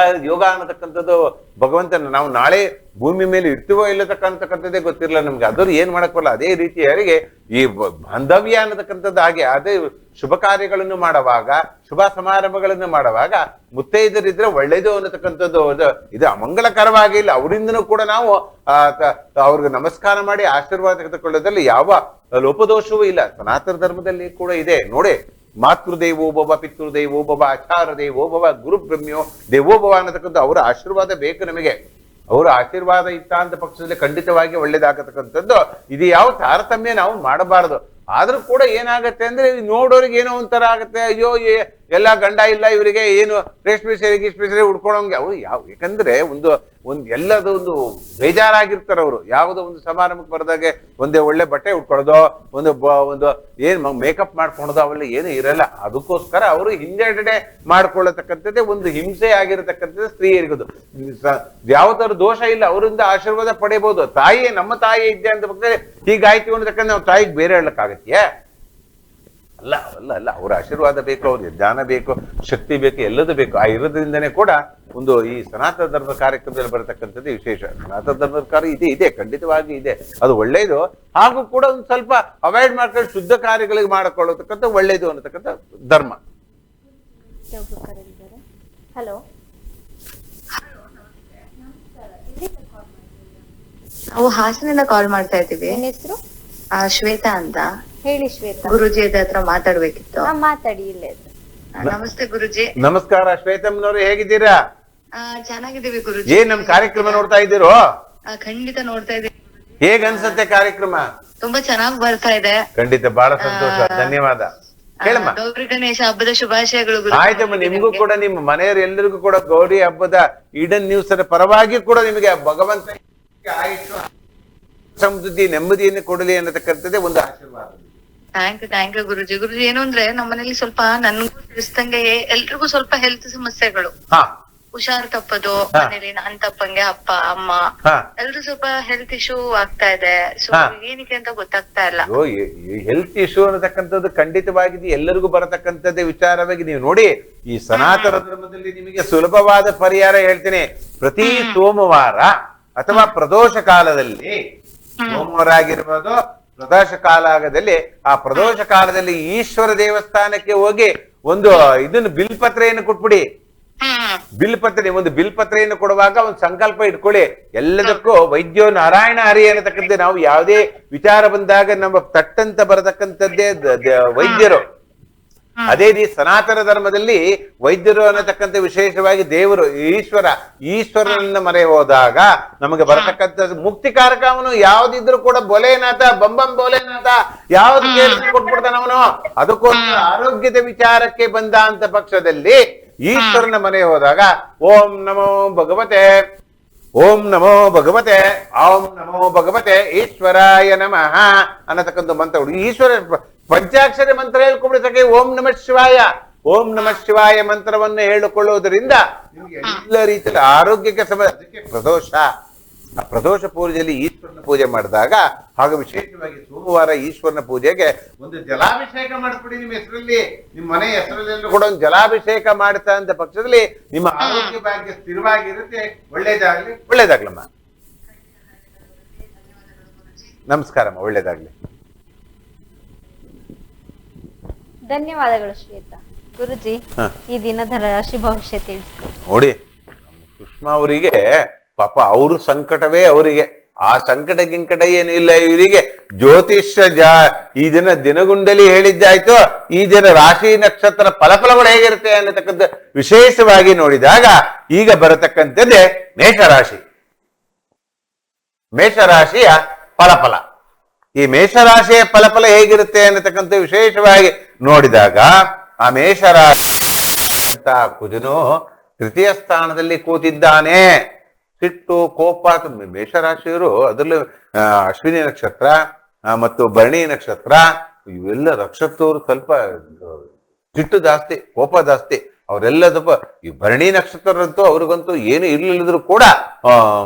ಅನ್ನತಕ್ಕಂಥದ್ದು ಭಗವಂತನ ನಾವು ನಾಳೆ ಭೂಮಿ ಮೇಲೆ ಇರ್ತೀವೋ ಇಲ್ಲತಕ್ಕಂಥದ್ದೇ ಗೊತ್ತಿರಲ್ಲ ನಮ್ಗೆ. ಅದ್ರ ಏನ್ ಮಾಡಕ್ ಬರಲ್ಲ. ಅದೇ ರೀತಿಯಾಗಿ ಈ ಬಾಂಧವ್ಯ ಅನ್ನತಕ್ಕಂಥದ್ದು ಹಾಗೆ. ಅದೇ ಶುಭ ಕಾರ್ಯಗಳನ್ನು ಮಾಡುವಾಗ, ಶುಭ ಸಮಾರಂಭಗಳನ್ನು ಮಾಡುವಾಗ ಮುತ್ತೈದರಿದ್ರೆ ಒಳ್ಳೇದು ಅನ್ನತಕ್ಕಂಥದ್ದು. ಇದು ಅಮಂಗಲಕರವಾಗಿಲ್ಲ. ಅವರಿಂದನೂ ಕೂಡ ನಾವು ಅವ್ರಿಗೆ ನಮಸ್ಕಾರ ಮಾಡಿ ಆಶೀರ್ವಾದ ತೆಗೆದುಕೊಳ್ಳೋದ್ರಲ್ಲಿ ಯಾವ ಲೋಪದೋಷವೂ ಇಲ್ಲ. ಸನಾತನ ಧರ್ಮದಲ್ಲಿ ಕೂಡ ಇದೆ ನೋಡಿ. ಮಾತೃದೇವೋಭವ, ಪಿತೃದೇವೋಭವ, ಆಚಾರ ದೇವೋಭವ, ಗುರು ಬ್ರಹ್ಮ್ಯೋ ದೇವೋಭವ ಅನ್ನತಕ್ಕಂಥ ಅವರ ಆಶೀರ್ವಾದ ಬೇಕು ನಮಗೆ. ಅವರ ಆಶೀರ್ವಾದ ಇತ್ತ ಅಂತ ಪಕ್ಷದಲ್ಲಿ ಖಂಡಿತವಾಗಿ ಒಳ್ಳೇದಾಗತಕ್ಕಂಥದ್ದು. ಇದು ಯಾವ ತಾರತಮ್ಯ ನಾವು ಮಾಡಬಾರದು. ಆದ್ರೂ ಕೂಡ ಏನಾಗತ್ತೆ ಅಂದ್ರೆ ನೋಡೋರಿಗೆ ಏನೋ ಒಂಥರ ಆಗತ್ತೆ, ಅಯ್ಯೋ ಎಲ್ಲ ಗಂಡ ಇಲ್ಲ ಇವರಿಗೆ, ಏನು ರೇಷ್ಮೆ ಸೀರೆ ಉಡ್ಕೊಳಂಗೆ ಅವ್ರು ಯಾಕಂದ್ರೆ ಒಂದು ಎಲ್ಲದೊಂದು ಬೇಜಾರಾಗಿರ್ತಾರ ಅವರು. ಯಾವುದೋ ಒಂದು ಸಮಾರಂಭಕ್ಕೆ ಬರದಾಗೆ ಒಂದೇ ಒಳ್ಳೆ ಬಟ್ಟೆ ಉಟ್ಕೊಳ್ಳೋದು, ಒಂದು ಏನ್ ಮೇಕಪ್ ಮಾಡ್ಕೊಳೋದು ಅವೆಲ್ಲ ಏನು ಇರಲ್ಲ. ಅದಕ್ಕೋಸ್ಕರ ಅವರು ಹಿಂದೆಡೆ ಮಾಡ್ಕೊಳ್ಳತಕ್ಕಂಥದ್ದೇ ಒಂದು ಹಿಂಸೆ ಆಗಿರತಕ್ಕಂಥದ್ದು ಸ್ತ್ರೀಯರಿಗೋದು. ಯಾವ್ದಾದ್ರು ದೋಷ ಇಲ್ಲ, ಅವರಿಂದ ಆಶೀರ್ವಾದ ಪಡೆಯಬಹುದು. ತಾಯಿಯೇ ನಮ್ಮ ತಾಯಿ ಇದ್ದೆ ಅಂತ ಬಗ್ಗೆ ಹೀಗಾಯ್ತು ಅನ್ನತಕ್ಕಂಥ ನಾವು ತಾಯಿಗೆ ಬೇರೆ ಹೇಳಕ್ಕಾಗತ್ತೆಯೇ? ಅಲ್ಲ ಅಲ್ಲ ಅಲ್ಲ. ಅವ್ರ ಆಶೀರ್ವಾದ ಬೇಕು, ಅವ್ರ ಜ್ಞಾನ ಬೇಕು, ಶಕ್ತಿ ಬೇಕು, ಎಲ್ಲದೂ ಬೇಕು. ಆ ಇರೋದ್ರಿಂದನೇ ಕೂಡ ಒಂದು ಈ ಸನಾತನ ಧರ್ಮದ ಕಾರ್ಯಕ್ರಮದಲ್ಲಿ ಬರತಕ್ಕಂಥದ್ದು ವಿಶೇಷ. ಸನಾತನ ಧರ್ಮದ ಕಾರ್ಯ ಇದೆ ಖಂಡಿತವಾಗಿ ಇದೆ, ಅದು ಒಳ್ಳೇದು. ಹಾಗೂ ಕೂಡ ಒಂದು ಸ್ವಲ್ಪ ಅವಾಯ್ಡ್ ಮಾಡ್ಕೊಂಡು ಶುದ್ಧ ಕಾರ್ಯಗಳಿಗೆ ಮಾಡಿಕೊಳ್ಳತಕ್ಕಂಥ ಒಳ್ಳೇದು ಅನ್ನತಕ್ಕಂಥ ಧರ್ಮ. ಹಲೋ, ನಾವು ಹಾಸನಿಂದ ಕಾಲ್ ಮಾಡ್ತಾ ಇದ್ದೀವಿ. ಏನ್ ಹೆಸರು? ಶ್ವೇತಾ ಅಂತ. ಹೇಳಿ ಶ್ವೇತಾ. ಗುರುಜಿ ಹತ್ರ ಮಾತಾಡ್ಬೇಕಿತ್ತು. ಮಾತಾಡಿ. ಇಲ್ಲೇ ನಮಸ್ತೆ ಗುರುಜಿ. ನಮಸ್ಕಾರ ಶ್ವೇತಮ್ಮನವ್ರು, ಹೇಗಿದ್ದೀರಾ? ಚೆನ್ನಾಗಿದ್ದೀವಿ ಗುರುಜಿ. ಏನ್ ನಮ್ ಕಾರ್ಯಕ್ರಮ ನೋಡ್ತಾ ಇದ್ದೀರೋ? ಖಂಡಿತ ನೋಡ್ತಾ ಇದ್ದೀವಿ. ಹೇಗ್ ಅನ್ಸತ್ತೆ ಕಾರ್ಯಕ್ರಮ? ತುಂಬಾ ಚೆನ್ನಾಗಿ ಬರ್ತಾ ಇದೆ. ಖಂಡಿತ ಬಹಳ ಸಂತೋಷ, ಧನ್ಯವಾದ. ಹೇಳಮ್ಮ. ಗೌರಿ ಗಣೇಶ ಹಬ್ಬದ ಶುಭಾಶಯಗಳು ಗುರುಜಿ. ಆಯ್ತಮ್ಮ, ನಿಮ್ಗೂ ಕೂಡ ನಿಮ್ಮ ಮನೆಯವರು ಎಲ್ಲರಿಗೂ ಕೂಡ ಗೌರಿ ಹಬ್ಬದ ಈಡನ್ ನ್ಯೂಸ್ ಪರವಾಗಿ ಕೂಡ ನಿಮಗೆ ಭಗವಂತ ಆಯುಷ್ಯ ಸಮೃದ್ಧಿ ನೆಮ್ಮದಿಯನ್ನು ಕೊಡಲಿ ಅನ್ನತಕ್ಕಂಥದ್ದೇ ಒಂದು ಆಶೀರ್ವಾದ. ಥ್ಯಾಂಕ್ ಯು ಗುರುಜಿ. ಗುರುಜಿ ಏನು ಅಂದ್ರೆ ನಮ್ಮ ಮನೇಲಿ ಸ್ವಲ್ಪ ನನ್ಗೂ ತಿಳಿಸ್ದಂಗೆ ಎಲ್ರಿಗೂ ಸ್ವಲ್ಪ ಹೆಲ್ತ್ ಸಮಸ್ಯೆಗಳು, ಹುಷಾರ್ ತಪ್ಪದು ಮನೇಲಿ, ನಾನ್ ತಪ್ಪಂಗೆ ಅಪ್ಪ ಅಮ್ಮ ಎಲ್ರು ಸ್ವಲ್ಪ ಹೆಲ್ತ್ ಇಶ್ಯೂ ಆಗ್ತಾ ಇದೆ. ಸೊ ಏನಕ್ಕೆ ಅಂತ ಗೊತ್ತಾಗ್ತಾ ಇಲ್ಲ. ಹೆಲ್ತ್ ಇಶ್ಯೂ ಅನ್ನತಕ್ಕಂಥದ್ದು ಖಂಡಿತವಾಗಿ ಎಲ್ಲರಿಗೂ ಬರತಕ್ಕಂಥದ್ದೇ ವಿಚಾರವಾಗಿ ನೀವು ನೋಡಿ. ಈ ಸನಾತನ ಧರ್ಮದಲ್ಲಿ ನಿಮಗೆ ಸುಲಭವಾದ ಪರಿಹಾರ ಹೇಳ್ತೀನಿ. ಪ್ರತಿ ಸೋಮವಾರ ಅಥವಾ ಪ್ರದೋಷ ಕಾಲದಲ್ಲಿ, ಸೋಮವಾರ ಆಗಿರ್ಬೋದು, ಪ್ರದೋಷ ಕಾಲದಲ್ಲಿ, ಆ ಪ್ರದೋಷ ಕಾಲದಲ್ಲಿ ಈಶ್ವರ ದೇವಸ್ಥಾನಕ್ಕೆ ಹೋಗಿ ಒಂದು ಇದನ್ನು ಬಿಲ್ಪತ್ರೆಯನ್ನು ಕೊಟ್ಬಿಡಿ. ಬಿಲ್ಪತ್ರೆ, ಒಂದು ಬಿಲ್ಪತ್ರೆಯನ್ನು ಕೊಡುವಾಗ ಒಂದು ಸಂಕಲ್ಪ ಇಟ್ಕೊಳ್ಳಿ. ಎಲ್ಲದಕ್ಕೂ ವೈದ್ಯೋ ನಾರಾಯಣ ಹರಿ ಅನ್ನತಕ್ಕಂಥ ನಾವು ಯಾವುದೇ ವಿಚಾರ ಬಂದಾಗ ನಮ್ಮ ತಟ್ಟಂತ ಬರತಕ್ಕಂಥದ್ದೇ ವೈದ್ಯರು. ಅದೇ ರೀತಿ ಸನಾತನ ಧರ್ಮದಲ್ಲಿ ವೈದ್ಯರು ಅನ್ನತಕ್ಕಂಥ ವಿಶೇಷವಾಗಿ ದೇವರು ಈಶ್ವರನನ್ನ ಮರೆ ಹೋದಾಗ ನಮಗೆ ಬರತಕ್ಕಂಥ ಮುಕ್ತಿಕಾರಕ ಅವನು ಯಾವ್ದಿದ್ರು ಕೂಡ ಬೋಲೆನಾಥ ಬಂಬಂ ಬೋಲೆನಾಥ ಯಾವ್ದು ಕೊಟ್ಬಿಡ್ತಾನ ಅವನು. ಅದಕ್ಕೋಸ್ಕರ ಆರೋಗ್ಯದ ವಿಚಾರಕ್ಕೆ ಬಂದ ಅಂತ ಪಕ್ಷದಲ್ಲಿ ಈಶ್ವರನ ಮನೆ ಹೋದಾಗ ಓಂ ನಮೋ ಭಗವತೆ, ಓಂ ನಮೋ ಭಗವತೆ, ಓಂ ನಮೋ ಭಗವತೆ ಈಶ್ವರಾಯ ನಮಃ ಅನ್ನತಕ್ಕಂಥ ಮಂತ್ರಗಳು. ಈಶ್ವರ ಪಂಚಾಕ್ಷರಿ ಮಂತ್ರ ಹೇಳ್ಕೊಂಡ್ಬಿಡ್ತಕ್ಕೆ ಓಂ ನಮಃ ಶಿವಾಯ, ಓಂ ನಮಃ ಶಿವಾಯ ಮಂತ್ರವನ್ನು ಹೇಳಿಕೊಳ್ಳುವುದರಿಂದ ನಿಮಗೆ ಎಲ್ಲ ರೀತಿಯ ಆರೋಗ್ಯಕ್ಕೆ ಅದಕ್ಕೆ ಪ್ರದೋಷ, ಆ ಪ್ರದೋಷ ಪೂಜೆಯಲ್ಲಿ ಈಶ್ವರನ ಪೂಜೆ ಮಾಡಿದಾಗ, ಹಾಗೂ ವಿಶೇಷವಾಗಿ ಸೋಮವಾರ ಈಶ್ವರನ ಪೂಜೆಗೆ ಒಂದು ಜಲಾಭಿಷೇಕ ಮಾಡಿಸ್ಬಿಡಿ. ನಿಮ್ಮ ಹೆಸರಲ್ಲಿ, ನಿಮ್ಮ ಮನೆ ಹೆಸರಲ್ಲಿ ಕೂಡ ಒಂದು ಜಲಾಭಿಷೇಕ ಮಾಡ್ತಾ ಅಂತ ಪಕ್ಷದಲ್ಲಿ ನಿಮ್ಮ ಆರೋಗ್ಯ ಭಾಗ್ಯ ಸ್ಥಿರವಾಗಿರುತ್ತೆ. ಒಳ್ಳೇದಾಗ್ಲಿ, ಒಳ್ಳೇದಾಗ್ಲಮ್ಮ. ನಮಸ್ಕಾರಮ್ಮ, ಒಳ್ಳೇದಾಗ್ಲಿ. ಧನ್ಯವಾದಗಳು ಶ್ವೇತಾ. ಗುರುಜಿ, ಈ ದಿನದ ರಾಶಿ ಭವಿಷ್ಯ ತಿಳಿಸಿ. ನೋಡಿ, ಸುಷ್ಮಾ ಅವರಿಗೆ ಪಾಪ ಅವರು ಸಂಕಟವೇ ಅವರಿಗೆ, ಆ ಸಂಕಟ ಗಿಂಕಟ ಏನು ಇಲ್ಲ ಇವರಿಗೆ. ಜ್ಯೋತಿಷ್ಯ ಈ ದಿನಗುಂಡಲಿ ಹೇಳಿದ್ದಾಯ್ತು. ಈ ದಿನ ರಾಶಿ ನಕ್ಷತ್ರ ಫಲಫಲಗಳು ಹೇಗಿರುತ್ತೆ ಅನ್ನತಕ್ಕಂಥ ವಿಶೇಷವಾಗಿ ನೋಡಿದಾಗ ಈಗ ಬರತಕ್ಕಂಥದ್ದೇ ಮೇಷರಾಶಿ. ಮೇಷರಾಶಿಯ ಫಲಫಲ. ಈ ಮೇಷರಾಶಿಯ ಫಲಫಲ ಹೇಗಿರುತ್ತೆ ಅನ್ನತಕ್ಕಂಥ ವಿಶೇಷವಾಗಿ ನೋಡಿದಾಗ, ಆ ಮೇಷರಾಶಿ ಕುಜನು ತೃತೀಯ ಸ್ಥಾನದಲ್ಲಿ ಕೂತಿದ್ದಾನೆ. ಸಿಟ್ಟು, ಕೋಪ, ಮೇಷರಾಶಿಯವರು ಅದರಲ್ಲೂ ಅಶ್ವಿನಿ ನಕ್ಷತ್ರ ಮತ್ತು ಭರಣಿ ನಕ್ಷತ್ರ ಇವೆಲ್ಲ ನಕ್ಷತ್ರವರು ಸ್ವಲ್ಪ ಸಿಟ್ಟು ಜಾಸ್ತಿ, ಕೋಪ ಜಾಸ್ತಿ. ಅವರೆಲ್ಲ ಸ್ವಲ್ಪ, ಈ ಭರಣಿ ನಕ್ಷತ್ರರಂತೂ ಅವ್ರಿಗಂತೂ ಏನು ಇರ್ಲಿಲ್ಲದ್ರು ಕೂಡ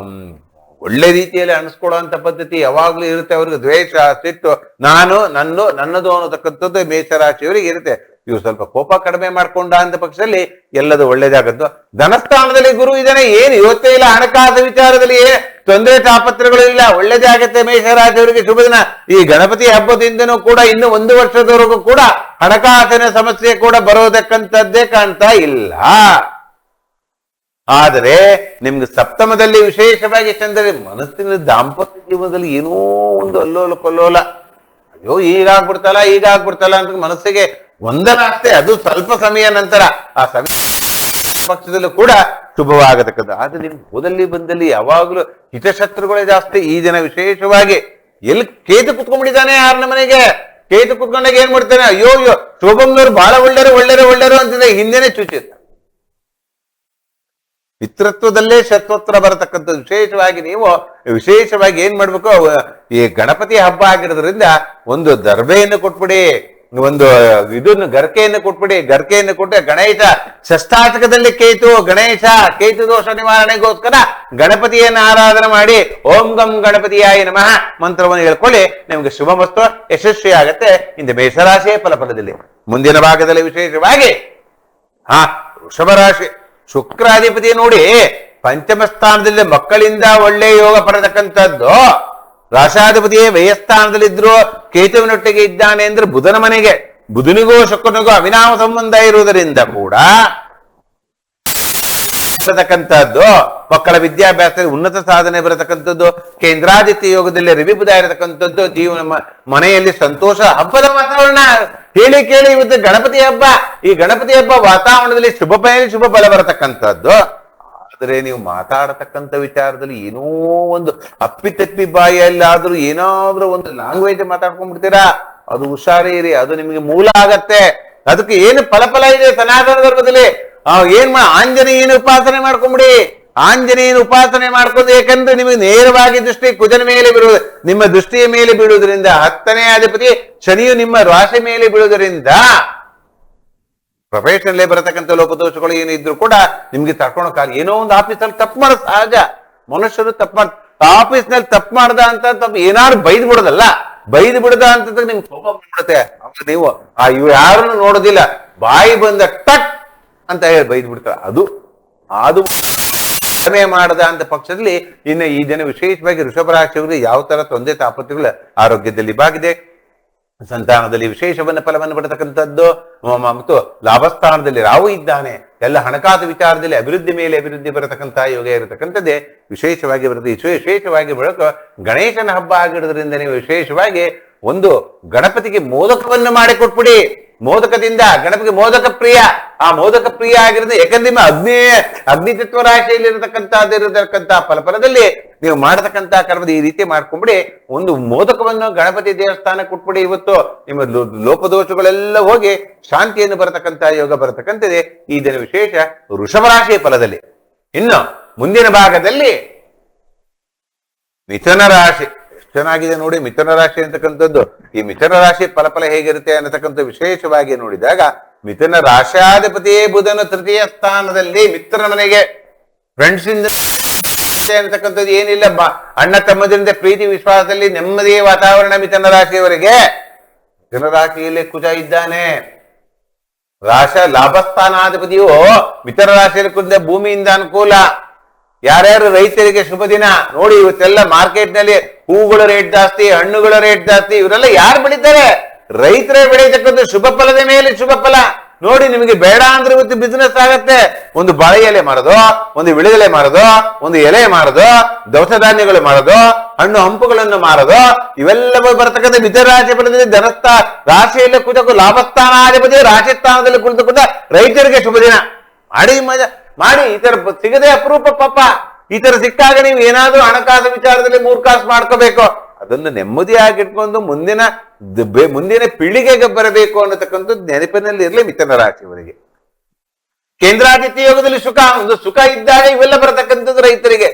ಒಳ್ಳೆ ರೀತಿಯಲ್ಲಿ ಅನಿಸ್ಕೊಳ್ಳುವಂತ ಪದ್ಧತಿ ಯಾವಾಗ್ಲೂ ಇರುತ್ತೆ. ಅವ್ರಿಗೆ ದ್ವೇಷ, ಸಿಟ್ಟು, ನನ್ನದು ಅನ್ನತಕ್ಕಂಥದ್ದು ಮೇಷರಾಶಿಯವರಿಗೆ ಇರುತ್ತೆ. ಇವು ಸ್ವಲ್ಪ ಕೋಪ ಕಡಿಮೆ ಮಾಡ್ಕೊಂಡ ಅಂತ ಪಕ್ಷದಲ್ಲಿ ಎಲ್ಲದು ಒಳ್ಳೇದಾಗದ್ದು. ಧನಸ್ಥಾನದಲ್ಲಿ ಗುರು ಇದ್ದಾನೆ, ಏನು ಇವತ್ತೇ ಇಲ್ಲ. ಹಣಕಾಸು ವಿಚಾರದಲ್ಲಿ ತೊಂದರೆ ತಾಪತ್ರಗಳು ಇಲ್ಲ, ಒಳ್ಳೇದೇ ಆಗತ್ತೆ ಮೇಷರಾಶಿಯವರಿಗೆ. ಶುಭ ದಿನ. ಈ ಗಣಪತಿ ಹಬ್ಬದಿಂದನೂ ಕೂಡ ಇನ್ನು 1 ವರ್ಷದವರೆಗೂ ಕೂಡ ಹಣಕಾಸಿನ ಸಮಸ್ಯೆ ಕೂಡ ಬರೋದಕ್ಕಂಥದ್ದೇ ಕಾಣ್ತಾ ಇಲ್ಲ. ಆದರೆ ನಿಮ್ಗೆ ಸಪ್ತಮದಲ್ಲಿ ವಿಶೇಷವಾಗಿ ಚಂದ್ರೆ ಮನಸ್ಸಿನ ದಾಂಪತ್ಯ ಜೀವನದಲ್ಲಿ ಏನೋ ಒಂದು ಅಲ್ಲೋಲ ಕೊಲ್ಲೋಲ, ಅಯ್ಯೋ ಈಗಾಗ್ಬಿಡ್ತಲ್ಲ ಅಂತ ಮನಸ್ಸಿಗೆ ಗೊಂದಲ ಅಷ್ಟೇ. ಅದು ಸ್ವಲ್ಪ ಸಮಯ ನಂತರ ಆ ಸಮಯ ಪಕ್ಷದಲ್ಲೂ ಕೂಡ ಶುಭವಾಗತಕ್ಕದ್ದು. ಆದ್ರೆ ನಿಮ್ಗೆ ಹೋದಲ್ಲಿ ಬಂದಲ್ಲಿ ಯಾವಾಗ್ಲೂ ಹಿತಶತ್ರುಗಳೇ ಜಾಸ್ತಿ. ಈ ದಿನ ವಿಶೇಷವಾಗಿ ಎಲ್ಲಿ ಕೇತು ಕುತ್ಕೊಂಡ್ಬಿಟ್ಟಿದ್ದಾನೆ 6ನೇ ಮನೆಗೆ. ಕೇತು ಕುತ್ಕೊಂಡಾಗ ಏನ್ ಮಾಡ್ತಾನೆ, ಅಯ್ಯೋ ಶೋಭಮ್ನವ್ರು ಬಹಳ ಒಳ್ಳೆಯರು ಅಂತಿದೆ ಹಿಂದೆನೆ ಚುಚ್ಚಿರ್ತಾರೆ. ಮಿತ್ರತ್ವದಲ್ಲೇ ಶತ್ರುತ್ರ ಬರತಕ್ಕಂಥದ್ದು. ವಿಶೇಷವಾಗಿ ಏನ್ ಮಾಡ್ಬೇಕು, ಈ ಗಣಪತಿ ಹಬ್ಬ ಆಗಿರೋದ್ರಿಂದ ಒಂದು ದರ್ಬೆಯನ್ನು ಕೊಟ್ಬಿಡಿ, ಒಂದು ಇದನ್ನು ಗರ್ಕೆಯನ್ನು ಕೊಟ್ಬಿಡಿ. ಗರ್ಕೆಯನ್ನು ಕೊಟ್ಟರೆ ಗಣೇಶ ಷಷ್ಠಾಷ್ಟಕದಲ್ಲಿ ಕೇತು ದೋಷ ನಿವಾರಣೆಗೋಸ್ಕರ ಗಣಪತಿಯನ್ನು ಆರಾಧನೆ ಮಾಡಿ ಓಂ ಗಂ ಗಣಪತಿಯಾಯ ನಮಃ ಮಂತ್ರವನ್ನು ಹೇಳ್ಕೊಳ್ಳಿ. ನಿಮ್ಗೆ ಶುಭ ಮಸ್ತು, ಯಶಸ್ವಿ ಆಗತ್ತೆ. ಇಂದು ಮೇಷರಾಶಿಯ ಫಲಫಲದಲ್ಲಿ ಮುಂದಿನ ಭಾಗದಲ್ಲಿ ವಿಶೇಷವಾಗಿ ವೃಷಭ ರಾಶಿ. ಶುಕ್ರಾಧಿಪತಿ ನೋಡಿ ಪಂಚಮ ಸ್ಥಾನದಲ್ಲಿ ಮಕ್ಕಳಿಂದ ಒಳ್ಳೆ ಯೋಗ ಪಡೆತಕ್ಕಂಥದ್ದು. ರಾಶಾಧಿಪತಿಯೇ ವ್ಯಯಸ್ಥಾನದಲ್ಲಿದ್ರು ಕೇತುವಿನೊಟ್ಟಿಗೆ ಇದ್ದಾನೆ ಅಂದ್ರೆ ಬುಧನ ಮನೆಗೆ. ಬುಧನಿಗೂ ಶುಕ್ರನಿಗೂ ಅವಿನಾಮ ಸಂಬಂಧ ಇರುವುದರಿಂದ ಕೂಡ ಬರತಕ್ಕಂಥದ್ದು ಮಕ್ಕಳ ವಿದ್ಯಾಭ್ಯಾಸದಲ್ಲಿ ಉನ್ನತ ಸಾಧನೆ ಬರತಕ್ಕಂಥದ್ದು. ಕೇಂದ್ರಾದಿತ್ಯ ಯೋಗದಲ್ಲಿ ರವಿಬುಧ ಇರತಕ್ಕಂಥದ್ದು. ಜೀವನ ಮನೆಯಲ್ಲಿ ಸಂತೋಷ, ಹಬ್ಬದ ವಾತಾವರಣ. ಹೇಳಿ ಕೇಳಿ ಇವತ್ತು ಗಣಪತಿ ಹಬ್ಬ. ಈ ಗಣಪತಿ ಹಬ್ಬ ವಾತಾವರಣದಲ್ಲಿ ಶುಭ ಫಲ ಬರತಕ್ಕಂಥದ್ದು. ಆದರೆ ನೀವು ಮಾತಾಡತಕ್ಕಂಥ ವಿಚಾರದಲ್ಲಿ ಏನೋ ಒಂದು ಅಪ್ಪಿತಪ್ಪಿ ಬಾಯಲ್ಲಾದ್ರೂ ಏನಾದ್ರೂ ಒಂದು ಲ್ಯಾಂಗ್ವೇಜ್ ಮಾತಾಡ್ಕೊಂಡ್ಬಿಡ್ತೀರಾ, ಅದು ಹುಷಾರಿ ಇರಿ, ಅದು ನಿಮಗೆ ಮೂಲ ಆಗತ್ತೆ. ಅದಕ್ಕೆ ಏನು ಫಲ ಇದೆ ಸನಾತನ ಧರ್ಮದಲ್ಲಿ. ಆಂಜನೇಯನ ಉಪಾಸನೆ ಮಾಡ್ಕೊಂಬಿಡಿ, ಆಂಜನೇಯನ ಉಪಾಸನೆ ಮಾಡ್ಕೊಂಡು, ಯಾಕಂದ್ರೆ ನಿಮಗೆ ನೇರವಾಗಿ ದೃಷ್ಟಿ ಕುಜನ ಮೇಲೆ ಬೀಳುವುದು, ನಿಮ್ಮ ದೃಷ್ಟಿಯ ಮೇಲೆ ಬೀಳುವುದರಿಂದ 10ನೇ ಅಧಿಪತಿ ಶನಿಯು ನಿಮ್ಮ ರಾಶಿ ಮೇಲೆ ಬೀಳುವುದರಿಂದ ಪ್ರೊಫೆಷನಲ್ಲೇ ಬರತಕ್ಕಂಥ ಲೋಪದೋಷಗಳು ಏನಿದ್ರು ಕೂಡ ನಿಮ್ಗೆ ತಡ್ಕೊಳಕ್ಕಾಗ. ಏನೋ ಒಂದು ಆಫೀಸಲ್ಲಿ ತಪ್ಪು ಮಾಡೋದು ಸಹಜ, ಮನುಷ್ಯರು ತಪ್ಪು ಆಫೀಸ್ನಲ್ಲಿ ತಪ್ಪು ಮಾಡ್ದ ಅಂತ ತಪ್ಪು ಏನಾದ್ರು ಬೈದ್ ಬಿಡೋದಲ್ಲ, ಬೈದ್ ಬಿಡದ ಅಂತ ನಿಮ್ಗೆ ಕೋಪ ಬಂದ್ಬಿಡುತ್ತೆ. ನೀವು ಇವ್ ಯಾರನ್ನು ನೋಡೋದಿಲ್ಲ, ಬಾಯಿ ಬಂದ ಟಕ್ ಅಂತ ಹೇಳಿ ಬೈದ್ ಬಿಡ್ತಾರೆ. ಅದು ಕಡಿಮೆ ಮಾಡದ ಅಂತ ಪಕ್ಷದಲ್ಲಿ ಇನ್ನು ಈ ದಿನ ವಿಶೇಷವಾಗಿ ವೃಷಭ ರಾಶಿಯವರಿಗೆ ಯಾವ ತರ ತೊಂದರೆ ತಾಪತ್ರೆಗಳು ಆರೋಗ್ಯದಲ್ಲಿ ಬಾಗಿದೆ, ಸಂತಾನದಲ್ಲಿ ವಿಶೇಷವನ್ನ ಫಲವನ್ನು ಪಡತಕ್ಕಂಥದ್ದು, ಮತ್ತು ಲಾಭಸ್ಥಾನದಲ್ಲಿ ರಾಹು ಇದ್ದಾನೆ. ಎಲ್ಲ ಹಣಕಾಸು ವಿಚಾರದಲ್ಲಿ ಅಭಿವೃದ್ಧಿ ಮೇಲೆ ಅಭಿವೃದ್ಧಿ ಬರತಕ್ಕಂಥ ಯೋಗ ಇರತಕ್ಕಂಥದ್ದೇ ವಿಶೇಷವಾಗಿ ಬರುತ್ತೆ. ವಿಶೇಷವಾಗಿ ಬೆಳಕು ಗಣೇಶನ ಹಬ್ಬ ಆಗಿರೋದ್ರಿಂದ ನೀವು ವಿಶೇಷವಾಗಿ ಒಂದು ಗಣಪತಿಗೆ ಮೋದಕವನ್ನು ಮಾಡಿಕೊಟ್ಬಿಡಿ. ಮೋದಕದಿಂದ ಗಣಪತಿ ಮೋದಕ ಪ್ರಿಯ, ಆ ಮೋದಕ ಪ್ರಿಯ ಆಗಿರೋದು ಯಾಕಂದ್ರೆ ನಿಮ್ಮ ಅಗ್ನಿ ತತ್ವ ರಾಶಿಯಲ್ಲಿ ಇರತಕ್ಕಂಥ ಫಲದಲ್ಲಿ ನೀವು ಮಾಡತಕ್ಕಂಥ ಕರ್ಮದ ಈ ರೀತಿ ಮಾಡ್ಕೊಂಡ್ಬಿಡಿ. ಒಂದು ಮೋದಕವನ್ನು ಗಣಪತಿ ದೇವಸ್ಥಾನಕ್ಕೆ ಕೊಟ್ಬಿಡಿ. ಇವತ್ತು ನಿಮ್ಮ ಲೋಪದೋಷಗಳೆಲ್ಲ ಹೋಗಿ ಶಾಂತಿಯನ್ನು ಬರತಕ್ಕಂಥ ಯೋಗ ಬರತಕ್ಕಂಥದ್ದೇ ಈ ದಿನ ವಿಶೇಷ ವೃಷಭ ರಾಶಿಯ ಫಲದಲ್ಲಿ. ಇನ್ನು ಮುಂದಿನ ಭಾಗದಲ್ಲಿ ಮಿಥುನ ರಾಶಿ ಚೆನ್ನಾಗಿದೆ ನೋಡಿ. ಮಿಥುನ ರಾಶಿ ಅಂತಕ್ಕಂಥದ್ದು, ಈ ಮಿಥುನ ರಾಶಿ ಫಲ ಹೇಗಿರುತ್ತೆ ಅನ್ನತಕ್ಕಂಥ ವಿಶೇಷವಾಗಿ ನೋಡಿದಾಗ, ಮಿಥುನ ರಾಶಾಧಿಪತಿಯೇ ಬುಧನ 3ಯ ಸ್ಥಾನದಲ್ಲಿ ಮಿತ್ರ ಮನೆಗೆ ಫ್ರೆಂಡ್ಸ್ ಇಂದ ಅಂತಕ್ಕಂಥದ್ದು ಏನಿಲ್ಲ, ಅಣ್ಣ ತಮ್ಮದಿಂದ ಪ್ರೀತಿ ವಿಶ್ವಾಸದಲ್ಲಿ ನೆಮ್ಮದಿಯ ವಾತಾವರಣ ಮಿಥುನ ರಾಶಿಯವರಿಗೆ. ಮಿಥುನ ರಾಶಿಯಲ್ಲಿ ಕುಜ ಇದ್ದಾನೆ, ಲಾಭಸ್ಥಾನಾಧಿಪತಿಯು ಮಿಥುನ ರಾಶಿಯಲ್ಲಿ ಕುಂದ ಭೂಮಿಯಿಂದ ಅನುಕೂಲ. ಯಾರ್ಯಾರು ರೈತರಿಗೆ ಶುಭ ದಿನ ನೋಡಿ. ಇವತ್ತೆಲ್ಲ ಮಾರ್ಕೆಟ್ ನಲ್ಲಿ ಹೂಗಳ ರೇಟ್ ಜಾಸ್ತಿ, ಹಣ್ಣುಗಳ ರೇಟ್ ಜಾಸ್ತಿ, ಇವರೆಲ್ಲ ಯಾರು ಬೆಳೀತಾರೆ? ರೈತರೇ ಬೆಳೀತಕ್ಕಂಥ ಶುಭ ಫಲದ ಮೇಲೆ ಶುಭ ಫಲ ನೋಡಿ. ನಿಮಗೆ ಬೇಡ ಅಂದ್ರೆ ಇವತ್ತು ಬಿಸ್ನೆಸ್ ಆಗತ್ತೆ. ಒಂದು ಬಾಳೆ ಎಲೆ ಮಾರೋದು, ಒಂದು ವಿಳೆದೆಲೆ ಮಾರೋದು, ಒಂದು ಎಲೆ ಮಾರೋದು, ದವಸ ಧಾನ್ಯಗಳು ಮಾರೋದು, ಹಣ್ಣು ಹಂಪುಗಳನ್ನು ಮಾರೋದು, ಇವೆಲ್ಲ ಬರತಕ್ಕಂಥ ಮಿಥುನ ರಾಶಿ ಫಲದಲ್ಲಿ ಧನಸ್ಥ ರಾಶಿಯಲ್ಲಿ ಕುಳಿತು ಲಾಭಸ್ಥಾನಾಧಿಪತಿ ರಾಶಿ ಸ್ಥಾನದಲ್ಲಿ ಕುಳಿತುಕೊಂಡ ರೈತರಿಗೆ ಶುಭ ದಿನ ಮಾಡಿ ಮಜಾ ಮಾಡಿ. ಈ ತರ ಸಿಗದೆ ಅಪರೂಪ ಪಾಪ. ಈ ತರ ಸಿಕ್ಕಾಗ ನೀವು ಏನಾದ್ರೂ ಹಣಕಾಸು ವಿಚಾರದಲ್ಲಿ ಮೂರ್ಖಾಸು ಮಾಡ್ಕೋಬೇಕು. ಅದನ್ನು ನೆಮ್ಮದಿಯಾಗಿಟ್ಕೊಂಡು ಮುಂದಿನ ಪೀಳಿಗೆಗೆ ಬರಬೇಕು ಅನ್ನತಕ್ಕಂಥದ್ದು ನೆನಪಿನಲ್ಲಿ ಇರಲಿ ಮಿಥುನ ರಾಶಿಯವರಿಗೆ. ಕೇಂದ್ರಾದಿತ್ಯ ಯೋಗದಲ್ಲಿ ಒಂದು ಸುಖ ಇದ್ದಾಗ ಇವೆಲ್ಲ ಬರತಕ್ಕಂಥದ್ದು ರೈತರಿಗೆ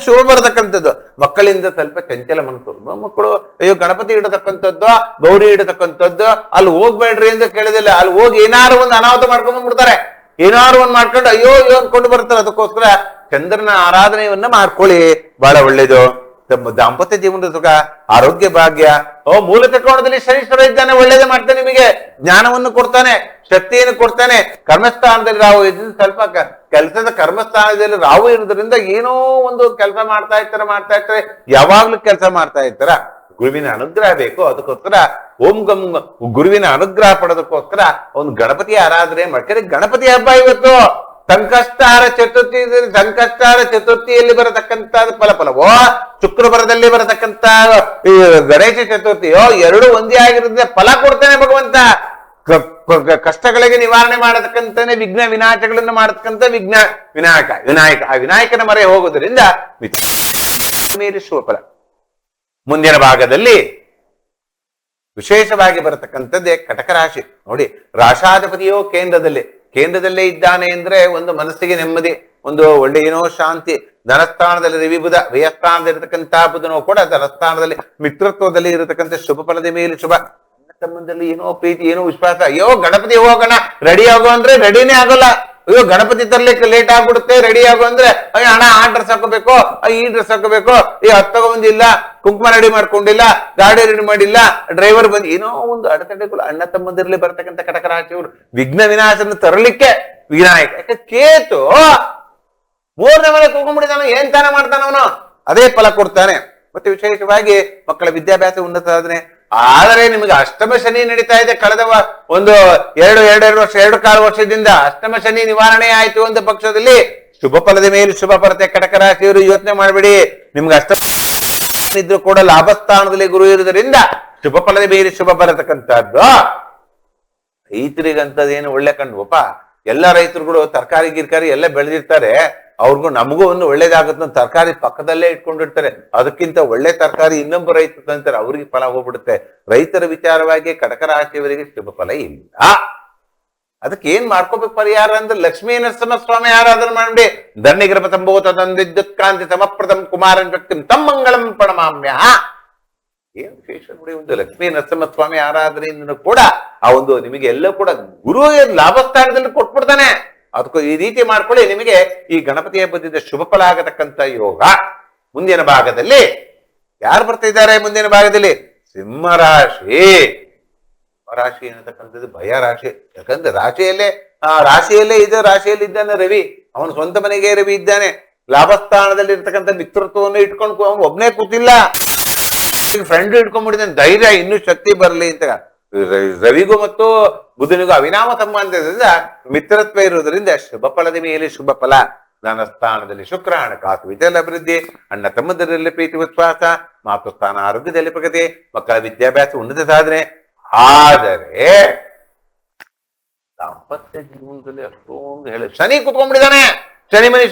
ಶುಭ ಬರತಕ್ಕಂಥದ್ದು. ಮಕ್ಕಳಿಂದ ಸ್ವಲ್ಪ ಚಂಚಲ ಮನಸ್ಸು, ಮಕ್ಕಳು ಅಯ್ಯೋ ಗಣಪತಿ ಇಡತಕ್ಕಂಥದ್ದು, ಗೌರಿ ಇಡತಕ್ಕಂಥದ್ದು, ಅಲ್ಲಿ ಹೋಗ್ಬೇಡ್ರಿ ಅಂತ ಕೇಳಿದಿಲ್ಲ. ಅಲ್ಲಿ ಹೋಗಿ ಏನಾರು ಒಂದು ಅನಾಹುತ ಮಾಡ್ಕೊಂಡ್ ಬಂದ್ಬಿಡ್ತಾರೆ. ಏನಾದ್ರು ಒಂದ್ ಮಾಡ್ಕೊಂಡು ಅಯ್ಯೋ ಅನ್ಕೊಂಡು ಬರ್ತಾರೆ. ಅದಕ್ಕೋಸ್ಕರ ಚಂದ್ರನ ಆರಾಧನೆಯನ್ನ ಮಾಡ್ಕೊಳ್ಳಿ, ಬಹಳ ಒಳ್ಳೇದು. ದಾಂಪತ್ಯ ಜೀವನದ ಸುಖ, ಆರೋಗ್ಯ ಭಾಗ್ಯ. ಮೂಲ ತ್ರಿಕೋಣದಲ್ಲಿ ಶನೀಶ್ವರ ಇದ್ದಾನೆ, ಒಳ್ಳೇದೇ ಮಾಡ್ತಾನೆ, ನಿಮಗೆ ಜ್ಞಾನವನ್ನು ಕೊಡ್ತಾನೆ, ಶಕ್ತಿಯನ್ನು ಕೊಡ್ತಾನೆ. ಕರ್ಮಸ್ಥಾನದಲ್ಲಿ ರಾಹು ಇದ್ದು ಸ್ವಲ್ಪ ಕೆಲಸದ ಕರ್ಮಸ್ಥಾನದಲ್ಲಿ ರಾಹು ಇರೋದ್ರಿಂದ ಏನೋ ಒಂದು ಕೆಲಸ ಮಾಡ್ತಾ ಇರ್ತಾರೆ, ಯಾವಾಗ್ಲೂ ಕೆಲಸ ಮಾಡ್ತಾ ಇರ್ತಾರ. ಗುರುವಿನ ಅನುಗ್ರಹ ಬೇಕು. ಅದಕ್ಕೋಸ್ಕರ ಗುರುವಿನ ಅನುಗ್ರಹ ಪಡೋದಕ್ಕೋಸ್ಕರ ಒಂದು ಗಣಪತಿ ಆರಾಧನೆ ಮಾಡ್ತಾರೆ. ಗಣಪತಿ ಹಬ್ಬ ಇವತ್ತು ಸಂಕಷ್ಟಾರ ಚತುರ್ಥಿಯಲ್ಲಿ ಬರತಕ್ಕಂತ ಫಲವೋ, ಶುಕ್ರವಾರದಲ್ಲಿ ಬರತಕ್ಕಂತ ಗಣೇಶ ಚತುರ್ಥಿಯೋ ಎರಡು ಒಂದೇ ಆಗಿರೋದ್ರಿಂದ ಫಲ ಕೊಡ್ತಾನೆ ಭಗವಂತ. ಕಷ್ಟಗಳಿಗೆ ನಿವಾರಣೆ ಮಾಡತಕ್ಕಂತಾನೆ, ವಿಘ್ನ ವಿನಾಶಗಳನ್ನು ಮಾಡತಕ್ಕಂತ ವಿನಾಯಕ. ಆ ವಿನಾಯಕನ ಮೊರೆ ಹೋಗೋದ್ರಿಂದ ಮೀರಿಸುವ ಫಲ. ಮುಂದಿನ ಭಾಗದಲ್ಲಿ ವಿಶೇಷವಾಗಿ ಬರತಕ್ಕಂಥದ್ದೇ ಕಟಕ ರಾಶಿ ನೋಡಿ. ರಾಶಾಧಿಪತಿಯೋ ಕೇಂದ್ರದಲ್ಲೇ ಇದ್ದಾನೆ ಅಂದ್ರೆ ಒಂದು ಮನಸ್ಸಿಗೆ ನೆಮ್ಮದಿ, ಒಂದು ಒಳ್ಳೆ ಏನೋ ಶಾಂತಿ. ಧನಸ್ಥಾನದಲ್ಲಿ ರವಿ ಬುಧ, ವ್ಯಯಸ್ಥಾನದಲ್ಲಿರತಕ್ಕಂಥ ಬುಧನೋ ಕೂಡ ಧನಸ್ಥಾನದಲ್ಲಿ ಮಿತ್ರತ್ವದಲ್ಲಿ ಇರತಕ್ಕಂಥ ಶುಭ ಫಲದ ಮೇಲೆ ಶುಭ. ಸಂಬಂಧದಲ್ಲಿ ಏನೋ ಪ್ರೀತಿ, ಏನೋ ವಿಶ್ವಾಸ. ಅಯ್ಯೋ ಗಣಪತಿ ಹೋಗೋಣ, ರೆಡಿ ಆಗೋ ಅಂದ್ರೆ ರೆಡಿನೇ ಆಗೋಲ್ಲ. ಅಯ್ಯೋ ಗಣಪತಿ ತರ್ಲಿಕ್ಕೆ ಲೇಟ್ ಆಗ್ಬಿಡುತ್ತೆ, ರೆಡಿ ಆಗೋ ಅಂದ್ರೆ ಅಯ್ಯೋ ಹಣ ಆ ಡ್ರೆಸ್ ಹಾಕೋಬೇಕು, ಈ ಡ್ರೆಸ್ ಹಾಕೋಬೇಕು, ತಗೊಂಡಿಲ್ಲ, ಕುಂಕುಮ ರೆಡಿ ಮಾಡ್ಕೊಂಡಿಲ್ಲ, ಗಾಡಿ ರೆಡಿ ಮಾಡಿಲ್ಲ, ಡ್ರೈವರ್ ಬಂದು ಏನೋ ಒಂದು ಅಡೆತಡೆಗಳು. ಅಣ್ಣ ತಮ್ಮದಿರಲಿ ಬರ್ತಕ್ಕಂಥ ಕಟಕ ರಾಶಿಯವರು ವಿಘ್ನ ವಿನಾಶನ ತರಲಿಕ್ಕೆ ವಿನಾಯಕ. ಯಾಕೆ ಕೇತು 3ನೇ ಮನೆಗೆ ಹೋಗ್ಬಿಟ್ಟಿದ್ದಾನೆ, ಏನ್ ತಾನ ಮಾಡ್ತಾನವನು, ಅದೇ ಫಲ ಕೊಡ್ತಾನೆ. ಮತ್ತೆ ವಿಶೇಷವಾಗಿ ಮಕ್ಕಳ ವಿದ್ಯಾಭ್ಯಾಸ ಉನ್ನತ ಸಾಧನೆ. ಆದರೆ ನಿಮಗೆ ಅಷ್ಟಮ ಶನಿ ನಡೀತಾ ಇದೆ. ಕಳೆದ ಒಂದು ಎರಡು ವರ್ಷ, 2.25 ವರ್ಷದಿಂದ ಅಷ್ಟಮ ಶನಿ ನಿವಾರಣೆ ಆಯ್ತು ಒಂದು ಪಕ್ಷದಲ್ಲಿ ಶುಭ ಫಲದ ಮೇಲೆ ಶುಭ ಬರುತ್ತೆ. ಕಟಕ ರಾಶಿಯವರು ಯೋಚನೆ ಮಾಡ್ಬಿಡಿ. ನಿಮ್ಗೆ ಅಷ್ಟಮ ಇದ್ರು ಕೂಡ ಲಾಭಸ್ಥಾನದಲ್ಲಿ ಗುರು ಇರುವುದರಿಂದ ಶುಭ ಫಲದ ಮೇಲೆ ಶುಭ ಬರತಕ್ಕಂಥದ್ದು. ರೈತರಿಗಂತದೇನು ಒಳ್ಳೆ ಕಂಡುವಪ್ಪ. ಎಲ್ಲ ರೈತರುಗಳು ತರಕಾರಿ ಗಿರ್ಕಾರಿ ಎಲ್ಲ ಬೆಳೆದಿರ್ತಾರೆ, ಅವ್ರಿಗೂ ನಮಗೂ ಒಂದು ಒಳ್ಳೇದಾಗುತ್ತೆ ತರಕಾರಿ ಪಕ್ಕದಲ್ಲೇ ಇಟ್ಕೊಂಡಿರ್ತಾರೆ. ಅದಕ್ಕಿಂತ ಒಳ್ಳೆ ತರಕಾರಿ ಇನ್ನೊಬ್ಬ ರೈತ ತಂತಾರೆ, ಅವ್ರಿಗೆ ಫಲ ಹೋಗ್ಬಿಡುತ್ತೆ. ರೈತರ ವಿಚಾರವಾಗಿ ಕಟಕ ರಾಶಿಯವರಿಗೆ ಶುಭ ಫಲ ಇಲ್ಲ. ಅದಕ್ಕೆ ಏನ್ ಮಾಡ್ಕೋಬೇಕು ಪರಿಹಾರ ಅಂದ್ರೆ ಲಕ್ಷ್ಮೀ ನರಸಿಂಹಸ್ವಾಮಿ ಆರಾಧನೆ ಮಾಡಿ ಧರಣಿಗರ್ಭ ಸಂಭೂತ ವಿದ್ಯುತ್ಕಾಂತಿ ಸಮಪ್ರದಂ ಕುಮಾರನ್ ವ್ಯಕ್ತಿ ತಮ್ಮ ಮಂಗಳಂ ಪ್ರಣಮಾಮ್ಯ. ಏನ್ ವಿಶೇಷ ನೋಡಿ, ಒಂದು ಲಕ್ಷ್ಮೀ ನರಸಿಂಹಸ್ವಾಮಿ ಆರಾಧನೆಯಿಂದ ಕೂಡ ಆ ಒಂದು ನಿಮಗೆ ಎಲ್ಲ ಕೂಡ ಗುರು ಲಾಭಸ್ಥಾನದಲ್ಲಿ ಕೊಟ್ಬಿಡ್ತಾನೆ. ಅದಕ್ಕೂ ಈ ರೀತಿ ಮಾಡ್ಕೊಳ್ಳಿ, ನಿಮಗೆ ಈ ಗಣಪತಿ ಹಬ್ಬದಿಂದ ಶುಭ ಫಲ ಆಗತಕ್ಕಂತ ಯೋಗ. ಮುಂದಿನ ಭಾಗದಲ್ಲಿ ಯಾರು ಬರ್ತಾ ಇದ್ದಾರೆ? ಮುಂದಿನ ಭಾಗದಲ್ಲಿ ಸಿಂಹರಾಶಿ. ರಾಶಿ ಅನ್ನತಕ್ಕಂಥದ್ದು ಭಯ ರಾಶಿ. ಯಾಕಂದ್ರೆ ರಾಶಿಯಲ್ಲೇ ರಾಶಿಯಲ್ಲಿ ಇದ್ದಾನೆ ರವಿ. ಅವನ ಸ್ವಂತ ಮನೆಗೆ ರವಿ ಇದ್ದಾನೆ. ಲಾಭಸ್ಥಾನದಲ್ಲಿ ಇರ್ತಕ್ಕಂಥ ಮಿತ್ರತ್ವವನ್ನು ಇಟ್ಕೊಂಡು ಒಬ್ನೇ ಕೂತಿಲ್ಲ, ಫ್ರೆಂಡ್ ಇಟ್ಕೊಂಡ್ಬಿಟ್ಟಿದ್ದಾನೆ. ಧೈರ್ಯ ಇನ್ನೂ ಶಕ್ತಿ ಬರಲಿ ಅಂತ. ರವಿಗೂ ಮತ್ತು ಬುಧನಿಗೂ ಅವಿನಾಮ ಸಂಬಂಧದಿಂದ ಮಿತ್ರತ್ವ ಇರುವುದರಿಂದ ಶುಭ ಫಲದ ಮೇಲೆ ಶುಭ ಫಲ. ಧನಸ್ಥಾನದಲ್ಲಿ ಶುಕ್ರ, ಹಣಕಾಸು ವಿದ್ಯೆಯಲ್ಲಿ ಅಭಿವೃದ್ಧಿ, ಅಣ್ಣ ತಮ್ಮದರಲ್ಲಿ ಪ್ರೀತಿ ವಿಶ್ವಾಸ, ಮಾತೃ ಸ್ಥಾನ ಆರೋಗ್ಯದಲ್ಲಿ ಪ್ರಗತಿ, ಮಕ್ಕಳ ವಿದ್ಯಾಭ್ಯಾಸ ಉನ್ನತ ಸಾಧನೆ. ಆದರೆ ದಾಂಪತ್ಯ ಜೀವನದಲ್ಲಿ ಅಷ್ಟೊಂದು ಶನಿ ಕುತ್ಕೊಂಡ್ಬಿಟ್ಟಿದ್ದಾನೆ.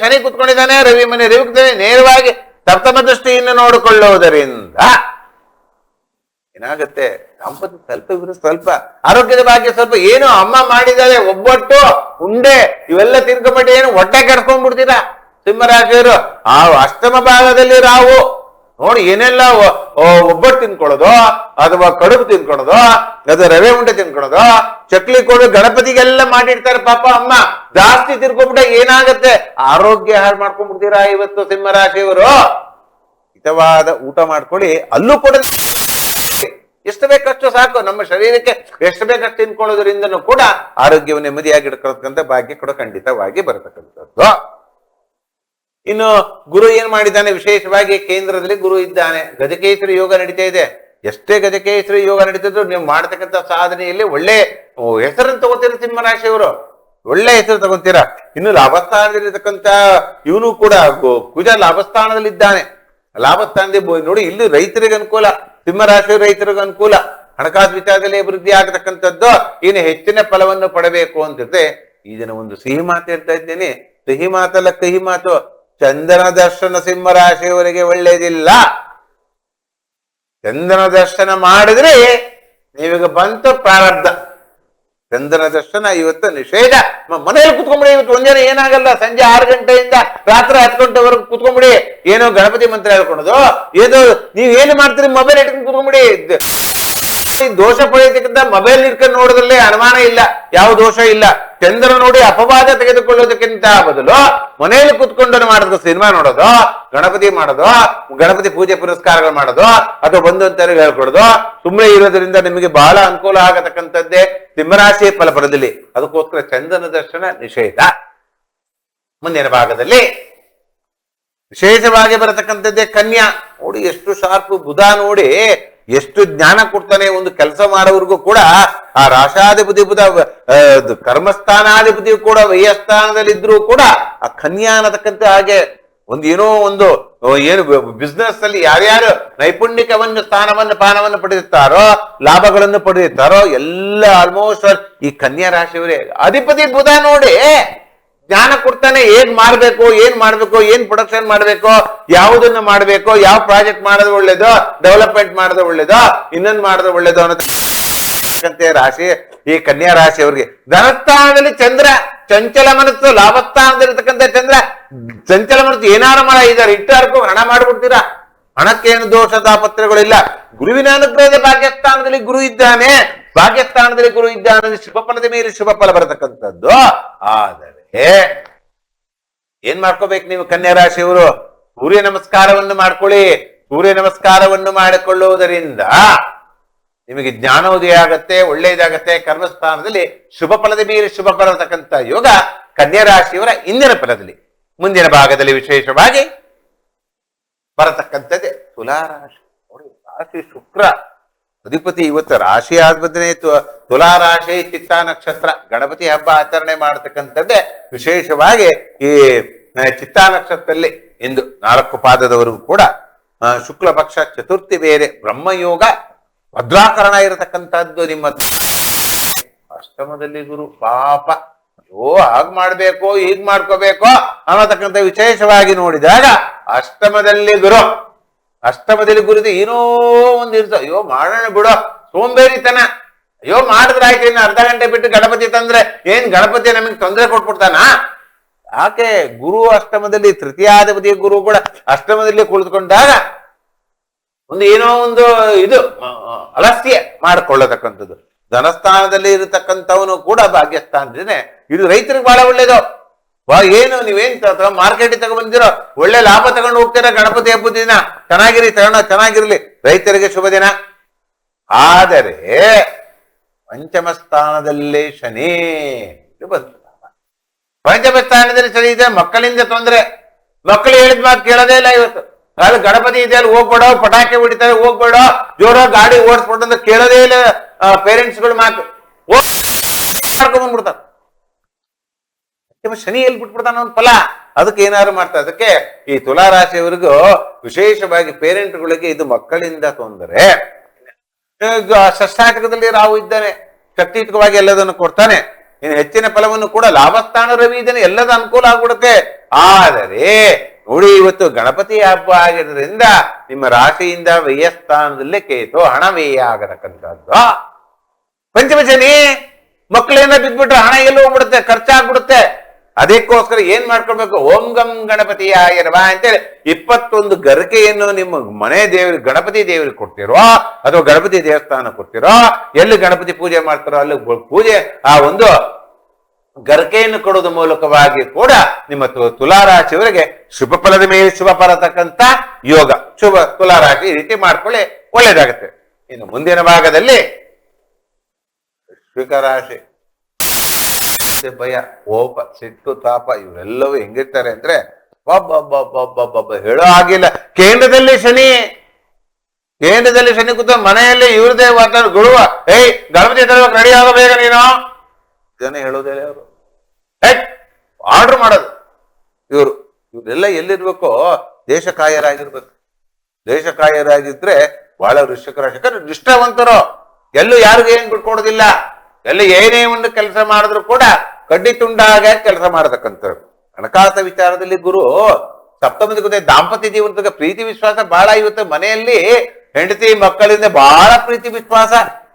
ಶನಿ ಕುತ್ಕೊಂಡಿದ್ದಾನೆ, ರವಿ ಮನೆ ರವಿ ನೇರವಾಗಿ ಸಪ್ತಮ ದೃಷ್ಟಿಯಿಂದ ನೋಡಿಕೊಳ್ಳುವುದರಿಂದ ಏನಾಗುತ್ತೆ? ದಾಂಪತ್ಯ ಸ್ವಲ್ಪ ಆರೋಗ್ಯದ ಬಗ್ಗೆ ಸ್ವಲ್ಪ ಏನು ಅಮ್ಮ ಮಾಡಿದ್ದಾರೆ ಒಬ್ಬಟ್ಟು ಉಂಡೆ ಇವೆಲ್ಲ ತಿನ್ಕೊಂಡ್ಬಿಟ್ಟು ಏನು ಹೊಟ್ಟೆ ಕೆಡ್ಸ್ಕೊಂಡ್ಬಿಡ್ತೀರಾ ಸಿಂಹರಾಶಿಯವರು. ಆ ಅಷ್ಟಮ ಭಾಗದಲ್ಲಿ ರಾವು ನೋಡಿ ಏನೆಲ್ಲ ಒಬ್ಬಟ್ಟು ತಿನ್ಕೊಳ್ಳೋದು, ಅಥವಾ ಕಡುಬು ತಿನ್ಕೊಳ್ಳೋದು, ಅದು ರವೆ ಉಂಡೆ ತಿನ್ಕೊಳ್ಳೋದು, ಚಕ್ಲಿ ಕೊಡು ಗಣಪತಿಗೆಲ್ಲ ಮಾಡಿರ್ತಾರೆ. ಪಾಪ ಅಮ್ಮ ಜಾಸ್ತಿ ತಿನ್ಕೊಂಡ್ಬಿಟ್ರೆ ಏನಾಗತ್ತೆ? ಆರೋಗ್ಯ ಹಾಳು ಮಾಡ್ಕೊಂಡ್ಬಿಡ್ತೀರಾ ಇವತ್ತು ಸಿಂಹರಾಶಿಯವರು. ಹಿತವಾದ ಊಟ ಮಾಡ್ಕೊಳ್ಳಿ. ಅಲ್ಲೂ ಕೂಡ ಎಷ್ಟು ಬೇಕಷ್ಟು ಸಾಕು. ನಮ್ಮ ಶರೀರಕ್ಕೆ ಎಷ್ಟು ಬೇಕಷ್ಟು ತಿನ್ಕೊಳ್ಳೋದ್ರಿಂದನೂ ಕೂಡ ಆರೋಗ್ಯವನ್ನು ನೆಮ್ಮದಿಯಾಗಿ ಇಡ್ಕೊಳ್ತಕ್ಕಂಥ ಭಾಗ್ಯ ಕೂಡ ಖಂಡಿತವಾಗಿ ಬರತಕ್ಕಂಥದ್ದು. ಇನ್ನು ಗುರು ಏನ್ ಮಾಡಿದ್ದಾನೆ? ವಿಶೇಷವಾಗಿ ಕೇಂದ್ರದಲ್ಲಿ ಗುರು ಇದ್ದಾನೆ. ಗಜಕೇಸರಿ ಯೋಗ ನಡೀತಾ ಇದೆ. ಎಷ್ಟೇ ಗಜಕೇಸರಿ ಯೋಗ ನಡೀತಿದ್ರು ನೀವು ಮಾಡತಕ್ಕಂಥ ಸಾಧನೆಯಲ್ಲಿ ಒಳ್ಳೆ ಹೆಸರನ್ನು ತಗೋತೀರ ಸಿಂಹರಾಶಿಯವರು, ಒಳ್ಳೆ ಹೆಸರು ತಗೋತೀರಾ. ಇನ್ನು ಲಾಭಸ್ಥಾನದಲ್ಲಿರ್ತಕ್ಕಂಥ ಇವನು ಕೂಡ ಕುಜ ಲಾಭಸ್ಥಾನದಲ್ಲಿದ್ದಾನೆ. ಲಾಭಸ್ಥಾನದಲ್ಲಿ ನೋಡಿ ಇಲ್ಲಿ ರೈತರಿಗೆ ಅನುಕೂಲ, ಸಿಂಹರಾಶಿ ರೈತರಿಗೆ ಅನುಕೂಲ. ಹಣಕಾಸು ವಿಚಾರದಲ್ಲಿ ಅಭಿವೃದ್ಧಿ ಆಗತಕ್ಕಂಥದ್ದು. ಇನ್ನು ಹೆಚ್ಚಿನ ಫಲವನ್ನು ಪಡಬೇಕು ಅಂತಿದ್ರೆ ಈ ದಿನ ಒಂದು ಸಿಹಿ ಮಾತು ಹೇಳ್ತಾ ಇದ್ದೇನೆ. ಸಿಹಿ ಮಾತಲ್ಲ ಕಹಿ ಮಾತು. ಚಂದ್ರನ ದರ್ಶನ ಸಿಂಹರಾಶಿಯವರಿಗೆ ಒಳ್ಳೇದಿಲ್ಲ. ಚಂದ್ರನ ದರ್ಶನ ಮಾಡಿದ್ರೆ ನೀವೀಗ ಬಂತು ಪ್ರಾರಬ್ಧ. ಚಂದ್ರನ ದರ್ಶನ ಇವತ್ತು ನಿಷೇಧ. ಮನೆಯಲ್ಲಿ ಕುತ್ಕೊಂಡ್ಬಿಡಿ. ಇವತ್ತು ಒಂದಿನ ಏನಾಗಲ್ಲ, ಸಂಜೆ 6 ಗಂಟೆಯಿಂದ ರಾತ್ರಿ 10 ಗಂಟೆವರೆಗೂ ಕುತ್ಕೊಂಡ್ಬಿಡಿ. ಏನೋ ಗಣಪತಿ ಮಂತ್ರ ಹೇಳ್ಕೊಳೋದು, ಏನೋ ನೀವೇನು ಮಾಡ್ತೀರಿ ಮೊಬೈಲ್ ಇಟ್ಕೊಂಡು ಕುತ್ಕೊಂಡ್ಬಿಡಿ. ದೋಷ ಪಡೆಯತಕ್ಕಂಥ ಮೊಬೈಲ್ ಇಟ್ಕೊಂಡು ನೋಡೋದ್ರಲ್ಲೇ ಅನುಮಾನ ಇಲ್ಲ, ಯಾವ ದೋಷ ಇಲ್ಲ. ಚಂದ್ರ ನೋಡಿ ಅಪವಾದ ತೆಗೆದುಕೊಳ್ಳೋದಕ್ಕಿಂತ ಬದಲು ಮನೆಯಲ್ಲಿ ಕುತ್ಕೊಂಡು ಮಾಡೋದು, ಸಿನಿಮಾ ನೋಡೋದು, ಗಣಪತಿ ಮಾಡೋದು, ಗಣಪತಿ ಪೂಜೆ ಪುರಸ್ಕಾರಗಳು ಮಾಡೋದು, ಅಥವಾ ಬಂಧು ಅಂತ ಹೇಳ್ಕೊಡೋದು, ಸುಮ್ಮನೆ ಇರೋದ್ರಿಂದ ನಿಮಗೆ ಬಹಳ ಅನುಕೂಲ ಆಗತಕ್ಕಂಥದ್ದೇ ಸಿಂಹರಾಶಿ ಫಲಫಲದಲ್ಲಿ. ಅದಕ್ಕೋಸ್ಕರ ಚಂದ್ರನ ದರ್ಶನ ನಿಷೇಧ. ಮುಂದಿನ ಭಾಗದಲ್ಲಿ ವಿಶೇಷವಾಗಿ ಬರತಕ್ಕಂಥದ್ದೇ ಕನ್ಯಾ. ನೋಡಿ ಎಷ್ಟು ಶಾರ್ಪ್ ಬುಧ, ನೋಡಿ ಎಷ್ಟು ಜ್ಞಾನ ಕೊಡ್ತಾನೆ. ಒಂದು ಕೆಲಸ ಮಾಡೋವರೆಗೂ ಕೂಡ ಆ ರಾಶಾಧಿಪತಿ ಬುಧ, ಕರ್ಮಸ್ಥಾನಾಧಿಪತಿ ಕೂಡ ವಯಸ್ಥಾನದಲ್ಲಿದ್ರೂ ಕೂಡ ಆ ಕನ್ಯಾ ಅನ್ನತಕ್ಕಂಥ ಹಾಗೆ ಏನೋ ಒಂದು ಏನು ಬಿಸ್ನೆಸ್ ಅಲ್ಲಿ ಯಾರ್ಯಾರು ನೈಪುಣ್ಯಕವನ್ನು ಪಾನವನ್ನು ಪಡೆದಿರ್ತಾರೋ, ಲಾಭಗಳನ್ನು ಪಡೆದಿರ್ತಾರೋ ಎಲ್ಲ ಆಲ್ಮೋಸ್ಟ್ ಈ ಕನ್ಯಾ ರಾಶಿಯವರೇ. ಅಧಿಪತಿ ಬುಧ ನೋಡಿ ಜ್ಞಾನ ಕೊಡ್ತಾನೆ. ಏನ್ ಮಾಡ್ಬೇಕು, ಏನ್ ಪ್ರೊಡಕ್ಷನ್ ಮಾಡ್ಬೇಕು, ಯಾವುದನ್ನ ಮಾಡ್ಬೇಕು, ಯಾವ ಪ್ರಾಜೆಕ್ಟ್ ಮಾಡೋದು ಒಳ್ಳೇದು, ಡೆವಲಪ್ಮೆಂಟ್ ಮಾಡೋದು ಒಳ್ಳೇದು, ಇನ್ನೊಂದು ಮಾಡೋದು ಒಳ್ಳೇದು ಅನ್ನೋ ರಾಶಿ ಈ ಕನ್ಯಾ ರಾಶಿಯವರಿಗೆ. ಧನಸ್ಥಾನದಲ್ಲಿ ಚಂದ್ರ ಚಂಚಲ ಮನಸ್ಸು, ಲಾಭಸ್ಥಾನದಲ್ಲಿರ್ತಕ್ಕಂಥ ಚಂದ್ರ ಚಂಚಲ ಮನಸ್ಸು. ಏನಾರು ಮರ ಇದ್ದಾರೆ ಇಟ್ಟಾರ್ಕೊ ಹಣ ಮಾಡ್ಬಿಡ್ತೀರಾ. ಹಣಕ್ಕೇನು ದೋಷ ತಾಪತ್ರಗಳಿಲ್ಲ. ಗುರುವಿನ ಅನುಗ್ರಹದ ಭಾಗ್ಯಸ್ಥಾನದಲ್ಲಿ ಗುರು ಇದ್ದಾನೆ. ಶುಭ ಫಲದ ಮೇಲೆ ಶುಭ ಫಲ ಬರತಕ್ಕಂಥದ್ದು. ಆದರೆ ಏನ್ ಮಾಡ್ಕೋಬೇಕು ನೀವು ಕನ್ಯಾ ರಾಶಿಯವರು? ಸೂರ್ಯ ನಮಸ್ಕಾರವನ್ನು ಮಾಡ್ಕೊಳ್ಳಿ. ಸೂರ್ಯ ನಮಸ್ಕಾರವನ್ನು ಮಾಡಿಕೊಳ್ಳುವುದರಿಂದ ನಿಮಗೆ ಜ್ಞಾನೋದಯ ಆಗತ್ತೆ, ಒಳ್ಳೆಯದಾಗತ್ತೆ. ಕರ್ಮಸ್ಥಾನದಲ್ಲಿ ಶುಭ ಫಲದ ಮೇಲೆ ಶುಭ ಫಲ ಬರತಕ್ಕಂಥ ಯೋಗ ಕನ್ಯಾ ರಾಶಿಯವರ ಇಂದಿನ ಫಲದಲ್ಲಿ. ಮುಂದಿನ ಭಾಗದಲ್ಲಿ ವಿಶೇಷವಾಗಿ ಬರತಕ್ಕಂಥದ್ದೇ ತುಲಾರಾಶಿ. ನೋಡಿ ರಾಶಿ ಶುಕ್ರ ಅಧಿಪತಿ. ಇವತ್ತು ರಾಶಿ ಆದ್ಮೇಲೆ ತುಲಾರಾಶಿ ಚಿತ್ತಾ ನಕ್ಷತ್ರ ಗಣಪತಿ ಹಬ್ಬ ಆಚರಣೆ ಮಾಡತಕ್ಕಂಥದ್ದೇ ವಿಶೇಷವಾಗಿ ಈ ಚಿತ್ತಾ ನಕ್ಷತ್ರದಲ್ಲಿ ಇಂದು 4 ಪಾದದವರೆಗೂ ಕೂಡ ಶುಕ್ಲ ಪಕ್ಷ ಚತುರ್ಥಿ ಬೇರೆ ಬ್ರಹ್ಮಯೋಗ ಭದ್ರಾಕರಣ ಇರತಕ್ಕಂಥದ್ದು. ನಿಮ್ಮ ಅಷ್ಟಮದಲ್ಲಿ ಗುರು ಪಾಪ ಹಾಗ್ ಮಾಡ್ಬೇಕು ಹೀಗ್ ಮಾಡ್ಕೋಬೇಕು ಅನ್ನತಕ್ಕಂಥ ವಿಶೇಷವಾಗಿ ನೋಡಿದಾಗ ಅಷ್ಟಮದಲ್ಲಿ ಗುರುದು ಏನೋ ಒಂದು ಇರ್ತ, ಅಯ್ಯೋ ಮಾಡೋಣ ಬಿಡೋ, ಸೋಂಬೇರಿತನ, ಅಯ್ಯೋ ಮಾಡಿದ್ರಾಯ್ತು, ಇನ್ನು ಅರ್ಧ ಗಂಟೆ ಬಿಟ್ಟು ಗಣಪತಿ ತಂದ್ರೆ ಏನ್ ಗಣಪತಿ ನಮಗೆ ತೊಂದರೆ ಕೊಟ್ಬಿಡ್ತಾನ? ಯಾಕೆ ಗುರು ಅಷ್ಟಮದಲ್ಲಿ, ತೃತೀಯಾಧಿಪತಿಯ ಗುರು ಕೂಡ ಅಷ್ಟಮದಲ್ಲಿ ಕುಳಿತುಕೊಂಡಾಗ ಒಂದು ಏನೋ ಒಂದು ಇದು ಅಲಸ್ಯ ಮಾಡಿಕೊಳ್ಳತಕ್ಕಂಥದ್ದು. ಧನಸ್ಥಾನದಲ್ಲಿ ಇರತಕ್ಕಂಥವನು ಕೂಡ ಭಾಗ್ಯಸ್ಥಾನದೇನೆ. ಇದು ರೈತರಿಗೆ ಬಹಳ ಒಳ್ಳೇದು. ಏನು ನೀವೇನ್ ಮಾರ್ಕೆಟಿಗೆ ತಗೊಂಡ್ಬಂದಿರೋ, ಒಳ್ಳೆ ಲಾಭ ತಗೊಂಡು ಹೋಗ್ತೀರಾ ಗಣಪತಿ ಹಬ್ಬದ ದಿನ, ಚೆನ್ನಾಗಿರಿ, ಚೆನ್ನಾಗಿರ್ಲಿ, ರೈತರಿಗೆ ಶುಭ ದಿನ. ಆದರೆ ಪಂಚಮ ಸ್ಥಾನದಲ್ಲೇ ಶನಿ ಬಂತು. ಪಂಚಮ ಸ್ಥಾನದಲ್ಲಿ ಶನಿ ಇದೆ, ಮಕ್ಕಳಿಂದ ತೊಂದರೆ. ಮಕ್ಕಳು ಹೇಳಿದ ಮಾತು ಕೇಳೋದೇ ಇಲ್ಲ. ಇವತ್ತು ಅಲ್ಲಿ ಗಣಪತಿ ಇದೆ, ಅಲ್ಲಿ ಹೋಗ್ಬೇಡ, ಪಟಾಕಿ ಹೊಡಿತಾರೆ, ಹೋಗ್ಬೇಡ, ಜೋರ ಗಾಡಿ ಓಡಿಸ್ಬಿಟ್ಟು ಅಂತ ಕೇಳೋದೇ ಇಲ್ಲ ಪೇರೆಂಟ್ಸ್ಗಳು ಮಾತು. ಮಾಡ್ಕೊಂಡ್ಬಂದ್ಬಿಡ್ತಾರೆ. ಶನಿ ಎಲ್ಲಿ ಬಿಟ್ಬಿಡ್ತಾನ ಅವನ ಫಲ. ಅದಕ್ಕೆ ಏನಾದ್ರು ಮಾಡ್ತಾರೆ. ಅದಕ್ಕೆ ಈ ತುಲಾ ರಾಶಿಯವರಿಗೂ ವಿಶೇಷವಾಗಿ ಪೇರೆಂಟ್ಗಳಿಗೆ ಇದು ಮಕ್ಕಳಿಂದ ತೊಂದರೆ. ಷಷ್ಠಾಟಕದಲ್ಲಿ ರಾಹು ಇದ್ದಾನೆ, ಶಕ್ತಿಯುತವಾಗಿ ಎಲ್ಲದನ್ನು ಕೊಡ್ತಾನೆ. ಇನ್ನು ಹೆಚ್ಚಿನ ಫಲವನ್ನು ಕೂಡ ಲಾಭಸ್ಥಾನ ರವಿ ಇದ್ದಾನೆ, ಎಲ್ಲದ ಅನುಕೂಲ ಆಗ್ಬಿಡುತ್ತೆ. ಆದರೆ ನೋಡಿ, ಇವತ್ತು ಗಣಪತಿ ಹಬ್ಬ ಆಗಿರೋದ್ರಿಂದ ನಿಮ್ಮ ರಾಶಿಯಿಂದ ವ್ಯಯಸ್ಥಾನದಲ್ಲೇ ಕೇತು, ಹಣ ವ್ಯಯ ಆಗತಕ್ಕಂಥದ್ದು. ಪಂಚಮ ಶನಿ, ಮಕ್ಕಳೇನ ಬಿದ್ಬಿಟ್ರೆ ಹಣ ಎಲ್ಲ ಹೋಗ್ಬಿಡುತ್ತೆ, ಖರ್ಚಾಗ್ಬಿಡುತ್ತೆ. ಅದಕ್ಕೋಸ್ಕರ ಏನ್ ಮಾಡ್ಕೊಳ್ಬೇಕು, ಓಂ ಗಂ ಗಣಪತಿಯಾಯ ಅಂತೇಳಿ 21 ಗರಿಕೆಯನ್ನು ನಿಮ್ಮ ಮನೆ ದೇವರಿಗೆ, ಗಣಪತಿ ದೇವರಿಗೆ ಕೊಡ್ತಿರೋ ಅಥವಾ ಗಣಪತಿ ದೇವಸ್ಥಾನ ಕೊಡ್ತಿರೋ, ಎಲ್ಲಿ ಗಣಪತಿ ಪೂಜೆ ಮಾಡ್ತಾರೋ ಅಲ್ಲಿ ಪೂಜೆ ಆ ಒಂದು ಗರಿಕೆಯನ್ನು ಕೊಡೋದ್ರ ಮೂಲಕವಾಗಿ ಕೂಡ ನಿಮ್ಮ ತುಲಾರಾಶಿಯವರಿಗೆ ಶುಭ ಫಲದ ಮೇಲೆ ಶುಭ ಬರತಕ್ಕಂತ ಯೋಗ. ಶುಭ ತುಲಾರಾಶಿ ಈ ರೀತಿ ಮಾಡ್ಕೊಳ್ಳಿ, ಒಳ್ಳೇದಾಗುತ್ತೆ. ಇನ್ನು ಮುಂದಿನ ಭಾಗದಲ್ಲಿ ವೃಶ್ಚಿಕ ರಾಶಿ, ಭಯ, ಕೋಪ, ಸಿಟ್ಟು, ತಾಪ ಇವರೆಲ್ಲವೂ ಹೆಂಗಿರ್ತಾರೆ ಅಂದ್ರೆ ಹೇಳೋ ಆಗಿಲ್ಲ. ಕೇಂದ್ರದಲ್ಲಿ ಶನಿ ಕೂತ ಮನೆಯಲ್ಲಿ ಇವ್ರದೇ ವಾತಾವರಣ ಗುಳುವ, ಗಣಪತಿ ತರಬೇಕು, ರೆಡಿ ಆಗೋ ಬೇಗ ನೀನು, ಇದನ್ನ ಹೇಳೋದೇ ಅವರು. ಆರ್ಡರ್ ಮಾಡೋದು ಇವರೆಲ್ಲ ಎಲ್ಲಿರ್ಬೇಕು, ದೇಶಕಾಯರಾಗಿರ್ಬೇಕು. ದೇಶಕಾಯರಾಗಿದ್ರೆ ಬಹಳ ವೃಶ್ಚಿಕ ರಾಶಿ ನಿಷ್ಠಾವಂತರು, ಎಲ್ಲೂ ಯಾರಿಗೂ ಏನ್ ಬಿಟ್ಕೊಡೋದಿಲ್ಲ. ಎಲ್ಲ ಏನೇ ಒಂದು ಕೆಲಸ ಮಾಡಿದ್ರು ಕೂಡ ಕಡ್ಡಿ ತುಂಡಾಗ ಕೆಲಸ ಮಾಡತಕ್ಕಂಥವ್ರು. ಹಣಕಾಸ ವಿಚಾರದಲ್ಲಿ ಗುರು ಸಪ್ತಮದ ಗೊತ್ತೇ, ದಾಂಪತ್ಯ ಜೀವನದಾಗ ಪ್ರೀತಿ ವಿಶ್ವಾಸ ಬಹಳ. ಇವತ್ತು ಮನೆಯಲ್ಲಿ ಹೆಂಡತಿ ಮಕ್ಕಳಿಂದ ಬಹಳ ಪ್ರೀತಿ ವಿಶ್ವಾಸ,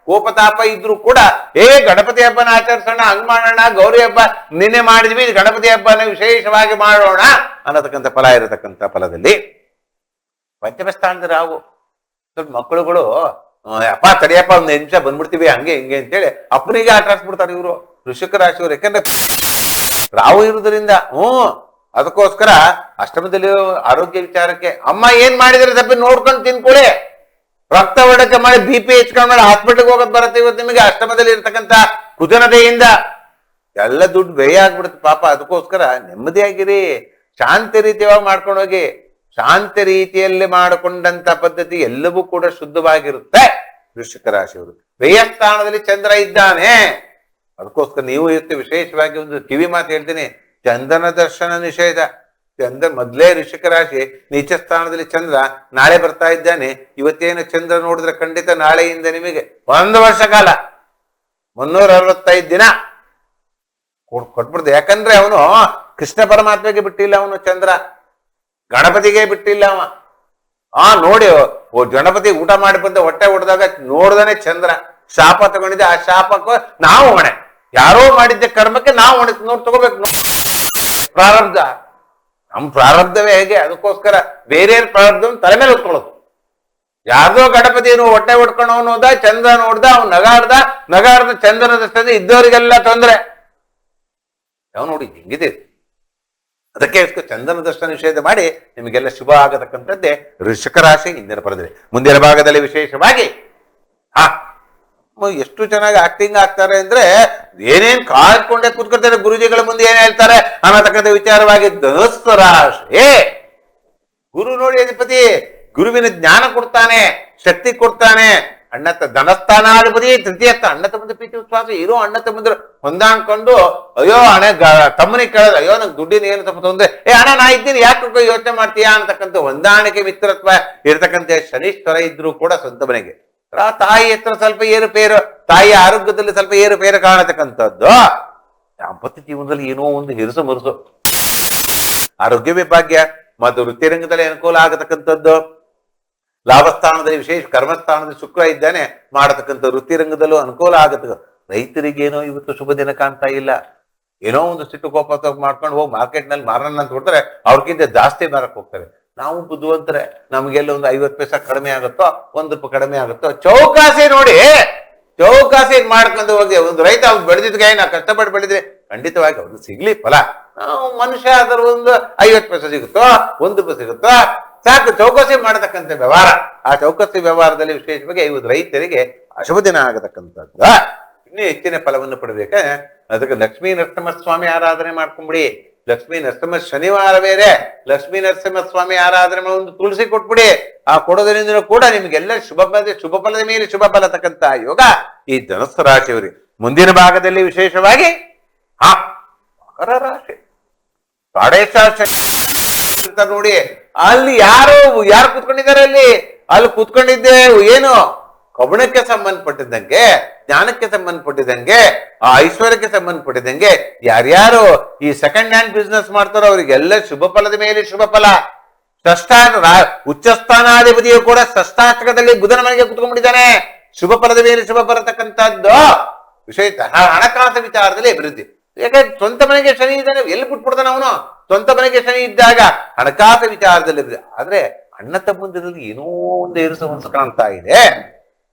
ಕೋಪತಾಪ ಇದ್ರು ಕೂಡ ಗಣಪತಿ ಹಬ್ಬನ ಆಚರಿಸೋಣ, ಹಂಗ್ ಮಾಡೋಣ, ಗೌರಿ ಹಬ್ಬ ನಿನ್ನೆ ಮಾಡಿದ್ವಿ, ಗಣಪತಿ ಹಬ್ಬನ ವಿಶೇಷವಾಗಿ ಮಾಡೋಣ ಅನ್ನತಕ್ಕಂಥ ಫಲ ಇರತಕ್ಕಂಥ ಫಲದಲ್ಲಿ ಪಂಚಮ ಸ್ಥಾನದ ರಾವು. ಸ್ವಲ್ಪ ಮಕ್ಕಳುಗಳು ಅಪ್ಪ ತಡಿಯಪ್ಪ ಒಂದ್ ನಿಮಿಷ ಬಂದ್ಬಿಡ್ತೀವಿ ಹಂಗೆ ಹಿಂಗೆ ಅಂತೇಳಿ ಅಪ್ಪನಿಗೆ ಆಟಾಡ್ಸ್ಬಿಡ್ತಾರೆ ಇವರು ವೃಶ್ಚಿಕ ರಾಶಿಯವರು. ಯಾಕಂದ್ರೆ ರಾವು ಇರುವುದರಿಂದ ಅದಕ್ಕೋಸ್ಕರ ಅಷ್ಟಮದಲ್ಲಿ ಆರೋಗ್ಯ ವಿಚಾರಕ್ಕೆ ಅಮ್ಮ ಏನ್ ಮಾಡಿದ್ರೆ ಸ್ವಲ್ಪ ನೋಡ್ಕೊಂಡು ತಿನ್ಕೊಳ್ಳಿ. ರಕ್ತ ಹೊಡಕೆ ಮಾಡಿ BP ಹೆಚ್ಚಿಕೊಂಡು ಮಾಡಿ ಹಾಸ್ಪಿಟಲ್ಗೆ ಹೋಗೋದು ಬರುತ್ತೆ. ಇವತ್ತು ನಿಮಗೆ ಅಷ್ಟಮದಲ್ಲಿ ಇರ್ತಕ್ಕಂಥ ಕುಜನತೆಯಿಂದ ಎಲ್ಲ ದುಡ್ಡು ವ್ಯಯ ಆಗ್ಬಿಡುತ್ತೆ ಪಾಪ. ಅದಕ್ಕೋಸ್ಕರ ನೆಮ್ಮದಿಯಾಗಿರಿ, ಶಾಂತಿ ರೀತಿಯಾಗಿ ಮಾಡ್ಕೊಂಡು ಹೋಗಿ. ಶಾಂತಿ ರೀತಿಯಲ್ಲಿ ಮಾಡಿಕೊಂಡಂತ ಪದ್ಧತಿ ಎಲ್ಲವೂ ಕೂಡ ಶುದ್ಧವಾಗಿರುತ್ತೆ. ವೃಶ್ಚಿಕ ರಾಶಿಯವರು ವ್ಯಯಸ್ಥಾನದಲ್ಲಿ ಚಂದ್ರ ಇದ್ದಾನೆ. ಅದಕ್ಕೋಸ್ಕರ ನೀವು ಇವತ್ತು ವಿಶೇಷವಾಗಿ ಒಂದು ಕಿವಿ ಮಾತು ಹೇಳ್ತೀನಿ, ಚಂದ್ರನ ದರ್ಶನ ನಿಷೇಧ. ಚಂದ್ರ ಮೊದಲೇ ವೃಶ್ಚಿಕ ರಾಶಿ ನೀಚ ಸ್ಥಾನದಲ್ಲಿ ಚಂದ್ರ, ನಾಳೆ ಬರ್ತಾ ಇದ್ದಾನೆ. ಇವತ್ತೇನು ಚಂದ್ರ ನೋಡಿದ್ರೆ ಖಂಡಿತ ನಾಳೆಯಿಂದ ನಿಮಗೆ 1 ವರ್ಷ ಕಾಲ 365 ದಿನ ಕೊಟ್ಬಿಡ್ದೆ. ಯಾಕಂದ್ರೆ ಅವನು ಕೃಷ್ಣ ಪರಮಾತ್ಮೆಗೆ ಬಿಟ್ಟಿಲ್ಲ, ಅವನು ಚಂದ್ರ ಗಣಪತಿಗೆ ಬಿಟ್ಟಿಲ್ಲ ಅವ. ನೋಡಿ ಗಣಪತಿ ಊಟ ಮಾಡಿ ಬಂದ ಹೊಟ್ಟೆ ಹೊಡೆದಾಗ ನೋಡ್ದಾನೆ ಚಂದ್ರ ಶಾಪ ತಗೊಂಡಿದ್ದೆ. ಆ ಶಾಪಕ್ಕೂ ನಾವು ಹೊಣೆ, ಯಾರೋ ಮಾಡಿದ್ದ ಕರ್ಮಕ್ಕೆ ನಾವು ಹೊಣೆ ತಗೋಬೇಕು. ಪ್ರಾರಬ್ಧ, ನಮ್ಮ ಪ್ರಾರಬ್ಧವೇ ಹೇಗೆ. ಅದಕ್ಕೋಸ್ಕರ ಬೇರೆ ಪ್ರಾರಬ್ಧವನ್ನು ತಲೆ ಮೇಲೆ ಹೊತ್ಕೊಳ್ಳೋದು. ಯಾರ್ದೋ ಗಣಪತಿಯನ್ನು ಹೊಟ್ಟೆ ಹೊಡ್ಕೊಂಡವನು ಹೋದ, ಚಂದ್ರ ನೋಡ್ದ, ಅವ್ನು ನಗಾಡ್ದ ಚಂದ್ರನ ದೃಷ್ಟಿಯಿಂದ ಇದ್ದವರಿಗೆಲ್ಲ ತೊಂದರೆ. ಯಾವ ನೋಡಿ ಹೆಂಗಿದೆ. ಅದಕ್ಕೆ ಚಂದ್ರನ ದರ್ಶನ ನಿಷೇಧ ಮಾಡಿ ನಿಮಗೆಲ್ಲ ಶುಭ ಆಗತಕ್ಕಂಥದ್ದೇ ವೃಶ್ಚಿಕ ರಾಶಿ ಇಂದಿನ ಪರದಲ್ಲಿ. ಮುಂದಿನ ಭಾಗದಲ್ಲಿ ವಿಶೇಷವಾಗಿ ಎಷ್ಟು ಚೆನ್ನಾಗಿ ಆಕ್ಟಿಂಗ್ ಆಗ್ತಾರೆ ಅಂದ್ರೆ ಏನೇನ್ ಕಾಯ್ಕೊಂಡೆ ಕೂತ್ಕೊಳ್ತಾರೆ, ಗುರುಜಿಗಳ ಮುಂದೆ ಏನ್ ಹೇಳ್ತಾರೆ ಅನ್ನತಕ್ಕಂಥ ವಿಚಾರವಾಗಿ ಧನುಸ್ಸು ರಾಶಿ. ಗುರು ನೋಡಿ ಅಧಿಪತಿ, ಗುರುವಿನ ಜ್ಞಾನ ಕೊಡ್ತಾನೆ, ಶಕ್ತಿ ಕೊಡ್ತಾನೆ. ಧನಸ್ಥಾನಾಧಿಪತಿ ತೃತೀಯ ಸ್ಥಾನ. ಅಣ್ಣ ತಮ್ಮದ ಪ್ರೀತಿ ವಿಶ್ವಾಸ ಇರೋ ಅಣ್ಣ ತಮ್ಮಂದ್ರು ಹೊಂದಾಣ್ಕೊಂಡು ಅಯ್ಯೋ ಹಣೆ ತಮ್ಮನಿಗೆ ಕೇಳೋದು, ಅಯ್ಯೋ ನಂಗೆ ದುಡ್ಡಿನ ಏನು ತಮ್ಮ ತೊಂದ್ರೆ, ಅಣ್ಣ ನಾ ಇದ್ದೀನಿ ಯಾಕೆ ಯೋಚನೆ ಮಾಡ್ತೀಯಾ ಅಂತಕ್ಕಂಥ ಹೊಂದಾಣಿಕೆ ಮಿತ್ರತ್ವ ಇರತಕ್ಕಂಥ ಶನೀಶ್ವರ ಇದ್ರು ಕೂಡ ಸ್ವಂತ ಮನೆಗೆ ತಾಯಿ ಹತ್ರ ಸ್ವಲ್ಪ ಏರುಪೇರು, ತಾಯಿಯ ಆರೋಗ್ಯದಲ್ಲಿ ಸ್ವಲ್ಪ ಏರುಪೇರು ಕಾಣತಕ್ಕಂಥದ್ದು. ದಾಂಪತ್ಯ ಜೀವನದಲ್ಲಿ ಏನೋ ಒಂದು ಹಿರಸು ಮರುಸು, ಆರೋಗ್ಯವೇ ಭಾಗ್ಯ ಮತ್ತು ವೃತ್ತಿ ರಂಗದಲ್ಲಿ ಅನುಕೂಲ ಆಗತಕ್ಕಂಥದ್ದು, ಲಾಭಸ್ಥಾನದಲ್ಲಿ ವಿಶೇಷ ಕರ್ಮಸ್ಥಾನದಲ್ಲಿ ಶುಕ್ರ ಇದ್ದಾನೆ ಮಾಡತಕ್ಕಂಥ ವೃತ್ತಿ ರಂಗದಲ್ಲೂ ಅನುಕೂಲ ಆಗತಕ್ಕ. ರೈತರಿಗೇನೋ ಇವತ್ತು ಶುಭ ದಿನ ಕಾಣ್ತಾ ಇಲ್ಲ. ಏನೋ ಒಂದು ಸಿಟ್ಟು ಕೋಪ ಮಾಡ್ಕೊಂಡು ಹೋಗಿ ಮಾರ್ಕೆಟ್ನಲ್ಲಿ ಮಾರೋಣ ಅಂತ ಕೊಡ್ತಾರೆ, ಅವ್ರಿಗಿಂತ ಜಾಸ್ತಿ ಮಾರಕ್ ಹೋಗ್ತಾರೆ. ನಾವು ಬುದ್ಧಿವಂತರೆ, ನಮ್ಗೆಲ್ಲ ಒಂದು 50 ಪೈಸಾ ಕಡಿಮೆ ಆಗುತ್ತೋ, 1 ರೂಪಾಯಿ ಕಡಿಮೆ ಆಗುತ್ತೋ, ಚೌಕಾಸಿ ನೋಡಿ, ಚೌಕಾಸಿ ಮಾಡ್ಕೊಂಡು ಹೋಗಿ ಒಂದು ರೈತ ಅವ್ರು ಬೆಳೆದಿದ್ಗೆ ನಾ ಕಷ್ಟಪಟ್ಟು ಬೆಳೆದ್ರೆ ಖಂಡಿತವಾಗಿ ಅವ್ರಿಗೆ ಸಿಗ್ಲಿ ಫಲ. ನಾವು ಮನುಷ್ಯ ಅದರ ಒಂದು 50 ಪೈಸೆ ಸಿಗುತ್ತೋ, 1 ರೂಪಾಯಿ ಸಿಗುತ್ತೋ, ಸಾಕು ಚೌಕಾಸಿ ಮಾಡತಕ್ಕಂಥ ವ್ಯವಹಾರ. ಆ ಚೌಕಾಸಿ ವ್ಯವಹಾರದಲ್ಲಿ ವಿಶೇಷವಾಗಿ ಇವತ್ತು ರೈತರಿಗೆ ಅಶುಭ ದಿನ ಆಗತಕ್ಕಂಥದ್ದು. ಇನ್ನೂ ಹೆಚ್ಚಿನ ಫಲವನ್ನು ಪಡಬೇಕೆ ಅದಕ್ಕೆ ಲಕ್ಷ್ಮೀ ನರಸಿಂಹಸ್ವಾಮಿ ಆರಾಧನೆ ಮಾಡ್ಕೊಂಬಿಡಿ. ಲಕ್ಷ್ಮೀ ನರಸಿಂಹ ಶನಿವಾರ ಬೇರೆ, ಲಕ್ಷ್ಮೀ ನರಸಿಂಹಸ್ವಾಮಿ ಆರಾಧನೆ ಒಂದು ತುಳಸಿ ಕೊಟ್ಬಿಡಿ. ಆ ಕೊಡೋದ್ರಿಂದ ಕೂಡ ನಿಮ್ಗೆಲ್ಲ ಶುಭ ಫಲದ ಮೇಲೆ ಶುಭ ಫಲ ತಕ್ಕಂತ ಯೋಗ ಈ ಧನುಸ್ಸು ರಾಶಿಯವರಿಗೆ. ಮುಂದಿನ ಭಾಗದಲ್ಲಿ ವಿಶೇಷವಾಗಿ ಮಕರ ರಾಶಿ ನೋಡಿ, ಅಲ್ಲಿ ಯಾರು ಕೂತ್ಕೊಂಡಿದ್ದಾರೆ, ಅಲ್ಲಿ ಕೂತ್ಕೊಂಡಿದ್ದೆ ಏನು ಕವಣಕ್ಕೆ ಸಂಬಂಧಪಟ್ಟಿದ್ದಂಗೆ, ಜ್ಞಾನಕ್ಕೆ ಸಂಬಂಧಪಟ್ಟಿದ್ದಂಗೆ, ಆ ಐಶ್ವರ್ಯಕ್ಕೆ ಸಂಬಂಧಪಟ್ಟಿದ್ದಂಗೆ ಯಾರ್ಯಾರು ಈ ಸೆಕೆಂಡ್ ಹ್ಯಾಂಡ್ ಬಿಸ್ನೆಸ್ ಮಾಡ್ತಾರೋ ಅವರಿಗೆಲ್ಲ ಶುಭ ಫಲದ ಮೇಲೆ ಶುಭ ಫಲ. ಉಚ್ಚ ಸ್ಥಾನಾಧಿಪತಿಯು ಕೂಡ ಷಷ್ಠಾಷ್ಟಕದಲ್ಲಿ ಬುಧನ ಮನೆಗೆ ಕುತ್ಕೊಂಡ್ಬಿಟ್ಟಿದ್ದಾನೆ. ಶುಭ ಫಲದ ಮೇಲೆ ಶುಭ ಬರತಕ್ಕಂಥದ್ದು ವಿಷಯ. ಹಣಕಾಸು ವಿಚಾರದಲ್ಲಿ ಅಭಿವೃದ್ಧಿ. ಯಾಕಂದ್ರೆ ಸ್ವಂತ ಮನೆಗೆ ಶನಿ ಇದ್ದಾನೆ, ಎಲ್ಲಿ ಬಿಟ್ಬಿಡ್ತಾನೆ ಅವನು? ಸ್ವಂತ ಮನೆಗೆ ಶನಿ ಇದ್ದಾಗ ಹಣಕಾಸು ವಿಚಾರದಲ್ಲಿ ಆದ್ರೆ ಅಣ್ಣ ತಮ್ಮಂದಿರಲ್ಲಿ ಏನೋ ಒಂದು ಏರುಸ ಕಾಣ್ತಾ ಇದೆ.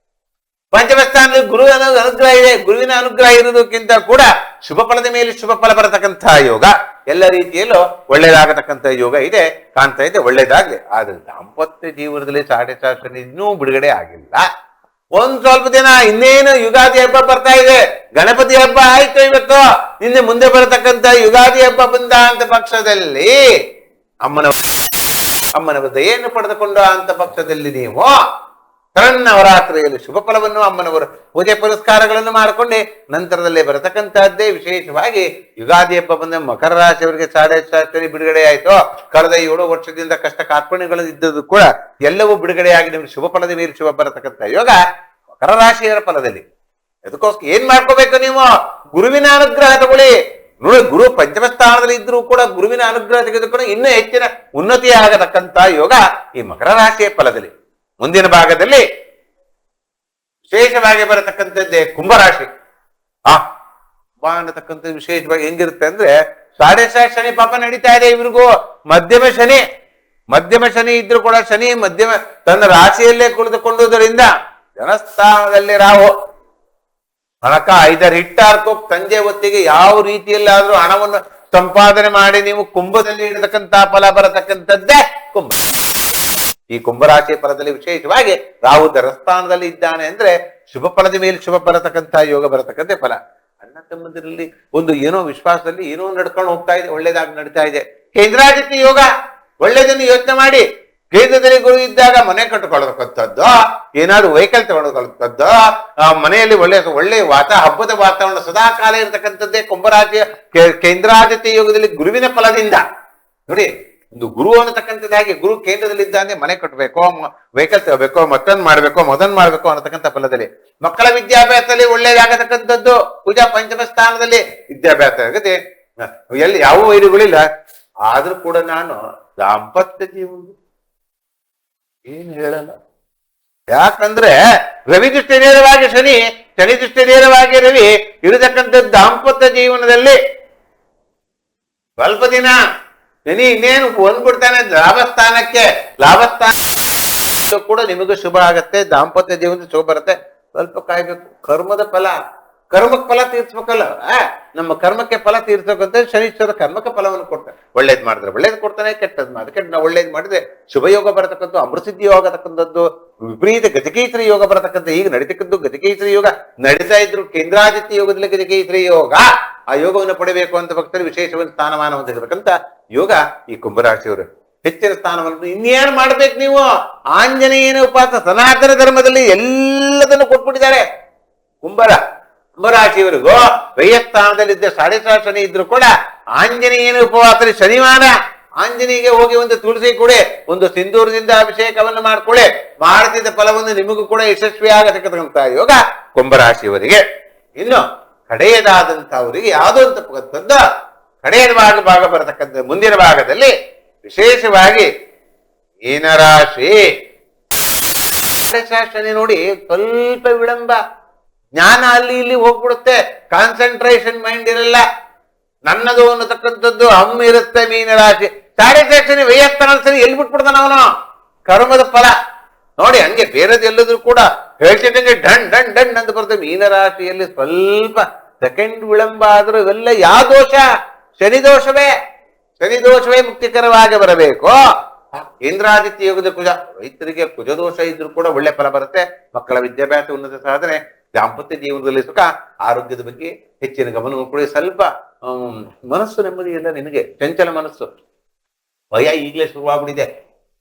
ಪಂಚಮ ಸ್ಥಾನದಲ್ಲಿ ಗುರುವಿನ ಅನುಗ್ರಹ ಇದೆ. ಗುರುವಿನ ಅನುಗ್ರಹ ಇರುವುದಕ್ಕಿಂತ ಕೂಡ ಶುಭ ಫಲದ ಮೇಲೆ ಶುಭ ಫಲ ಬರತಕ್ಕಂಥ ಯೋಗ, ಎಲ್ಲ ರೀತಿಯಲ್ಲೂ ಒಳ್ಳೇದಾಗತಕ್ಕಂಥ ಯೋಗ ಇದೆ, ಕಾಣ್ತಾ ಇದೆ. ಒಳ್ಳೇದಾಗ್ಲಿ. ಆದ್ರೆ ದಾಂಪತ್ಯ ಜೀವನದಲ್ಲಿ ಸಾಡೆ ಶಾಸನ ಇನ್ನೂ ಬಿಡುಗಡೆ ಆಗಿಲ್ಲ. ಒಂದ್ ಸ್ವಲ್ಪ ದಿನ ಇನ್ನೇನು ಯುಗಾದಿ ಹಬ್ಬ ಬರ್ತಾ ಇದೆ. ಗಣಪತಿ ಹಬ್ಬ ಆಯ್ತು ಇವತ್ತು, ನಿನ್ನೆ ಮುಂದೆ ಬರತಕ್ಕಂಥ ಯುಗಾದಿ ಹಬ್ಬ ಬಂದ ಅಂತ ಪಕ್ಷದಲ್ಲಿ ಅಮ್ಮನವರ ದಯೆಯನ್ನು ಪಡೆದುಕೊಂಡ ಅಂತ ಪಕ್ಷದಲ್ಲಿ ನೀವು ನವರಾತ್ರಿಯಲ್ಲಿ ಶುಭ ಫಲವನ್ನು ಅಮ್ಮನವರು ಪೂಜೆ ಪುರಸ್ಕಾರಗಳನ್ನು ಮಾಡಿಕೊಂಡು ನಂತರದಲ್ಲೇ ಬರತಕ್ಕಂತಹದ್ದೇ. ವಿಶೇಷವಾಗಿ ಯುಗಾದಿ ಹಬ್ಬ ಬಂದ ಮಕರ ರಾಶಿಯವರಿಗೆ ಸಾಡೆ ಶಾಸ್ತ್ರಿ ಬಿಡುಗಡೆ ಆಯ್ತು. ಕಳೆದ 7 ವರ್ಷದಿಂದ ಕಷ್ಟ ಕಾರ್ಪಣ್ಯಗಳು ಇದ್ದದ್ದು ಕೂಡ ಎಲ್ಲವೂ ಬಿಡುಗಡೆಯಾಗಿ ನಿಮ್ಗೆ ಶುಭ ಫಲದ ಮೇಲೆ ಶುಭ ಬರತಕ್ಕಂಥ ಯೋಗ ಮಕರ ರಾಶಿಯವರ ಫಲದಲ್ಲಿ. ಅದಕ್ಕೋಸ್ಕರ ಏನ್ ಮಾಡ್ಕೋಬೇಕು ನೀವು? ಗುರುವಿನ ಅನುಗ್ರಹ ತಗೊಳ್ಳಿ. ನೋಡಿ, ಗುರು ಪಂಚಮ ಸ್ಥಾನದಲ್ಲಿ ಇದ್ರೂ ಕೂಡ ಗುರುವಿನ ಅನುಗ್ರಹ ತೆಗೆದುಕೊಂಡು ಇನ್ನೂ ಹೆಚ್ಚಿನ ಉನ್ನತಿ ಆಗತಕ್ಕಂತ ಯೋಗ ಈ ಮಕರ ರಾಶಿಯ ಫಲದಲ್ಲಿ. ಮುಂದಿನ ಭಾಗದಲ್ಲಿ ವಿಶೇಷವಾಗಿ ಬರತಕ್ಕಂಥದ್ದೇ ಕುಂಭರಾಶಿ. ಅನ್ನತಕ್ಕಂಥ ವಿಶೇಷವಾಗಿ ಹೆಂಗಿರುತ್ತೆ ಅಂದ್ರೆ, ಸಾಡೆ ಶನಿ ಪಾಪ ನಡೀತಾ ಇದೆ ಇವ್ರಿಗೂ. ಮಧ್ಯಮ ಶನಿ ಇದ್ರು ಕೂಡ ಶನಿ ಮಧ್ಯಮ ತನ್ನ ರಾಶಿಯಲ್ಲೇ ಕುಳಿತುಕೊಂಡುವುದರಿಂದ ಜನಸ್ಥಾನದಲ್ಲಿ ರಾಹು ಐದರ್ ಹಿಟ್ಟಾರ್ಕೋ ಸಂಜೆ ಹೊತ್ತಿಗೆ ಯಾವ ರೀತಿಯಲ್ಲಾದ್ರೂ ಹಣವನ್ನು ಸಂಪಾದನೆ ಮಾಡಿ ನೀವು ಕುಂಭದಲ್ಲಿ ಇಡತಕ್ಕಂತ ಫಲ ಬರತಕ್ಕಂಥದ್ದೇ ಕುಂಭ. ಈ ಕುಂಭರಾಶಿಯ ಫಲದಲ್ಲಿ ವಿಶೇಷವಾಗಿ ರಾಹು ಧನಸ್ಥಾನದಲ್ಲಿ ಇದ್ದಾನೆ ಅಂದ್ರೆ ಶುಭ ಫಲದ ಮೇಲೆ ಶುಭ ಬರತಕ್ಕಂಥ ಯೋಗ ಬರತಕ್ಕಂಥ ಫಲ. ಅಣ್ಣ ತಮ್ಮಂದಿರಲ್ಲಿ ಒಂದು ಏನೋ ವಿಶ್ವಾಸದಲ್ಲಿ ಏನೋ ನಡ್ಕೊಂಡು ಹೋಗ್ತಾ ಇದೆ, ಒಳ್ಳೇದಾಗಿ ನಡೀತಾ ಇದೆ. ಕೇಂದ್ರಾಧಿಪತಿ ಯೋಗ ಒಳ್ಳೇದನ್ನು ಯೋಚನೆ ಮಾಡಿ. ಕೇಂದ್ರದಲ್ಲಿ ಗುರು ಇದ್ದಾಗ ಮನೆ ಕಟ್ಟಿಕೊಳ್ಳತಕ್ಕಂಥದ್ದು, ಏನಾದ್ರು ವೆಹಿಕಲ್ ತಗೊಳ್ಳತಕ್ಕಂಥದ್ದು, ಮನೆಯಲ್ಲಿ ಒಳ್ಳೆ ಹಬ್ಬದ ವಾತಾವರಣ ಸದಾ ಕಾಲ ಇರತಕ್ಕಂಥದ್ದೇ ಕುಂಭರಾಶಿಯ ಕೇಂದ್ರಾಧಿಪತಿ ಯೋಗದಲ್ಲಿ ಗುರುವಿನ ಫಲದಿಂದ. ನೋಡಿ, ಒಂದು ಗುರು ಅನ್ನತಕ್ಕಂಥದ್ದಾಗಿ ಗುರು ಕೇಂದ್ರದಲ್ಲಿದ್ದಾನೆ, ಮನೆ ಕಟ್ಟಬೇಕು, ವೆಹಿಕಲ್ ತಗೋಬೇಕು, ಮತ್ತೊಂದು ಮಾಡ್ಬೇಕು ಅನ್ನತಕ್ಕಂಥ ಫಲದಲ್ಲಿ. ಮಕ್ಕಳ ವಿದ್ಯಾಭ್ಯಾಸದಲ್ಲಿ ಒಳ್ಳೇದಾಗತಕ್ಕಂಥದ್ದು. ಪೂಜಾ ಪಂಚಮ ಸ್ಥಾನದಲ್ಲಿ ವಿದ್ಯಾಭ್ಯಾಸ ಆಗುತ್ತೆ. ಎಲ್ಲಿ ಯಾವ ವೈರುಗಳಿಲ್ಲ. ಆದ್ರೂ ಕೂಡ ನಾನು ದಾಂಪತ್ಯ ಜೀವನ ಏನು ಹೇಳಲ್ಲ. ಯಾಕಂದ್ರೆ ರವಿ ದೃಷ್ಟಿ ನೇರವಾಗಿ ಶನಿ ದೃಷ್ಟಿ ನೇರವಾಗಿ ರವಿ ಇರತಕ್ಕಂಥದ್ದು ದಾಂಪತ್ಯ ಜೀವನದಲ್ಲಿ ಸ್ವಲ್ಪ ದಿನ. ಶನಿ ಇನ್ನೇನು ಬಂದ್ಬಿಡ್ತಾನೆ ಲಾಭಸ್ಥಾನ ಕೂಡ ನಿಮಗೂ ಶುಭ ಆಗತ್ತೆ. ದಾಂಪತ್ಯ ಜೀವನ ಶುಭ ಬರುತ್ತೆ. ಸ್ವಲ್ಪ ಕಾಯ್ಬೇಕು. ಕರ್ಮಕ್ಕೆ ಫಲ ತೀರ್ಸ್ಬೇಕಲ್ಲ. ನಮ್ಮ ಕರ್ಮಕ್ಕೆ ಫಲ ತೀರ್ಸಬೇಕಂತ ಶನೀಶ್ವರ ಕರ್ಮಕ್ಕೆ ಫಲವನ್ನು ಕೊಡ್ತಾನೆ. ಒಳ್ಳೇದ್ ಮಾಡಿದ್ರೆ ಒಳ್ಳೇದ್ ಕೊಡ್ತಾನೆ, ಕೆಟ್ಟದ್ ಮಾಡಿದ್ರೆ ನಾವು ಒಳ್ಳೇದ್ ಮಾಡಿದ್ರೆ ಶುಭ ಯೋಗ ಬರತಕ್ಕಂಥ, ಅಮೃತಸಿದ್ಧಿ ಯೋಗ ಆಗತಕ್ಕಂಥದ್ದು, ವಿಪರೀತ ಗಜಕೇಸರಿ ಯೋಗ ಬರತಕ್ಕಂಥ. ಈಗ ನಡೀತಕ್ಕಂಥ ಗಜಕೇಸರಿ ಯೋಗ ನಡೀತಾ ಇದ್ರು. ಕೇಂದ್ರಾದಿತ್ಯ ಯೋಗದಲ್ಲಿ ಗಜಕೇಸರಿ ಯೋಗ. ಆ ಯೋಗವನ್ನು ಪಡಿಬೇಕು ಅಂತ ಭಕ್ತರು ವಿಶೇಷವಾದ ಸ್ಥಾನಮಾನವನ್ನು ತೆಗೆದಕ್ಕಂತ ಯೋಗ ಈ ಕುಂಭರಾಶಿಯವರು. ಹೆಚ್ಚಿನ ಸ್ಥಾನವನ್ನು ಇನ್ನೇನು ಮಾಡ್ಬೇಕು ನೀವು? ಆಂಜನೇಯನ ಉಪವಾಸ ಸನಾತನ ಧರ್ಮದಲ್ಲಿ ಎಲ್ಲದನ್ನು ಕೊಟ್ಬಿಟ್ಟಿದ್ದಾರೆ. ಕುಂಭರಾಶಿಯವರಿಗೂ ವ್ಯಯಸ್ಥಾನದಲ್ಲಿದ್ದ ಸಾಡೆ ಶನಿ ಇದ್ರು ಕೂಡ ಆಂಜನೇಯನ ಉಪವಾಸದಲ್ಲಿ ಶನಿವಾರ ಆಂಜನೇಯಗೆ ಹೋಗಿ ಒಂದು ತುಳಸಿ ಕೊಡಿ, ಒಂದು ಸಿಂಧೂರದಿಂದ ಅಭಿಷೇಕವನ್ನು ಮಾಡ್ಕೊಳ್ಳಿ. ಮಾಡ್ತಿದ್ದ ಫಲವನ್ನು ನಿಮಗೂ ಕೂಡ ಯಶಸ್ವಿ ಆಗತಕ್ಕಂಥ ಯೋಗ ಕುಂಭರಾಶಿಯವರಿಗೆ. ಇನ್ನು ಕಡೆಯದಾದಂಥವರಿಗೆ ಯಾವುದೋ ಅಂತಕ್ಕಂಥದ್ದು ಕಡೆಯ ಭಾಗ ಬರತಕ್ಕಂಥ ಮುಂದಿನ ಭಾಗದಲ್ಲಿ ವಿಶೇಷವಾಗಿ ಮೀನರಾಶಿ ಶನಿ ನೋಡಿ ಸ್ವಲ್ಪ ವಿಳಂಬ, ಜ್ಞಾನ ಅಲ್ಲಿ ಇಲ್ಲಿ ಹೋಗ್ಬಿಡುತ್ತೆ, ಕಾನ್ಸಂಟ್ರೇಷನ್ ಮೈಂಡ್ ಇರಲ್ಲ, ನನ್ನದು ಅನ್ನತಕ್ಕಂಥದ್ದು ಇರುತ್ತೆ. ಮೀನರಾಶಿ ಶನಿ ವೈಯಕ್ತನ ಎಲ್ಲಿ ಬಿಟ್ಬಿಡ್ತಾನ ಅವನು ಕರ್ಮದ ಫಲ ನೋಡಿ. ಹಂಗೆ ಬೇರೆದು ಎಲ್ಲದ್ರು ಕೂಡ ಹೇಳ್ತಿದ್ದಂಗೆ ಡಣ್ ಡಣ್ ಡಣ್ ಅಂತ ಬರ್ತದೆ. ಮೀನರಾಶಿಯಲ್ಲಿ ಸ್ವಲ್ಪ ಸೆಕೆಂಡ್ ವಿಳಂಬ ಆದ್ರೂ ಇವೆಲ್ಲ ಯಾವ ದೋಷ? ಶನಿ ದೋಷವೇ ಮುಕ್ತಿಕರವಾಗಿ ಬರಬೇಕು. ಕೇಂದ್ರಾದಿತ್ಯ ಯೋಗದ ಕುಜ, ರೈತರಿಗೆ ಕುಜ ದೋಷ ಇದ್ರೂ ಕೂಡ ಒಳ್ಳೆ ಫಲ ಬರುತ್ತೆ. ಮಕ್ಕಳ ವಿದ್ಯಾಭ್ಯಾಸ, ಉನ್ನತ ಸಾಧನೆ, ದಾಂಪತ್ಯ ಜೀವನದಲ್ಲಿ ಸುಖ, ಆರೋಗ್ಯದ ಬಗ್ಗೆ ಹೆಚ್ಚಿನ ಗಮನ ಕೊಡಿ. ಸ್ವಲ್ಪ ಮನಸ್ಸು ನೆಮ್ಮದಿ ಇಲ್ಲ ನಿನಗೆ, ಚಂಚಲ ಮನಸ್ಸು, ಭಯ ಈಗಲೇ ಶುರುವಾಗ್ಬಿಟ್ಟಿದೆ.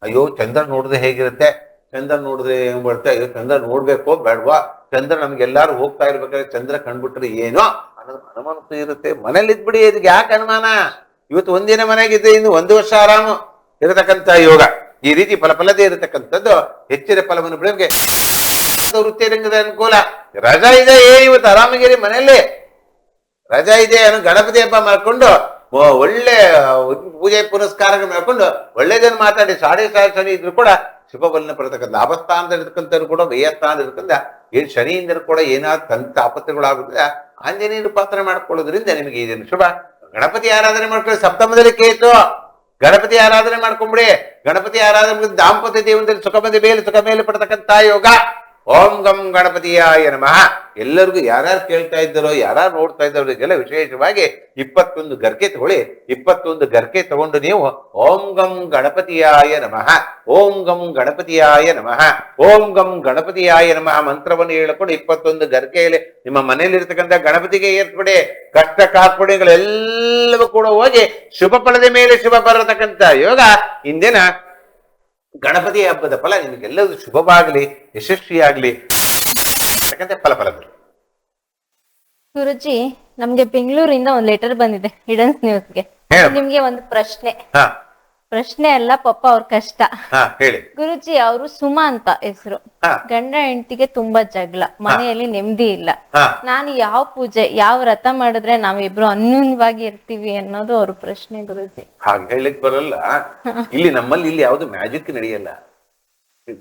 ಅಯ್ಯೋ ಚಂದ್ರ ನೋಡಿದ್ರೆ ಹೇಗಿರುತ್ತೆ, ಚಂದ್ರ ನೋಡಿದ್ರೆ ಏನ್ ಬರುತ್ತೆ, ಅಯ್ಯೋ ಚಂದ್ರ ನೋಡ್ಬೇಕೋ ಬೇಡವಾ, ಚಂದ್ರ ನಮ್ಗೆಲ್ಲಾರು ಹೋಗ್ತಾ ಇರ್ಬೇಕಾದ್ರೆ ಚಂದ್ರ ಕಂಡ್ಬಿಟ್ರೆ ಏನೋ ಅನ್ನೋದು ಅನುಮಾನಕ್ಕೂ ಇರುತ್ತೆ. ಮನೇಲಿ ಇದ್ಬಿಡಿ, ಇದಕ್ಕೆ ಯಾಕೆ ಅನುಮಾನ? ಇವತ್ತು ಒಂದಿನ ಮನೆಗಿದ್ರೆ ಇನ್ನು 1 ವರ್ಷ ಆರಾಮ ಇರತಕ್ಕಂಥ ಯೋಗ. ಈ ರೀತಿ ಫಲಫಲದೇ ಇರತಕ್ಕಂಥದ್ದು ಹೆಚ್ಚಿನ ಫಲವನ್ನು ಬಿಡೋಕೆ ವೃತ್ತಿ ರಂಗದ ಅನುಕೂಲ. ರಜಾ ಇದೆ, ಇವತ್ತು ಆರಾಮಗಿರಿ ಮನೆಯಲ್ಲಿ ರಜಾ ಇದೆ ಅನ್ನೋ ಗಣಪತಿ ಹಬ್ಬ ಮಾಡ್ಕೊಂಡು ಒಳ್ಳೆ ಪೂಜೆ ಪುನಸ್ಕಾರಗಳು ಮಾಡ್ಕೊಂಡು ಒಳ್ಳೆದನ್ನು ಮಾತಾಡಿ ಸಾಡೆ ಶನಿ ಇದ್ರು ಕೂಡ ಶುಭ ಫಲನ ಪಡ್ತಕ್ಕಂಥ ಲಾಭಸ್ಥಾನದಲ್ಲಿ ಇರ್ತಕ್ಕಂಥವ್ರು ಕೂಡ ವ್ಯಯಸ್ಥಾನ ಇರ್ತಕ್ಕಂಥ ಏನ್ ಶನಿಯಿಂದ ಕೂಡ ಏನಾದ್ರು ಆಪತ್ತುಗಳಾಗುತ್ತದೆ. ಆಂಜನೇಯರು ಪಾತ್ರ ಮಾಡ್ಕೊಳ್ಳೋದ್ರಿಂದ ನಿಮಗೆ ಇದೇನು ಶುಭ. ಗಣಪತಿ ಆರಾಧನೆ ಮಾಡ್ಕೊಳ್ಳಿ. ಸಪ್ತಮದಲ್ಲಿ ಕೇತು, ಗಣಪತಿ ಆರಾಧನೆ ಮಾಡ್ಕೊಂಬಿಡಿ. ಗಣಪತಿ ಆರಾಧನೆ ದಾಂಪತ್ಯ ಜೀವನದಲ್ಲಿ ಸುಖ ಮೇಲೆ ಪಡ್ತಕ್ಕಂಥ ಯೋಗ. ಓಂ ಗಂ ಗಣಪತಿಯಾಯ ನಮಃ. ಎಲ್ಲರಿಗೂ ಯಾರ್ಯಾರು ಕೇಳ್ತಾ ಇದ್ದಾರೋ, ಯಾರ್ಯಾರು ನೋಡ್ತಾ ಇದ್ದವರಿಗೆಲ್ಲ ವಿಶೇಷವಾಗಿ 21 ಗರ್ಕೆ ತಗೊಳ್ಳಿ. 21 ಗರ್ಕೆ ತಗೊಂಡು ನೀವು ಓಂ ಗಂ ಗಣಪತಿಯಾಯ ನಮಃ, ಓಂ ಗಂ ಗಣಪತಿಯಾಯ ನಮಃ, ಓಂ ಗಂ ಗಣಪತಿಯಾಯ ನಮಃ ಮಂತ್ರವನ್ನು ಹೇಳಿಕೊಂಡು 21 ಗರ್ಕೆಯಲ್ಲಿ ನಿಮ್ಮ ಮನೆಯಲ್ಲಿ ಇರ್ತಕ್ಕಂಥ ಗಣಪತಿಗೆ ಏರ್ಪಡೆ. ಕಷ್ಟ ಕಾರ್ಪಣ್ಯಗಳೆಲ್ಲವೂ ಕೂಡ ಹೋಗಿ ಶುಭ ಫಲದ ಮೇಲೆ ಶುಭ ಬರತಕ್ಕಂಥ ಯೋಗ. ಇಂದಿನ ಗಣಪತಿ ಹಬ್ಬದ ಫಲ ನಿಮಗೆಲ್ಲರೂ ಶುಭವಾಗಲಿ, ಯಶಸ್ವಿಯಾಗಲಿ ಫಲಫಲಗಳು. ಗುರುಜಿ, ನಮ್ಗೆ ಬೆಂಗಳೂರಿಂದ ಒಂದು ಲೆಟರ್ ಬಂದಿದೆ ಹಿಡನ್ಸ್ ನ್ಯೂಸ್ಗೆ. ನಿಮ್ಗೆ ಒಂದು ಪ್ರಶ್ನೆ ಅಲ್ಲ ಪಾಪ, ಅವ್ರ ಕಷ್ಟ. ಹೇಳಿ ಗುರುಜಿ, ಅವರು ಸುಮಾ ಅಂತ ಹೆಸರು. ಗಂಡ ಹೆಂಡತಿಗೆ ತುಂಬಾ ಜಗಳ, ಮನೆಯಲ್ಲಿ ನೆಮ್ಮದಿ ಇಲ್ಲ. ನಾನು ಯಾವ ಪೂಜೆ, ಯಾವ ವ್ರತ ಮಾಡಿದ್ರೆ ನಾವಿಬ್ರು ಅನ್ಯೂನ್ಯವಾಗಿ ಇರ್ತೀವಿ ಅನ್ನೋದು ಅವ್ರ ಪ್ರಶ್ನೆ ಗುರುಜಿ. ಹಾಗೆ ಹೇಳಿಕ್ ಬರಲ್ಲ. ಇಲ್ಲಿ ನಮ್ಮಲ್ಲಿ ಇಲ್ಲಿ ಯಾವ್ದು ಮ್ಯಾಜಿಕ್ ನಡೆಯಲ್ಲ.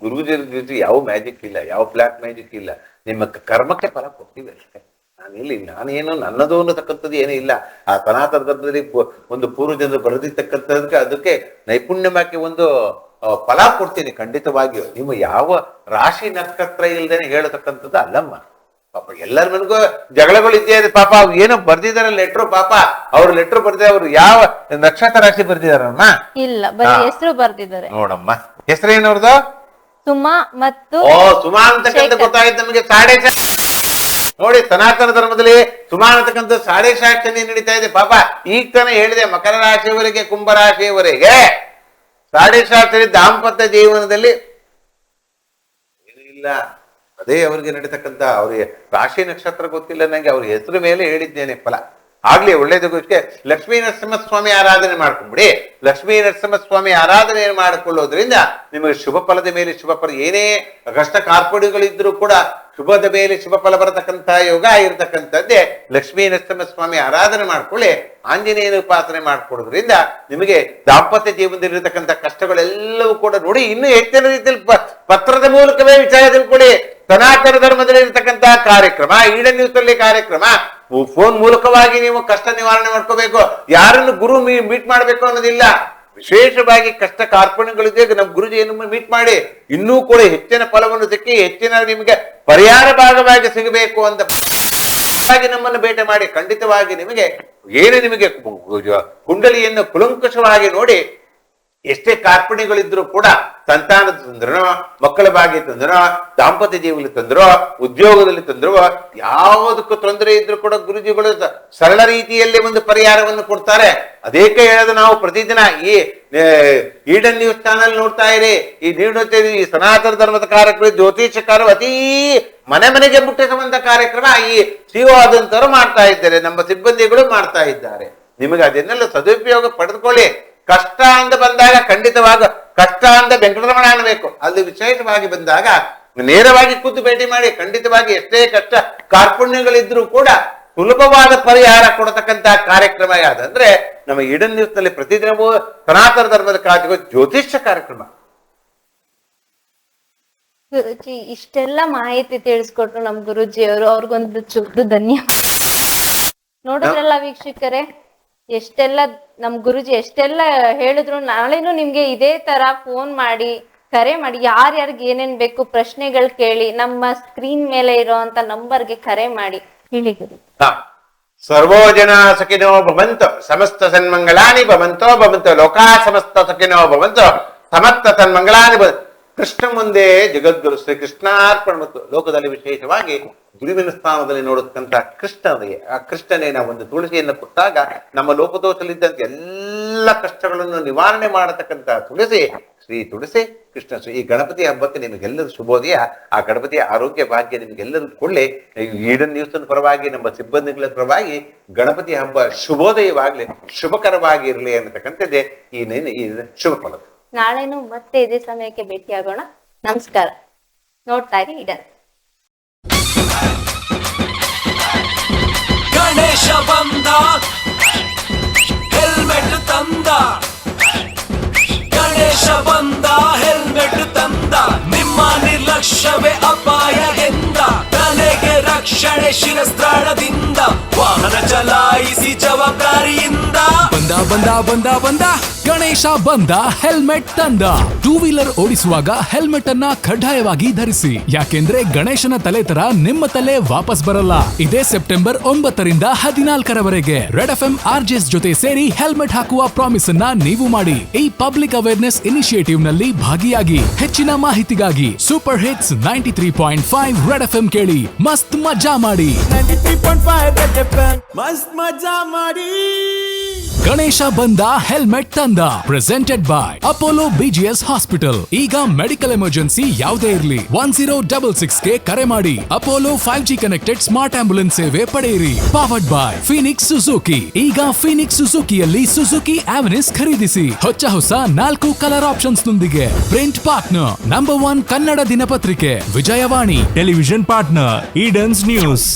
ಗುರುಜಿ ಯಾವ ಮ್ಯಾಜಿಕ್ ಇಲ್ಲ, ಯಾವ ಬ್ಲಾಕ್ ಮ್ಯಾಜಿಕ್ ಇಲ್ಲ. ನಿಮ್ಮ ಕರ್ಮಕ್ಕೆ ಫಲ ಕೊಡ್ತೀವಿ ಅಷ್ಟೇ. ನಾನೇನು ನನ್ನದು ಅನ್ನತಕ್ಕಂಥದ್ದು ಏನೂ ಇಲ್ಲ. ಆ ಸನಾತನ ಧರ್ಮದಲ್ಲಿ ಒಂದು ಪೂರ್ವಜನರು ಬರೆದಿರ್ತಕ್ಕಂಥದಕ್ಕೆ ಅದಕ್ಕೆ ನೈಪುಣ್ಯವಾಗಿ ಒಂದು ಫಲ ಕೊಡ್ತೀನಿ ಖಂಡಿತವಾಗಿಯೂ. ನೀವು ಯಾವ ರಾಶಿ ನಕ್ಷತ್ರ ಇಲ್ದೇನೆ ಹೇಳತಕ್ಕಂಥದ್ದು ಅಲ್ಲಮ್ಮ. ಪಾಪ ಎಲ್ಲರ ಮನೆಗೂ ಜಗಳಗಳು ಇದ್ದೇ ಇದೆ. ಪಾಪ ಅವ್ರು ಏನೋ ಬರ್ದಿದಾರೆ ಲೆಟ್ರು. ಪಾಪ ಅವ್ರು ಲೆಟ್ರು ಬರ್ದಿದ್ದಾರೆ. ಅವ್ರು ಯಾವ ನಕ್ಷತ್ರ ರಾಶಿ ಬರ್ದಿದಾರಮ್ಮ? ಇಲ್ಲ, ಬರೀ ಹೆಸರು ಬರ್ದಿದ್ದಾರೆ. ನೋಡಮ್ಮ, ಹೆಸರೇನವ್ರದ್ದು? ಸುಮಾ ಮತ್ತು ಸುಮಾ ಅಂತಕ್ಕಂಥ ಗೊತ್ತಾಯ್ತು ನಮಗೆ. ಸಾಡೆ ನೋಡಿ, ಸನಾತನ ಧರ್ಮದಲ್ಲಿ ಸುಮಾ ಅಂತಕ್ಕಂಥ ಸಾಡೆ ಶನಿ ನಡೀತಾ ಇದೆ. ಪಾಪ ಈಗ ತಾನೇ ಹೇಳಿದೆ, ಮಕರ ರಾಶಿಯವರಿಗೆ ಕುಂಭ ರಾಶಿಯವರೆಗೆ ಸಾಡೆ ಶನಿ ದಾಂಪತ್ಯ ಜೀವನದಲ್ಲಿ ಏನೂ ಇಲ್ಲ. ಅದೇ ಅವರಿಗೆ ನಡೀತಕ್ಕಂಥ ಅವ್ರಿಗೆ ರಾಶಿ ನಕ್ಷತ್ರ ಗೊತ್ತಿಲ್ಲ ನಂಗೆ, ಅವ್ರ ಹೆಸರು ಮೇಲೆ ಹೇಳಿದ್ದೇನೆ ಫಲ. ಆಗ್ಲಿ, ಒಳ್ಳೇದಕ್ಕೆ ಲಕ್ಷ್ಮೀ ನರಸಿಂಹಸ್ವಾಮಿ ಆರಾಧನೆ ಮಾಡ್ಕೊಂಡ್ಬಿಡಿ. ಲಕ್ಷ್ಮೀ ನರಸಿಂಹಸ್ವಾಮಿ ಆರಾಧನೆ ಮಾಡಿಕೊಳ್ಳೋದ್ರಿಂದ ನಿಮಗೆ ಶುಭ ಫಲದ ಮೇಲೆ ಶುಭ ಫಲ. ಏನೇ ಕಷ್ಟ ಕಾರ್ಪಣ್ಯಗಳಿದ್ರೂ ಕೂಡ ಶುಭದ ಮೇಲೆ ಶುಭ ಫಲ ಬರತಕ್ಕಂಥ ಯೋಗ ಇರತಕ್ಕಂಥದ್ದೇ ಲಕ್ಷ್ಮೀ ನರಸಿಂಹಸ್ವಾಮಿ ಆರಾಧನೆ ಮಾಡ್ಕೊಳ್ಳಿ. ಆಂಜನೇಯನ ಉಪಾಸನೆ ಮಾಡ್ಕೊಳ್ಳೋದ್ರಿಂದ ನಿಮಗೆ ದಾಂಪತ್ಯ ಜೀವನದಲ್ಲಿ ಇರತಕ್ಕಂಥ ಕಷ್ಟಗಳೆಲ್ಲವೂ ಕೂಡ ನೋಡಿ ಇನ್ನೂ ಹೆಚ್ಚಿನ ರೀತಿಯಲ್ಲಿ ಪತ್ರದ ಮೂಲಕವೇ ವಿಚಾರ ತಿಳ್ಕೊಳ್ಳಿ. ಸನಾತನ ಧರ್ಮದಲ್ಲಿ ಇರತಕ್ಕಂತಹ ಕಾರ್ಯಕ್ರಮ, ಈಡನ್ ನ್ಯೂಸ್ ಅಲ್ಲಿ ಕಾರ್ಯಕ್ರಮ, ಫೋನ್ ಮೂಲಕವಾಗಿ ನೀವು ಕಷ್ಟ ನಿವಾರಣೆ ಮಾಡ್ಕೋಬೇಕು. ಯಾರನ್ನು ಗುರು ಮೀಟ್ ಮಾಡ್ಬೇಕು ಅನ್ನೋದಿಲ್ಲ. ವಿಶೇಷವಾಗಿ ಕಷ್ಟ ಕಾರ್ಪಣ್ಯಗಳಿದೆ, ನಮ್ಮ ಗುರುಜಿಯನ್ನು ಮೀಟ್ ಮಾಡಿ ಇನ್ನೂ ಕೂಡ ಹೆಚ್ಚಿನ ಫಲವನ್ನು ಸಿಕ್ಕಿ ಹೆಚ್ಚಿನ ನಿಮಗೆ ಪರಿಹಾರ ಭಾಗವಾಗಿ ಸಿಗಬೇಕು ಅಂತ ನಮ್ಮನ್ನು ಭೇಟಿ ಮಾಡಿ. ಖಂಡಿತವಾಗಿ ನಿಮಗೆ ಏನು ನಿಮಗೆ ಕುಂಡಲಿಯನ್ನು ಕುಲಂಕುಷವಾಗಿ ನೋಡಿ ಎಷ್ಟೇ ಕಾರ್ಪಣ್ಯಗಳಿದ್ರು ಕೂಡ ಸಂತಾನದ ತೊಂದರೆನೋ, ಮಕ್ಕಳ ಭಾಗ್ಯ ತೊಂದರೆನೋ, ದಾಂಪತ್ಯ ಜೀವನದಲ್ಲಿ ತೊಂದರೋ, ಉದ್ಯೋಗದಲ್ಲಿ ತೊಂದರೋ, ಯಾವುದಕ್ಕೂ ತೊಂದರೆ ಇದ್ರು ಕೂಡ ಗುರುಜಿಗಳು ಸರಳ ರೀತಿಯಲ್ಲಿ ಒಂದು ಪರಿಹಾರವನ್ನು ಕೊಡ್ತಾರೆ. ಅದೇಕೆ ಹೇಳೋದು, ನಾವು ಪ್ರತಿದಿನ ಈ ಈಡನ್ ನ್ಯೂಸ್ ಚಾನಲ್ ನೋಡ್ತಾ ಇರಿ. ಈ ಈ ಸನಾತನ ಧರ್ಮದ ಕಾರ್ಯಕ್ರಮ, ಜ್ಯೋತಿಷಕಾರ ಅತೀ ಮನೆಗೆ ಮುಟ್ಟಿಸುವಂತ ಕಾರ್ಯಕ್ರಮ ಈ ಸಿಒ ಆದಂತವರು ಮಾಡ್ತಾ ಇದ್ದಾರೆ, ನಮ್ಮ ಸಿಬ್ಬಂದಿಗಳು ಮಾಡ್ತಾ ಇದ್ದಾರೆ. ನಿಮಗೆ ಅದನ್ನೆಲ್ಲ ಸದುಪಯೋಗ ಪಡೆದುಕೊಳ್ಳಿ. ಕಷ್ಟ ಅಂತ ಬಂದಾಗ ಖಂಡಿತವಾಗ ಕಷ್ಟ ಅಂತ ವೆಂಕಟರಮಣ ಅನ್ನಬೇಕು. ಅಲ್ಲಿ ವಿಶೇಷವಾಗಿ ಬಂದಾಗ ನೇರವಾಗಿ ಕೂತು ಭೇಟಿ ಮಾಡಿ. ಖಂಡಿತವಾಗಿ ಎಷ್ಟೇ ಕಷ್ಟ ಕಾರ್ಪಣ್ಯಗಳಿದ್ರು ಕೂಡ ಸುಲಭವಾದ ಪರಿಹಾರ ಕೊಡತಕ್ಕಂತ ಕಾರ್ಯಕ್ರಮ ಯಾವ್ದಂದ್ರೆ ನಮ್ಮ ಈಡನ್ ನ್ಯೂಸ್ ನಲ್ಲಿ ಪ್ರತಿದಿನವೂ ಸನಾತನ ಧರ್ಮದ ಕಾಳಜಿಗೂ ಜ್ಯೋತಿಷ್ಯ ಕಾರ್ಯಕ್ರಮ. ಗುರುಜಿ ಇಷ್ಟೆಲ್ಲ ಮಾಹಿತಿ ತಿಳಿಸ್ಕೊಟ್ರು ನಮ್ ಗುರುಜಿಯವರು, ಅವ್ರಿಗೊಂದು ಚುಟ್ಟು ಧನ್ಯವಾದ. ನೋಡಿದ್ರಲ್ಲ ವೀಕ್ಷಕರೇ, ಎಷ್ಟೆಲ್ಲ ನಮ್ ಗುರುಜಿ ಎಷ್ಟೆಲ್ಲ ಹೇಳಿದ್ರು. ನಾಳೆನು ನಿಮ್ಗೆ ಇದೇ ತರ ಫೋನ್ ಮಾಡಿ ಕರೆ ಮಾಡಿ ಯಾರ್ಯಾರಿಗೆ ಏನೇನ್ ಬೇಕು ಪ್ರಶ್ನೆಗಳು ಕೇಳಿ ನಮ್ಮ ಸ್ಕ್ರೀನ್ ಮೇಲೆ ಇರೋಂತ ನಂಬರ್ಗೆ ಕರೆ ಮಾಡಿ ಹೇಳಿ ಗುರು. ಸರ್ವೋ ಜನ ಸುಖಿನೋ ಭವಂತು, ಸಮಸ್ತ ಸನ್ಮಂಗಳಾನಿ ಭವಂತೋ ಭವಂತು, ಲೋಕಾ ಸಮಸ್ತ ಸುಖಿನೋ ಭವಂತು, ಸಮಸ್ತ ಸನ್ಮಂಗಳಾನಿ ಕೃಷ್ಣ ಮುಂದೆ ಜಗದ್ಗುರು ಶ್ರೀ ಕೃಷ್ಣಾರ್ಪಣ. ಮತ್ತು ಲೋಕದಲ್ಲಿ ವಿಶೇಷವಾಗಿ ಗುರುವಿನ ಸ್ಥಾನದಲ್ಲಿ ನೋಡತಕ್ಕಂಥ ಕೃಷ್ಣನಿಗೆ, ಆ ಕೃಷ್ಣನೇ ನಾವು ಒಂದು ತುಳಸಿಯನ್ನು ಕೊಟ್ಟಾಗ ನಮ್ಮ ಲೋಕದೋಷದಲ್ಲಿದ್ದಂತ ಎಲ್ಲ ಕಷ್ಟಗಳನ್ನು ನಿವಾರಣೆ ಮಾಡತಕ್ಕಂಥ ತುಳಸಿ ಶ್ರೀ ತುಳಸಿ ಕೃಷ್ಣ. ಈ ಗಣಪತಿ ಹಬ್ಬಕ್ಕೆ ನಿಮಗೆಲ್ಲರೂ ಶುಭೋದಯ. ಆ ಗಣಪತಿಯ ಆರೋಗ್ಯ ಭಾಗ್ಯ ನಿಮಗೆಲ್ಲರೂ ಕೊಳ್ಳಿ. ಈಡನ್ ನ್ಯೂಸ್ ಪರವಾಗಿ ನಮ್ಮ ಸಿಬ್ಬಂದಿಗಳ ಪರವಾಗಿ ಗಣಪತಿ ಹಬ್ಬ ಶುಭೋದಯವಾಗ್ಲಿ, ಶುಭಕರವಾಗಿ ಇರಲಿ ಅನ್ನತಕ್ಕಂಥದ್ದೇ ಈ ಶುಭ ಫಲ. ನಾಳೆನು ಮತ್ತೆ ಇದೇ ಸಮಯಕ್ಕೆ ಭೇಟಿಯಾಗೋಣ. ನಮಸ್ಕಾರ. ನೋಡ್ತಾ ಇರಿ ಈಡನ್. ಗಣೇಶ ಬಂದ ಹೆಲ್ಮೆಟ್ ತಂದ, ಗಣೇಶ ಬಂದ ಹೆಲ್ಮೆಟ್ ತಂದ, ನಿಮ್ಮ ನಿರ್ಲಕ್ಷ್ಯವೇ ಅಪಾಯ ಎಂದ, ತಲೆಗೆ ರಕ್ಷಣೆ ಶಿರಸ್ತ್ರಾಣದಿಂದ, ವಾಹನ ಚಲಾಯಿಸಿ ಜವಾಬ್ದಾರಿಯಿಂದ. ಬಂದ ಬಂದ ಬಂದ ಬಂದ ಗಣೇಶ ಬಂದ ಹೆಲ್ಮೆಟ್ ತಂದ. ಟೂ ವೀಲರ್ ಓಡಿಸುವಾಗ ಹೆಲ್ಮೆಟ್ ಅನ್ನ ಕಡ್ಡಾಯವಾಗಿ ಧರಿಸಿ, ಯಾಕೆಂದ್ರೆ ಗಣೇಶನ ತಲೆ ತರ ನಿಮ್ಮ ತಲೆ ವಾಪಸ್ ಬರಲ್ಲ. ಇದೇ ಸೆಪ್ಟೆಂಬರ್ 9ರಿಂದ 14ರವರೆಗೆ ರೆಡ್ FM RJs ಜೊತೆ ಸೇರಿ ಹೆಲ್ಮೆಟ್ ಹಾಕುವ ಪ್ರಾಮಿಸ್ ಅನ್ನ ನೀವು ಮಾಡಿ. ಈ ಪಬ್ಲಿಕ್ ಅವೇರ್ನೆಸ್ ಇನಿಷಿಯೇಟಿವ್ ನಲ್ಲಿ ಭಾಗಿಯಾಗಿ. ಹೆಚ್ಚಿನ ಮಾಹಿತಿಗಾಗಿ ಸೂಪರ್ ಹಿಟ್ಸ್ 93.5 ರೆಡ್ FM ಕೇಳಿ, ಮಸ್ತ್ ಮಜಾ ಮಾಡಿ. 93.5 ರೆಡ್ FM ಮಸ್ತ್ ಮಜಾ ಮಾಡಿ. ಗಣೇಶ ಬಂದ ಹೆಲ್ಮೆಟ್ ತಂದ presented by Apollo BGS hospital. ಈಗ ಮೆಡಿಕಲ್ ಎಮರ್ಜೆನ್ಸಿ ಯಾವುದೇ ಇರಲಿ 1066ಗೆ ಕರೆ ಮಾಡಿ. Apollo 5G connected smart ambulance ಸೇವೆ ಪಡೆಯಿರಿ. Powered by Phoenix Suzuki. ಈಗ ಫೀನಿಕ್ಸ್ ಸುಜುಕಿಯಲ್ಲಿ ಸುಜುಕಿ ಆವೆನಿಸ್ ಖರೀದಿಸಿ ಹೊಸ 4 ಕಲರ್ ಆಪ್ಷನ್ಸ್ ನೊಂದಿಗೆ. ಪ್ರಿಂಟ್ ಪಾರ್ಟ್ನರ್ ನಂಬರ್ 1 ಕನ್ನಡ ದಿನಪತ್ರಿಕೆ Vijayavani. Television partner Edens news.